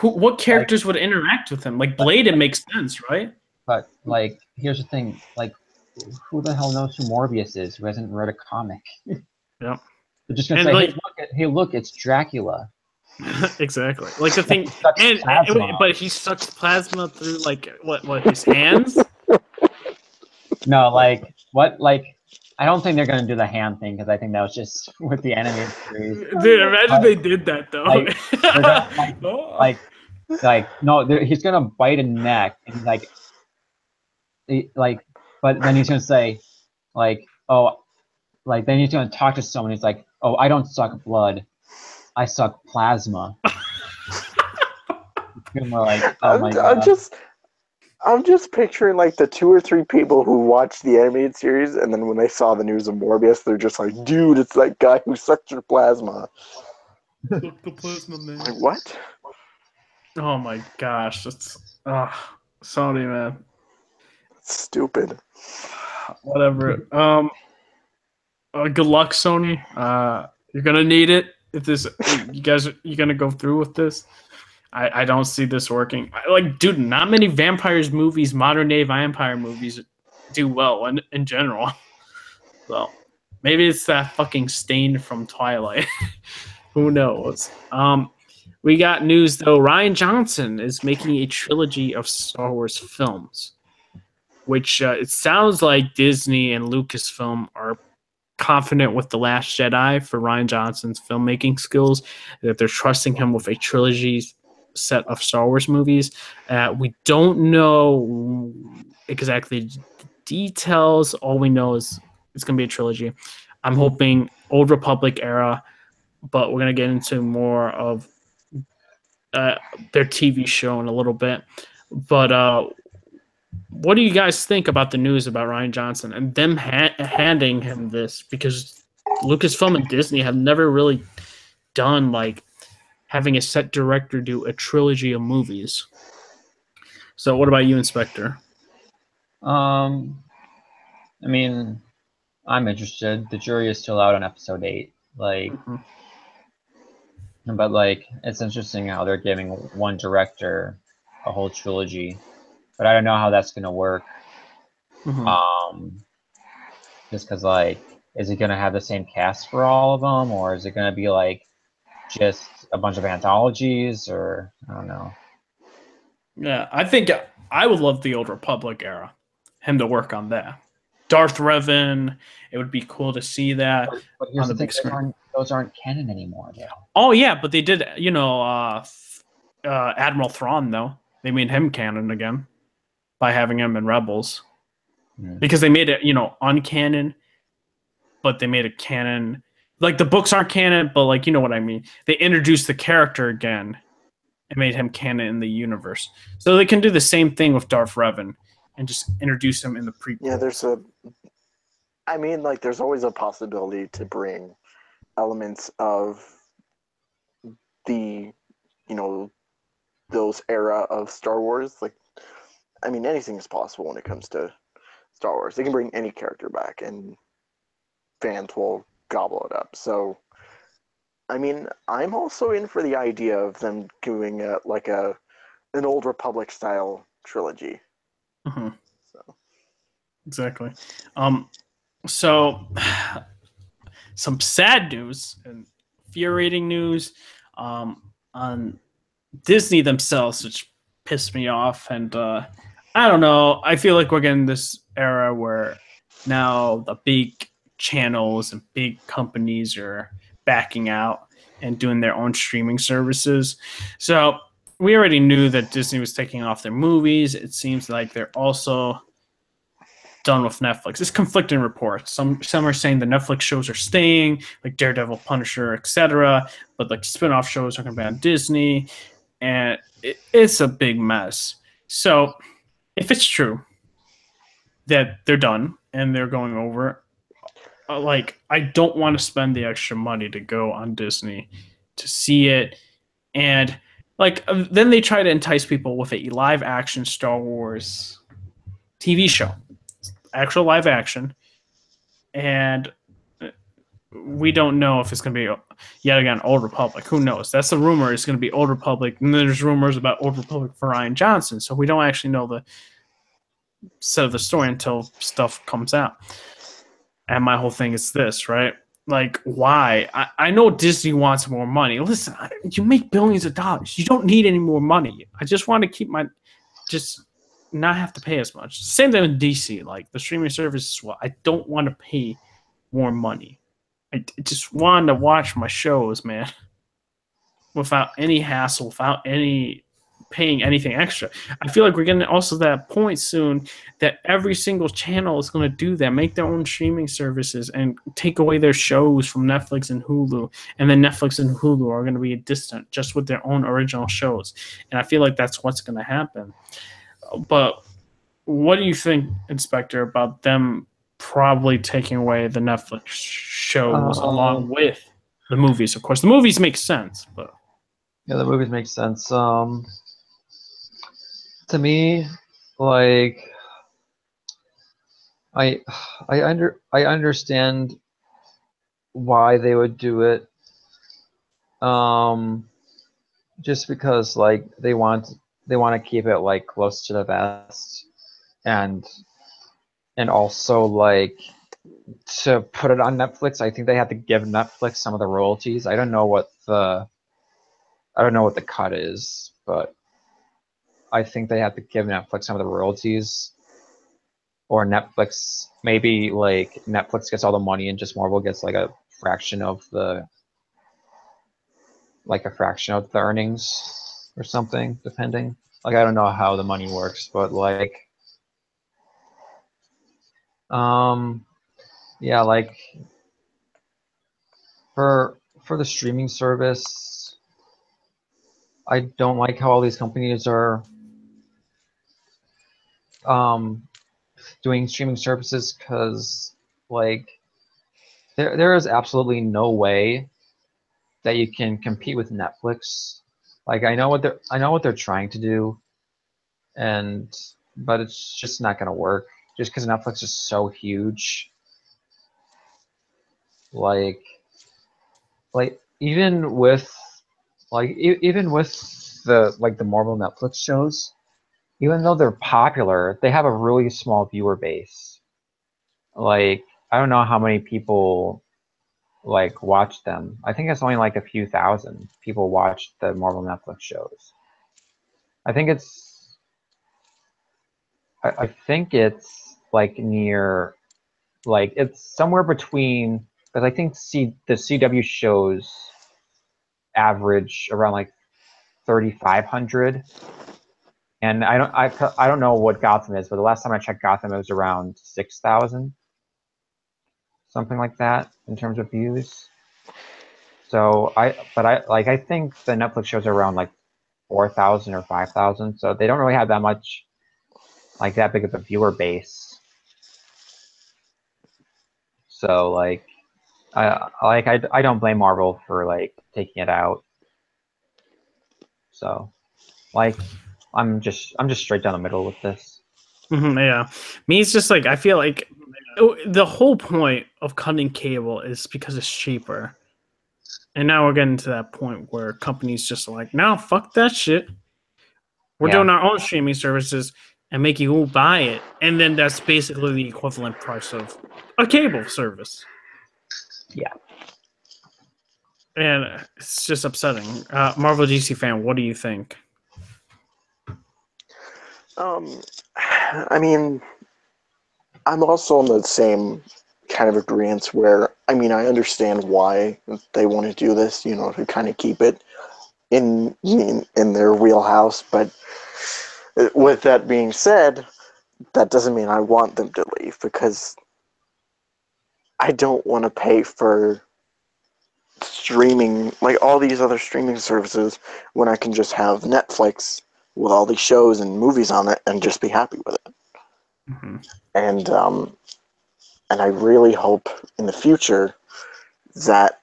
A: What characters would interact with him? Blade, it makes sense, right?
B: But here's the thing: who the hell knows who Morbius is? Who hasn't read a comic?
A: Yeah.
B: They're just gonna say, "Hey, look, it's Dracula."
A: Exactly. The thing, but he sucks plasma through what his hands?
B: No, what? I don't think they're gonna do the hand thing because I think that was just with the animated series.
A: Dude, imagine they did that though.
B: No, he's gonna bite a neck and but then he's gonna say, then he's gonna talk to someone. He's like, "Oh, I don't suck blood, I suck plasma."
C: I'm just picturing the 2 or 3 people who watched the animated series, and then when they saw the news of Morbius, they're just like, "Dude, it's that guy who sucked your plasma."
A: Suck the plasma, man.
C: What?
A: Oh my gosh, that's Sony, man.
C: Stupid.
A: Whatever. Good luck, Sony. You're gonna need it if you're gonna go through with this. I don't see this working. Dude, not many vampires movies, modern day vampire movies, do well in general. So maybe it's that fucking stain from Twilight. Who knows? We got news though. Ryan Johnson is making a trilogy of Star Wars films, which it sounds like Disney and Lucasfilm are confident with The Last Jedi for Ryan Johnson's filmmaking skills, that they're trusting him with a trilogy set of Star Wars movies. We don't know exactly the details. All we know is it's going to be a trilogy. I'm hoping Old Republic era, but we're going to get into more of their TV show in a little bit. But what do you guys think about the news about Ryan Johnson and them handing him this? Because Lucasfilm and Disney have never really done like having a set director do a trilogy of movies. So, what about you, Inspector?
B: I mean, I'm interested. The jury is still out on episode 8. Like, but like, it's interesting how they're giving one director a whole trilogy, but I don't know how that's gonna work. Just because, like, is it gonna have the same cast for all of them, or is it gonna be like just a bunch of anthologies, or I don't know.
A: Yeah, I think I would love the Old Republic era, him to work on that. Darth Revan, it would be cool to see that
B: But here's
A: on the
B: the thing,
A: big screen.
B: those aren't canon anymore, though.
A: Oh yeah, but they did, Admiral Thrawn though. They made him canon again by having him in Rebels, because they made it, uncanon, but they made it canon. Like the books aren't canon, but like you know what I mean. They introduced the character again and made him canon in the universe. So they can do the same thing with Darth Revan and just introduce him in the prequel.
C: Yeah, there's always a possibility to bring elements of the, those era of Star Wars. Like, anything is possible when it comes to Star Wars. They can bring any character back and fans will gobble it up. So, I'm also in for the idea of them doing an Old Republic style trilogy. So.
A: Exactly. So some sad news and infuriating news on Disney themselves, which pissed me off. And I don't know. I feel like we're getting this era where now the big channels and big companies are backing out and doing their own streaming services. So we already knew that Disney was taking off their movies. It seems like they're also done with Netflix. It's conflicting reports. Some are saying the Netflix shows are staying, like Daredevil, Punisher, etc., but like spin-off shows are going to be on Disney, and it's a big mess. So if it's true that they're done and they're going over, I don't want to spend the extra money to go on Disney to see it. And then they try to entice people with a live action Star Wars TV show, actual live action, and we don't know if it's going to be yet again Old Republic. Who knows? That's the rumor. It's going to be Old Republic, and there's rumors about Old Republic for Ryan Johnson. So we don't actually know the set of the story until stuff comes out. And my whole thing is this, right? Like, why? I know Disney wants more money. Listen, you make billions of dollars. You don't need any more money. I just want to keep just not have to pay as much. Same thing with DC. Like the streaming service as well. I don't want to pay more money. I just want to watch my shows, man, without any hassle, without any paying anything extra. I feel like we're getting also that point soon that every single channel is going to do that, make their own streaming services and take away their shows from Netflix and Hulu. And then Netflix and Hulu are going to be distant just with their own original shows. And I feel like that's what's going to happen. But what do you think, Inspector, about them probably taking away the Netflix shows along with the movies? Of course, the movies make sense, but
B: yeah, the movies make sense. To me, like I understand why they would do it. Just because like they want to keep it like close to the vest, and also like to put it on Netflix. I think they have to give Netflix some of the royalties. I don't know what the cut is, but I think they have to give Netflix some of the royalties. Or Netflix, maybe like Netflix gets all the money and just Marvel gets like a fraction of the earnings or something, depending. Like I don't know how the money works, but like yeah, like for the streaming service, I don't like how all these companies are doing streaming services because like there is absolutely no way that you can compete with Netflix. Like I know what they're trying to do, but it's just not gonna work. Just because Netflix is so huge, like even with the Marvel Netflix shows, even though they're popular, they have a really small viewer base. Like I don't know how many people like watch them. I think it's only like a few thousand people watch the Marvel Netflix shows. I think it's like near, like it's somewhere between, because I think the CW shows average around like 3,500, and I don't know what Gotham is, but the last time I checked Gotham it was around 6,000, something like that in terms of views. So I think the Netflix shows are around like 4,000 or 5,000, so they don't really have that much, like that big of a viewer base. So like I don't blame Marvel for like taking it out. So like I'm just straight down the middle with this.
A: Yeah, me, it's just like I feel like the whole point of cutting cable is because it's cheaper, and now we're getting to that point where companies just are like, "No, fuck that shit. We're
B: Yeah.
A: doing our own streaming services and make you buy it," and then that's basically the equivalent price of a cable service.
B: Yeah.
A: And it's just upsetting. Marvel DC fan, what do you think?
C: I mean, I'm also on the same kind of agreement where, I mean, I understand why they want to do this, you know, to kind of keep it in their wheelhouse. But with that being said, that doesn't mean I want them to leave, because I don't want to pay for streaming, like all these other streaming services, when I can just have Netflix with all these shows and movies on it and just be happy with it.
A: Mm-hmm.
C: And I really hope in the future that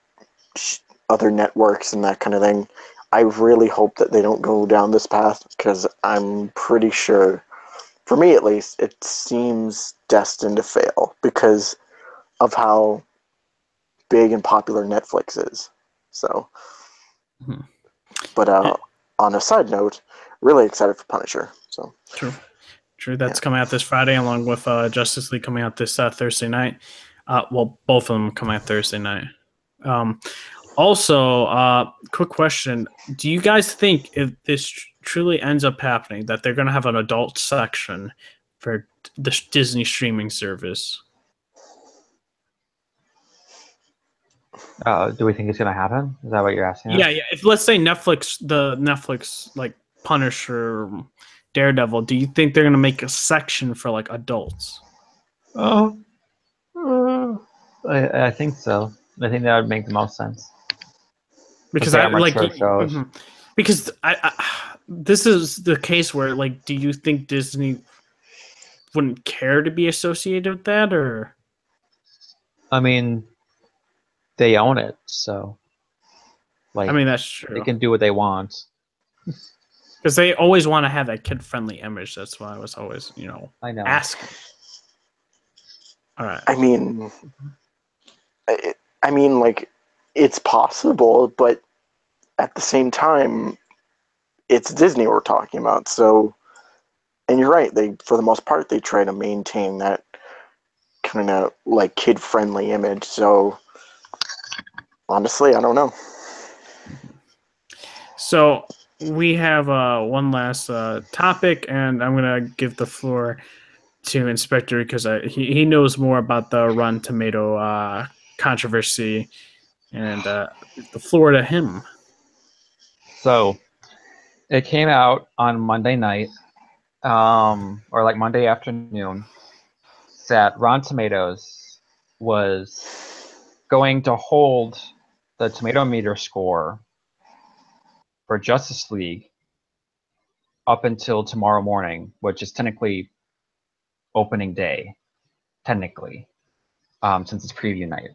C: other networks and that kind of thing, I really hope that they don't go down this path, because I'm pretty sure, for me at least, it seems destined to fail because of how big and popular Netflix is. So,
A: Mm-hmm.
C: but on a side note, really excited for Punisher. So
A: True. That's coming out this Friday, along with Justice League coming out this Thursday night. Well, both of them come out Thursday night. Also, quick question: do you guys think if this truly ends up happening, that they're going to have an adult section for the Disney streaming service?
B: Do we think it's gonna happen? Is that what you're asking?
A: Yeah. If let's say Netflix like Punisher, Daredevil, do you think they're going to make a section for like adults?
B: I think so. I think that would make the most sense.
A: Because I like because this is the case where, like, do you think Disney wouldn't care to be associated with that, or?
B: I mean, they own it, so like,
A: I mean, that's true.
B: They can do what they want.
A: Because they always want to have that kid-friendly image. That's why I was always,
B: I know.
A: asking. All right.
C: I mean, like, it's possible, but at the same time, it's Disney we're talking about. So, and you're right. For the most part, they try to maintain that kind of like kid-friendly image. So honestly, I don't know.
A: So we have one last topic, and I'm gonna give the floor to Inspector because he knows more about the Rotten Tomato controversy, and the floor to him.
B: So it came out on Monday night, or like Monday afternoon, that Rotten Tomatoes was going to hold the tomato meter score for Justice League up until tomorrow morning, which is technically opening day, technically, since it's preview night.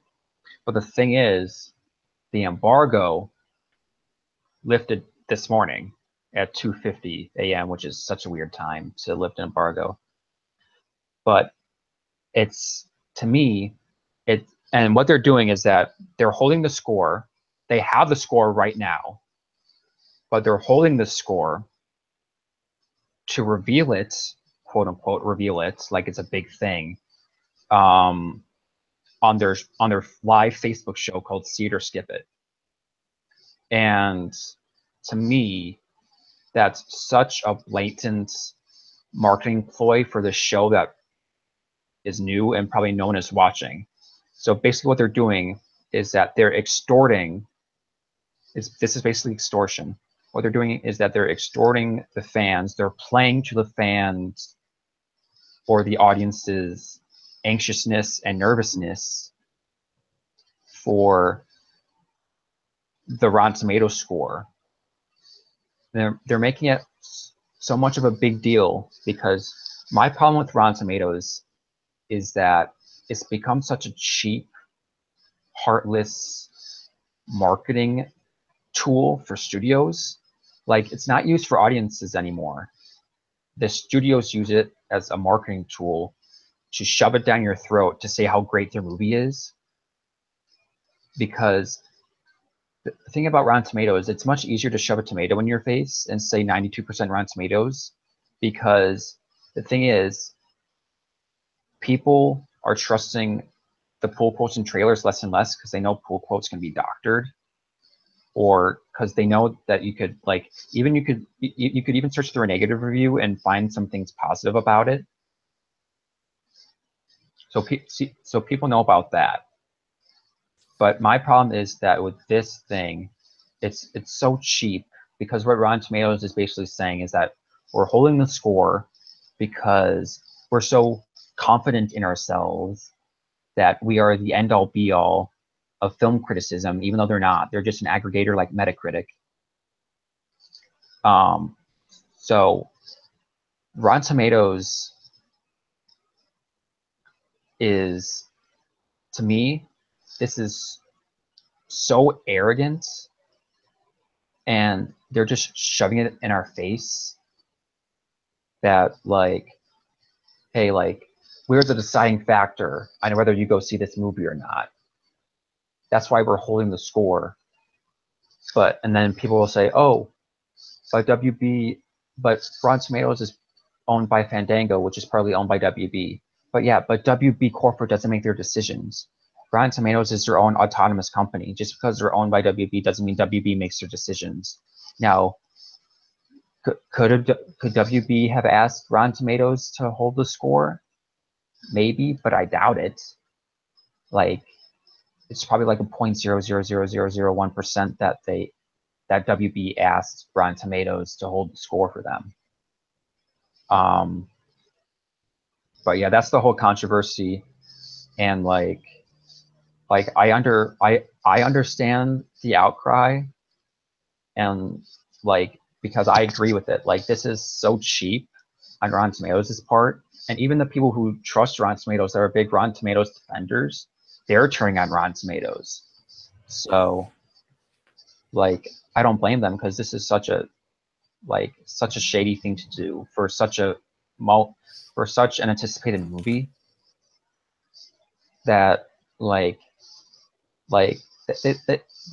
B: But the thing is, the embargo lifted this morning at 2:50 a.m., which is such a weird time to lift an embargo. But it's, to me, and what they're doing is that they're holding the score. They have the score right now, but they're holding the score to reveal it, quote unquote, reveal it like it's a big thing, on their live Facebook show called See It or Skip It. And to me, that's such a blatant marketing ploy for the show that is new and probably no one is watching. So basically what they're doing is that they're extorting, this is basically extortion. What they're doing is that they're extorting the fans. They're playing to the fans or the audience's anxiousness and nervousness for the Rotten Tomatoes score. They're making it so much of a big deal because my problem with Rotten Tomatoes is that it's become such a cheap, heartless marketing tool for studios. Like, it's not used for audiences anymore. The studios use it as a marketing tool to shove it down your throat to say how great their movie is. Because the thing about Rotten Tomatoes, it's much easier to shove a tomato in your face and say 92% Rotten Tomatoes, because the thing is, people are trusting the pull quotes and trailers less and less because they know pull quotes can be doctored, or because they know that you could, like, even you could even search through a negative review and find some things positive about it. So people know about that. But my problem is that with this thing, it's so cheap, because what Rotten Tomatoes is basically saying is that we're holding the score because we're so confident in ourselves that we are the end-all be-all of film criticism, even though they're not. They're just an aggregator like Metacritic. So Rotten Tomatoes is, to me, this is so arrogant, and they're just shoving it in our face that, like, hey, like, we're the deciding factor on whether you go see this movie or not. That's why we're holding the score. And then people will say, oh, but Rotten Tomatoes is owned by Fandango, which is partly owned by WB. But yeah, but WB corporate doesn't make their decisions. Rotten Tomatoes is their own autonomous company. Just because they're owned by WB doesn't mean WB makes their decisions. Now, could WB have asked Rotten Tomatoes to hold the score? Maybe, but I doubt it. Like, it's probably like a 0.00001% that WB asked Rotten Tomatoes to hold the score for them. But yeah, that's the whole controversy, and like I understand the outcry, and like, because I agree with it. Like, this is so cheap on Rotten Tomatoes' part, and even the people who trust Rotten Tomatoes that are big Rotten Tomatoes defenders, they're turning on Rotten Tomatoes. So, like, I don't blame them, because this is such a shady thing to do for such an anticipated movie, that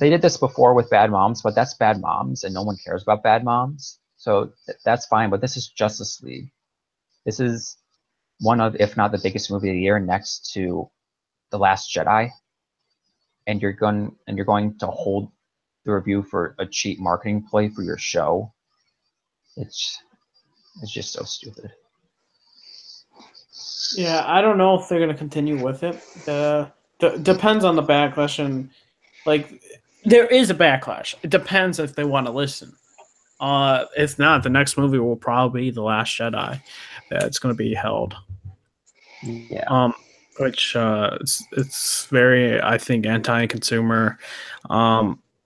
B: they did this before with Bad Moms, but that's Bad Moms, and no one cares about Bad Moms, so that's fine. But this is Justice League. This is one of, if not the biggest movie of the year, next to The Last Jedi, and you're going to hold the review for a cheap marketing play for your show. It's just so stupid.
A: Yeah, I don't know if they're gonna continue with it. Depends on the backlash, and like there is a backlash. It depends if they want to listen. If not, the next movie will probably be The Last Jedi. That's going to be held.
B: Yeah.
A: Which it's very, I think, anti-consumer.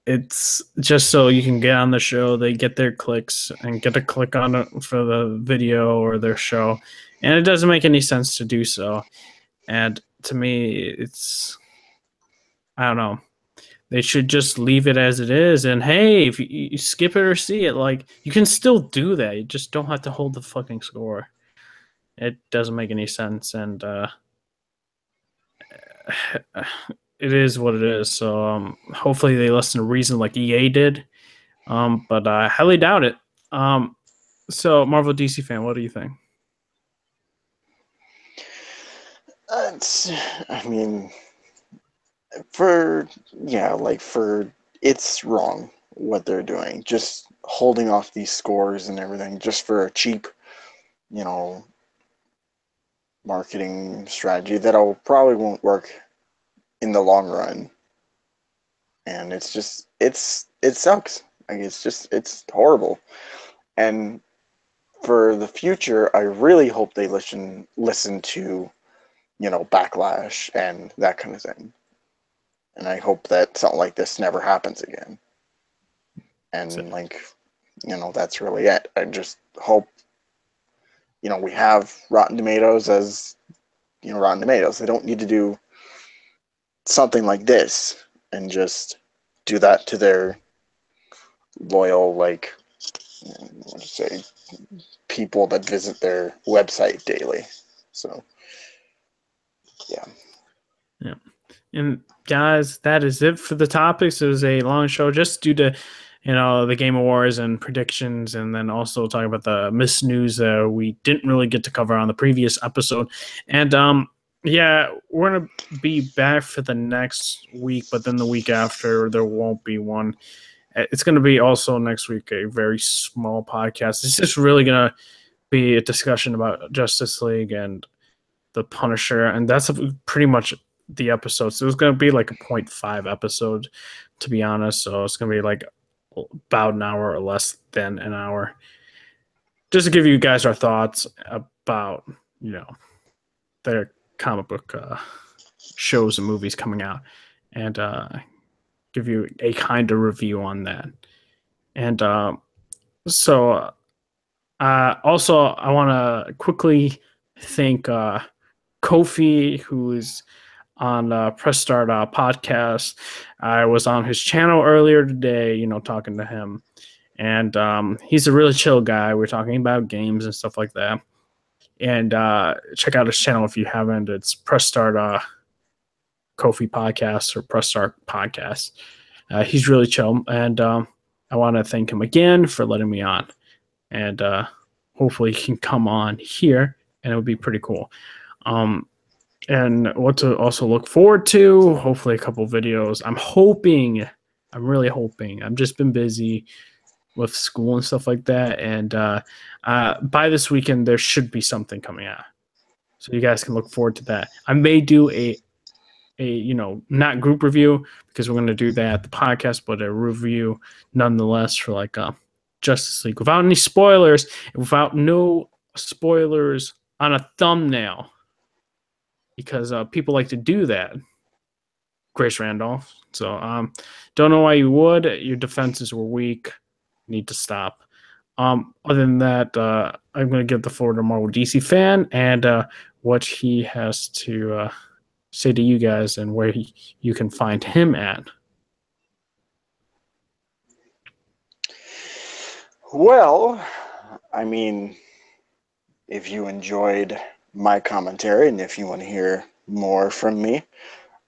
A: It's just so you can get on the show. They get their clicks and get a click on it for the video or their show, and it doesn't make any sense to do so. And to me, it's, I don't know. They should just leave it as it is. And hey, if you skip it or see it, like you can still do that. You just don't have to hold the fucking score. It doesn't make any sense, and it is what it is. So hopefully they listen to reason like EA did. But I highly doubt it. So Marvel DC fan, what do you think?
C: I mean, it's wrong what they're doing. Just holding off these scores and everything just for a cheap, marketing strategy that probably won't work in the long run. And it sucks. Like, it's horrible. And for the future, I really hope they listen to, backlash and that kind of thing. And I hope that something like this never happens again. And that's really it. I just hope, we have Rotten Tomatoes as, Rotten Tomatoes. They don't need to do something like this and just do that to their loyal, people that visit their website daily. So, yeah.
A: Yeah. And guys, that is it for the topics. It was a long show just due to, the Game Awards and predictions, and then also talking about the missed news we didn't really get to cover on the previous episode. And yeah, we're going to be back for the next week, but then the week after there won't be one. It's going to be also next week a very small podcast. It's just really going to be a discussion about Justice League and the Punisher, and that's pretty much the episode. So it's going to be like a 0.5 episode, to be honest. So it's going to be like about an hour or less than an hour, just to give you guys our thoughts about their comic book shows and movies coming out, and give you a kind of review on that. And also I want to quickly thank Kofi, who's on Press Start podcast. I was on his channel earlier today, talking to him. And he's a really chill guy. We're talking about games and stuff like that. And check out his channel if you haven't. It's Press Start Kofi podcast or Press Start podcast. He's really chill. And I want to thank him again for letting me on. And hopefully he can come on here, and it would be pretty cool. And what to also look forward to, hopefully a couple videos. I'm really hoping. I've just been busy with school and stuff like that. And by this weekend, there should be something coming out. So you guys can look forward to that. I may do a not group review, because we're going to do that at the podcast, but a review nonetheless for Justice League without any spoilers, and without no spoilers on a thumbnail, because people like to do that. Grace Randolph. So don't know why you would. Your defenses were weak. Need to stop. Other than that, I'm going to give the floor to Marvel DC fan and what he has to say to you guys and where you can find him at.
C: Well, I mean, if you enjoyed my commentary and if you want to hear more from me,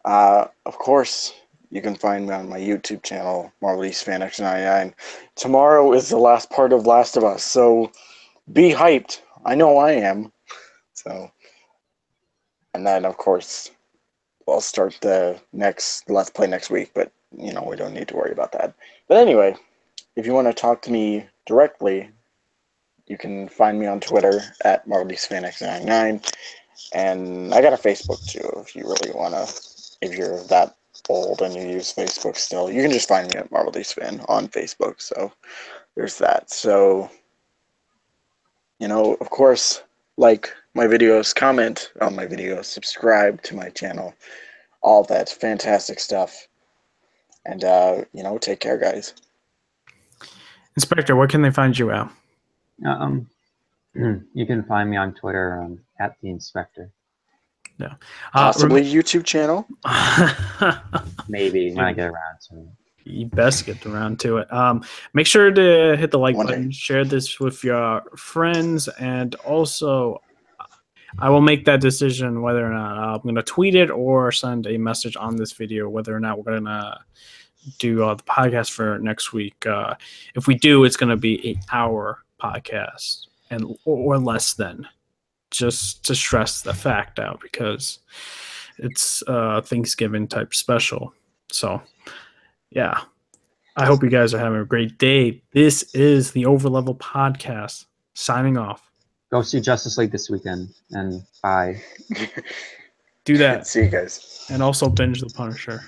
C: of course, you can find me on my YouTube channel, Marvel DC Fan X99. Tomorrow is the last part of Last of Us, so be hyped. I know I am. So, And then, of course, we'll start the next Let's Play next week, but, we don't need to worry about that. But anyway, if you want to talk to me directly, you can find me on Twitter at MarvelDCFanX99, and I got a Facebook too. If you really want to, if you're that old and you use Facebook still, you can just find me at MarvelDCFan on Facebook. So there's that. So, of course, like my videos, comment on my videos, subscribe to my channel, all that fantastic stuff. And, take care, guys.
A: Inspector, where can they find you at?
B: You can find me on Twitter at the Inspector.
A: Yeah.
C: Possibly YouTube channel.
B: Maybe when I get around to it.
A: You best get around to it. Make sure to hit the like
C: One
A: button,
C: day.
A: share this with your friends, and also I will make that decision whether or not I'm going to tweet it or send a message on this video, whether or not we're going to do the podcast for next week. If we do, it's going to be an hour podcast or less than, just to stress the fact out, because it's Thanksgiving type special. So yeah, I hope you guys are having a great day. This is the Overleveled podcast signing off.
B: Go see Justice League this weekend, and bye.
A: Do that.
C: See you guys.
A: And also binge The Punisher.